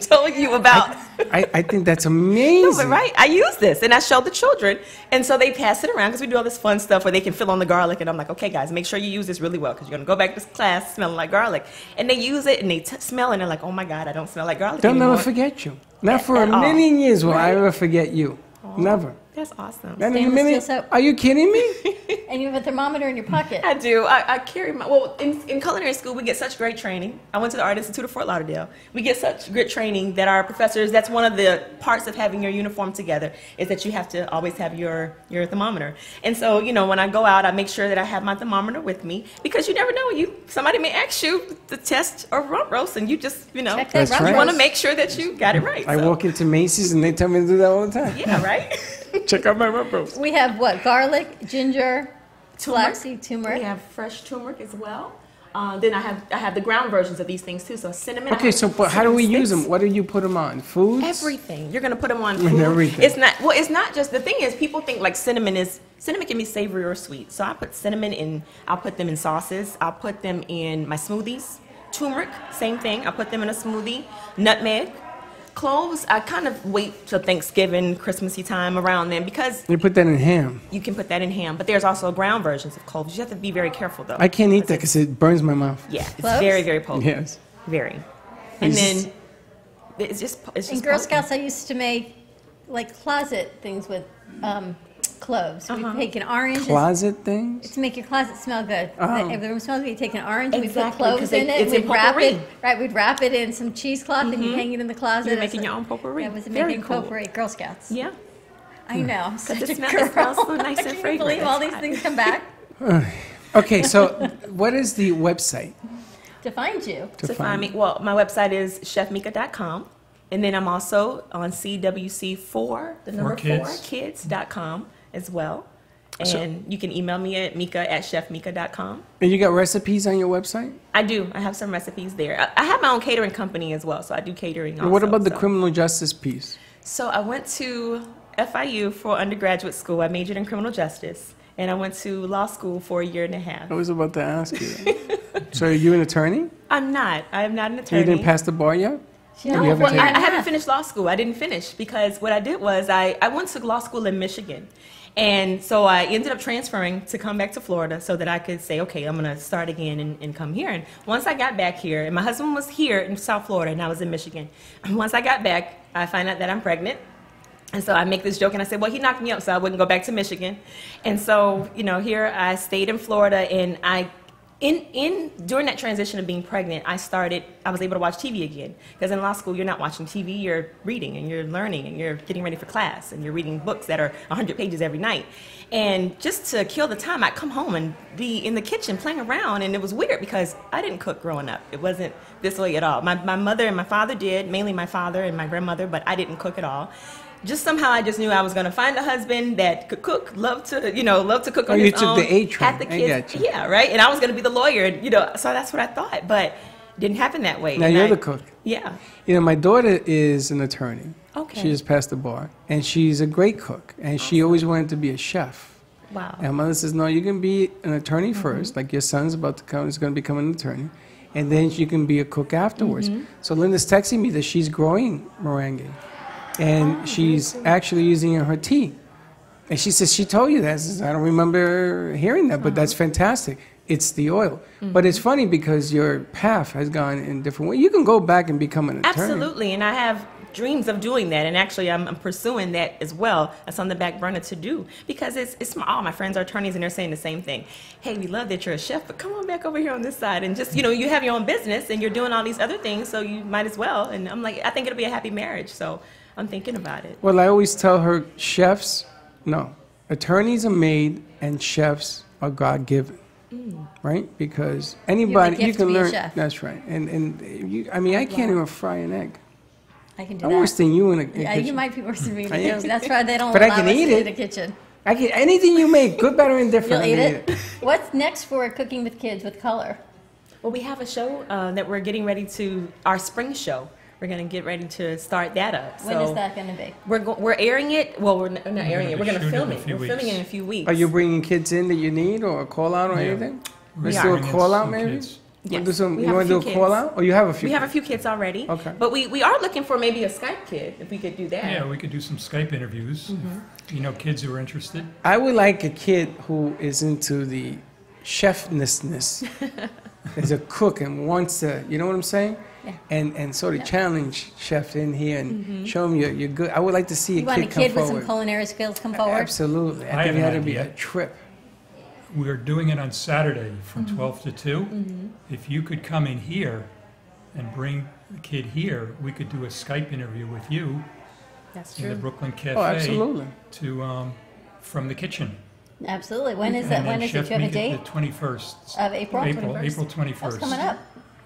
told you about. I think that's amazing. No, but right, I use this and I show the children, and so they pass it around because we do all this fun stuff where they can fill on the garlic, and I'm like, okay, guys, make sure you use this really well because you're gonna go back to class smelling like garlic, and they use it and they smell it and they're like, oh my God, I don't smell like garlic They'll anymore. never forget you. Not for a At all. million years will I Right. ever forget you. Never. That's awesome. Not in a Stainless million. steel soap. Are you kidding me? And you have a thermometer in your pocket. I do. I carry my, in culinary school, we get such great training. I went to the Art Institute of Fort Lauderdale. We get such good training that our professors, that's one of the parts of having your uniform together, is that you have to always have your thermometer. And so, when I go out, I make sure that I have my thermometer with me because you never know. Somebody may ask you to test a rump roast and you just, Check that That's rump right. you want to roast. make sure that you got it right. I So, walk into Macy's and they tell me to do that all the time. yeah, right? Check out my rub roast. We have what? Garlic, ginger, Turmeric. flaxseed, turmeric. We have fresh turmeric as well. Then I have the ground versions of these things too. So cinnamon. Okay, so but how do we cinnamon use them? sticks. What do you put them on? Foods? Everything. You're gonna put them on On food. everything. It's not just, the thing is, people think like cinnamon can be savory or sweet. So I put cinnamon in, I'll put them in sauces. I'll put them in my smoothies. Turmeric, same thing. I'll put them in a smoothie. Nutmeg. Cloves, I kind of wait till Thanksgiving, Christmassy time around then because You put that in ham. you can put that in ham. But there's also ground versions of cloves. You have to be very careful though. I can't eat that because it burns my mouth. Yeah, it's Cloves? very, very potent. Yes. Very. And Is- then it's just In Girl potent. Scouts, I used to make like closet things with cloves. We take an orange. Closet things? To make your closet smell good. Oh. If the room smells good, you take an orange, we put Exactly, cloves 'cause in it, it's we'd in wrap it. potpourri. Right, we'd wrap it in some cheesecloth and you hang it in the closet. You're making your own potpourri. Yeah, I was Very making cool. potpourri at Girl Scouts. Yeah. I know. I'm such it a smell- girl. it smells so nice and Can you fragrant. believe all It's these hot. things come back Okay, so what is the website to find you? to To find me, well, my website is chefmika.com. And then I'm also on CWC4, the number 4, kids.com as well. And you can email me at mika@chefmika.com. And you got recipes on your website? I do. I have some recipes there. I have my own catering company as well, so I do catering also. And what about the so. criminal justice piece? So I went to FIU for undergraduate school. I majored in criminal justice. And I went to law school for a year and a half. I was about to ask you. So are you an attorney? I'm not. I am not an You attorney. didn't pass the bar yet? No, You haven't well, taken- I haven't finished law school. I didn't finish because what I did was I went to law school in Michigan. And so I ended up transferring to come back to Florida so that I could say, okay, I'm going to start again and come here. And once I got back here, and my husband was here in South Florida and I was in Michigan. And once I got back, I find out that I'm pregnant. And so I make this joke and I said, well, he knocked me up so I wouldn't go back to Michigan. And so, you know, here I stayed in Florida, and during that transition of being pregnant, I was able to watch TV again. Because in law school, you're not watching TV, you're reading and you're learning and you're getting ready for class and you're reading books that are 100 pages every night. And just to kill the time, I'd come home and be in the kitchen playing around, and it was weird because I didn't cook growing up. It wasn't this way at all. My mother and my father did, mainly my father and my grandmother, but I didn't cook at all. Just somehow I just knew I was going to find a husband that could cook, love to cook on his own. You took the A train. Had the kids, yeah, right. And I was going to be the lawyer, and, you know, so that's what I thought, but it didn't happen that way. Now you're the cook. Yeah. You know, my daughter is an attorney. Okay. She just passed the bar, and she's a great cook, and she always wanted to be a chef. Wow. And mother says, no, you can be an attorney first, like your son's about to come, is going to become an attorney, and then you can be a cook afterwards. So Linda's texting me that she's growing meringue. And she's actually using it in her tea. And she says, she told you that. I says, I don't remember hearing that, but that's fantastic. It's the oil. But it's funny because your path has gone in different ways. You can go back and become an attorney. Absolutely, and I have dreams of doing that, and actually I'm pursuing that as well. That's on the back burner to do, because all my friends are attorneys, and they're saying the same thing. Hey, we love that you're a chef, but come on back over here on this side, and just, you know, you have your own business, and you're doing all these other things, so you might as well. And I'm like, I think it'll be a happy marriage, so I'm thinking about it. Well, I always tell her, attorneys are made and chefs are God-given, right? Because anybody, you can learn. That's right. And I can't even fry an egg. I can do I'm that. worse than you in a Yeah, kitchen. you might be worse than me in the kitchen. That's why they don't But allow I can us eat to it. in the kitchen. I can anything you make, good, better, and different. You'll I eat can it. What's next for Cooking with Kids with Color? Well, we have a show that we're getting ready to, our spring show. We're going to get ready to start that up. When is that going to be? We're airing it. Well, we're not airing it. We're going to film it. We're filming it in a few weeks. Are you bringing kids in that you need, or a call out, or anything? Let's do a call out, maybe. Yes. You want to do a call out, or you have a few? We have a few kids already. Okay. But we are looking for maybe a Skype kid, if we could do that. Yeah, we could do some Skype interviews. You know, kids who are interested. I would like a kid who is into the chefness, is a cook and wants to, you know what I'm saying? Yeah. And sort of challenge chef in here and show them you're good. I would like to see a kid come forward. You want a kid with some culinary skills come forward? Absolutely. I think it had to be a trip. We're doing it on Saturday from 12 to 2. If you could come in here and bring the kid here, we could do a Skype interview with you. That's in true. the Brooklyn Cafe. Oh, absolutely. From the kitchen. Absolutely. When is that? When is it? Do you have a date? The 21st. Of April? April 21st. That's coming up.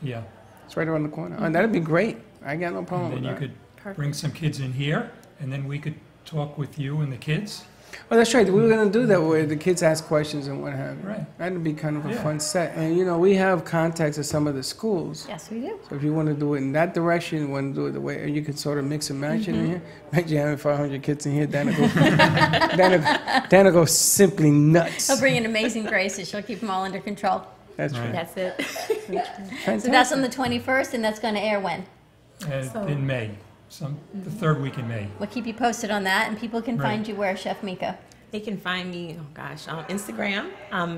Yeah. It's right around the corner. Oh, that'd be great. I got no problem with And then that. you could bring some kids in here, and then we could talk with you and the kids. Oh, that's right. We were going to do that where the kids ask questions and what have you. Right. That'd be kind of a fun set. And, you know, we have contacts at some of the schools. Yes, we do. So if you want to do it in that direction, you want to do it the way, you can sort of mix and match it in here. Imagine having 500 kids in here. Dana goes simply nuts. He'll bring in Amazing Grace, and she'll keep them all under control. That's right. That's it. So that's on the 21st, and that's going to air when? In May. The third week in May. We'll keep you posted on that, and people can find you where, Chef Mika? They can find me, on Instagram,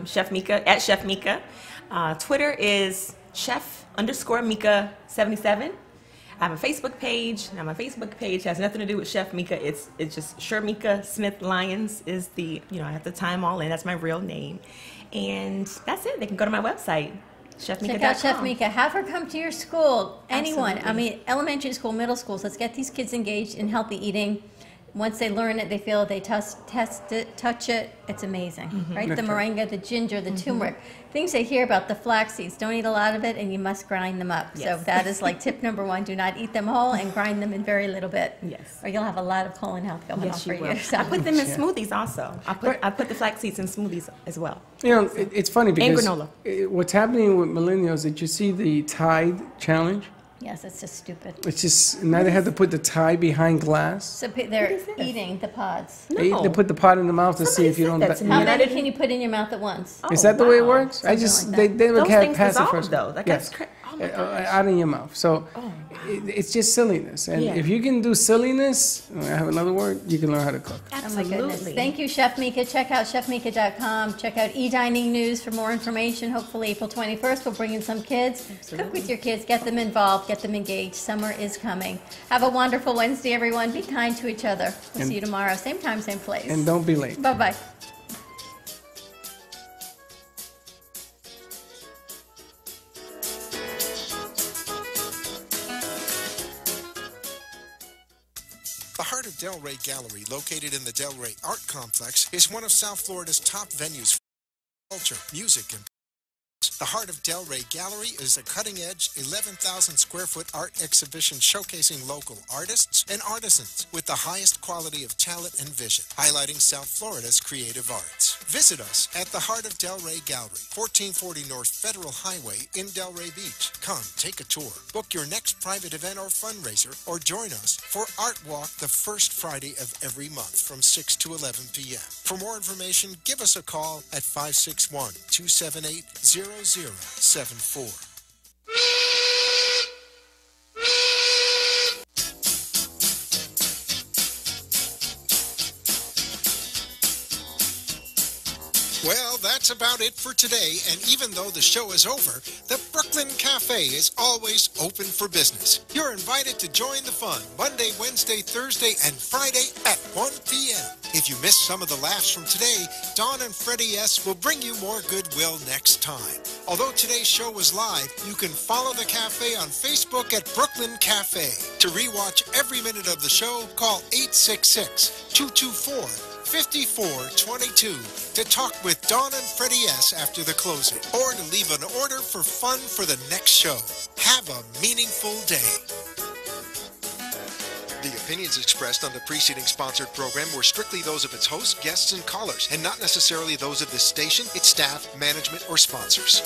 Chef Mika, at Chef Mika. Twitter is Chef_Mika77. I have a Facebook page. Now, my Facebook page has nothing to do with Chef Mika. It's just Shermika Smith Lyons is I have to tie them all in. That's my real name. And that's it. They can go to my website. ChefMika.com. Check out Chef Mika. Have her come to your school. Anyone. Absolutely. I mean, elementary school, middle schools. Let's get these kids engaged in healthy eating. Once they learn it, they feel it, they test it, touch it. It's amazing, right? The moringa, the ginger, the turmeric. Things they hear about, the flax seeds. Don't eat a lot of it, and you must grind them up. Yes. So that is like tip number 1. Do not eat them whole and grind them in very little bit. Yes. Or you'll have a lot of colon health going on for you. So. I put them in smoothies also. I put the flax seeds in smoothies as well. You know, it's funny because granola. What's happening with millennials, did you see the Tide challenge? Yes, it's just stupid. It's just, now they have to put the Tide behind glass. So they're eating the pods. They put the pot in the mouth to see if you don't... How many can you put in your mouth at once? Is that the way it works? I just, they would have things pass it dissolve, first. though. Like, yes. that's oh my gosh. Out in your mouth. So it's just silliness. And Yeah. if you can do silliness, I have another word, you can learn how to cook. Oh my goodness. Thank you, Chef Mika. Check out chefmika.com. Check out eDining News for more information. Hopefully April 21st, we'll bring in some kids. Cook with your kids. Get them involved. Get them engaged. Summer is coming. Have a wonderful Wednesday, everyone. Be kind to each other. We'll see you tomorrow. Same time, same place. And don't be late. Bye-bye. The Heart of Delray Gallery, located in the Delray Art Complex, is one of South Florida's top venues for culture, music, and the Heart of Delray Gallery is a cutting-edge, 11,000 square foot art exhibition showcasing local artists and artisans with the highest quality of talent and vision, highlighting South Florida's creative arts. Visit us at the Heart of Delray Gallery, 1440 North Federal Highway in Delray Beach. Come, take a tour, book your next private event or fundraiser, or join us for Art Walk the first Friday of every month from 6 to 11 p.m. For more information, give us a call at 561-278-0074. Well, that's about it for today, and even though the show is over, the Brooklyn Cafe is always open for business. You're invited to join the fun Monday, Wednesday, Thursday, and Friday at 1 p.m. If you missed some of the laughs from today, Dawn and Freddy S. will bring you more goodwill next time. Although today's show was live, you can follow the cafe on Facebook at Brooklyn Cafe. To rewatch every minute of the show, call 866-224-5422 to talk with Dawn and Freddy S. after the closing, or to leave an order for fun for the next show. Have a meaningful day. The opinions expressed on the preceding sponsored program were strictly those of its hosts, guests, and callers, and not necessarily those of this station, its staff, management, or sponsors.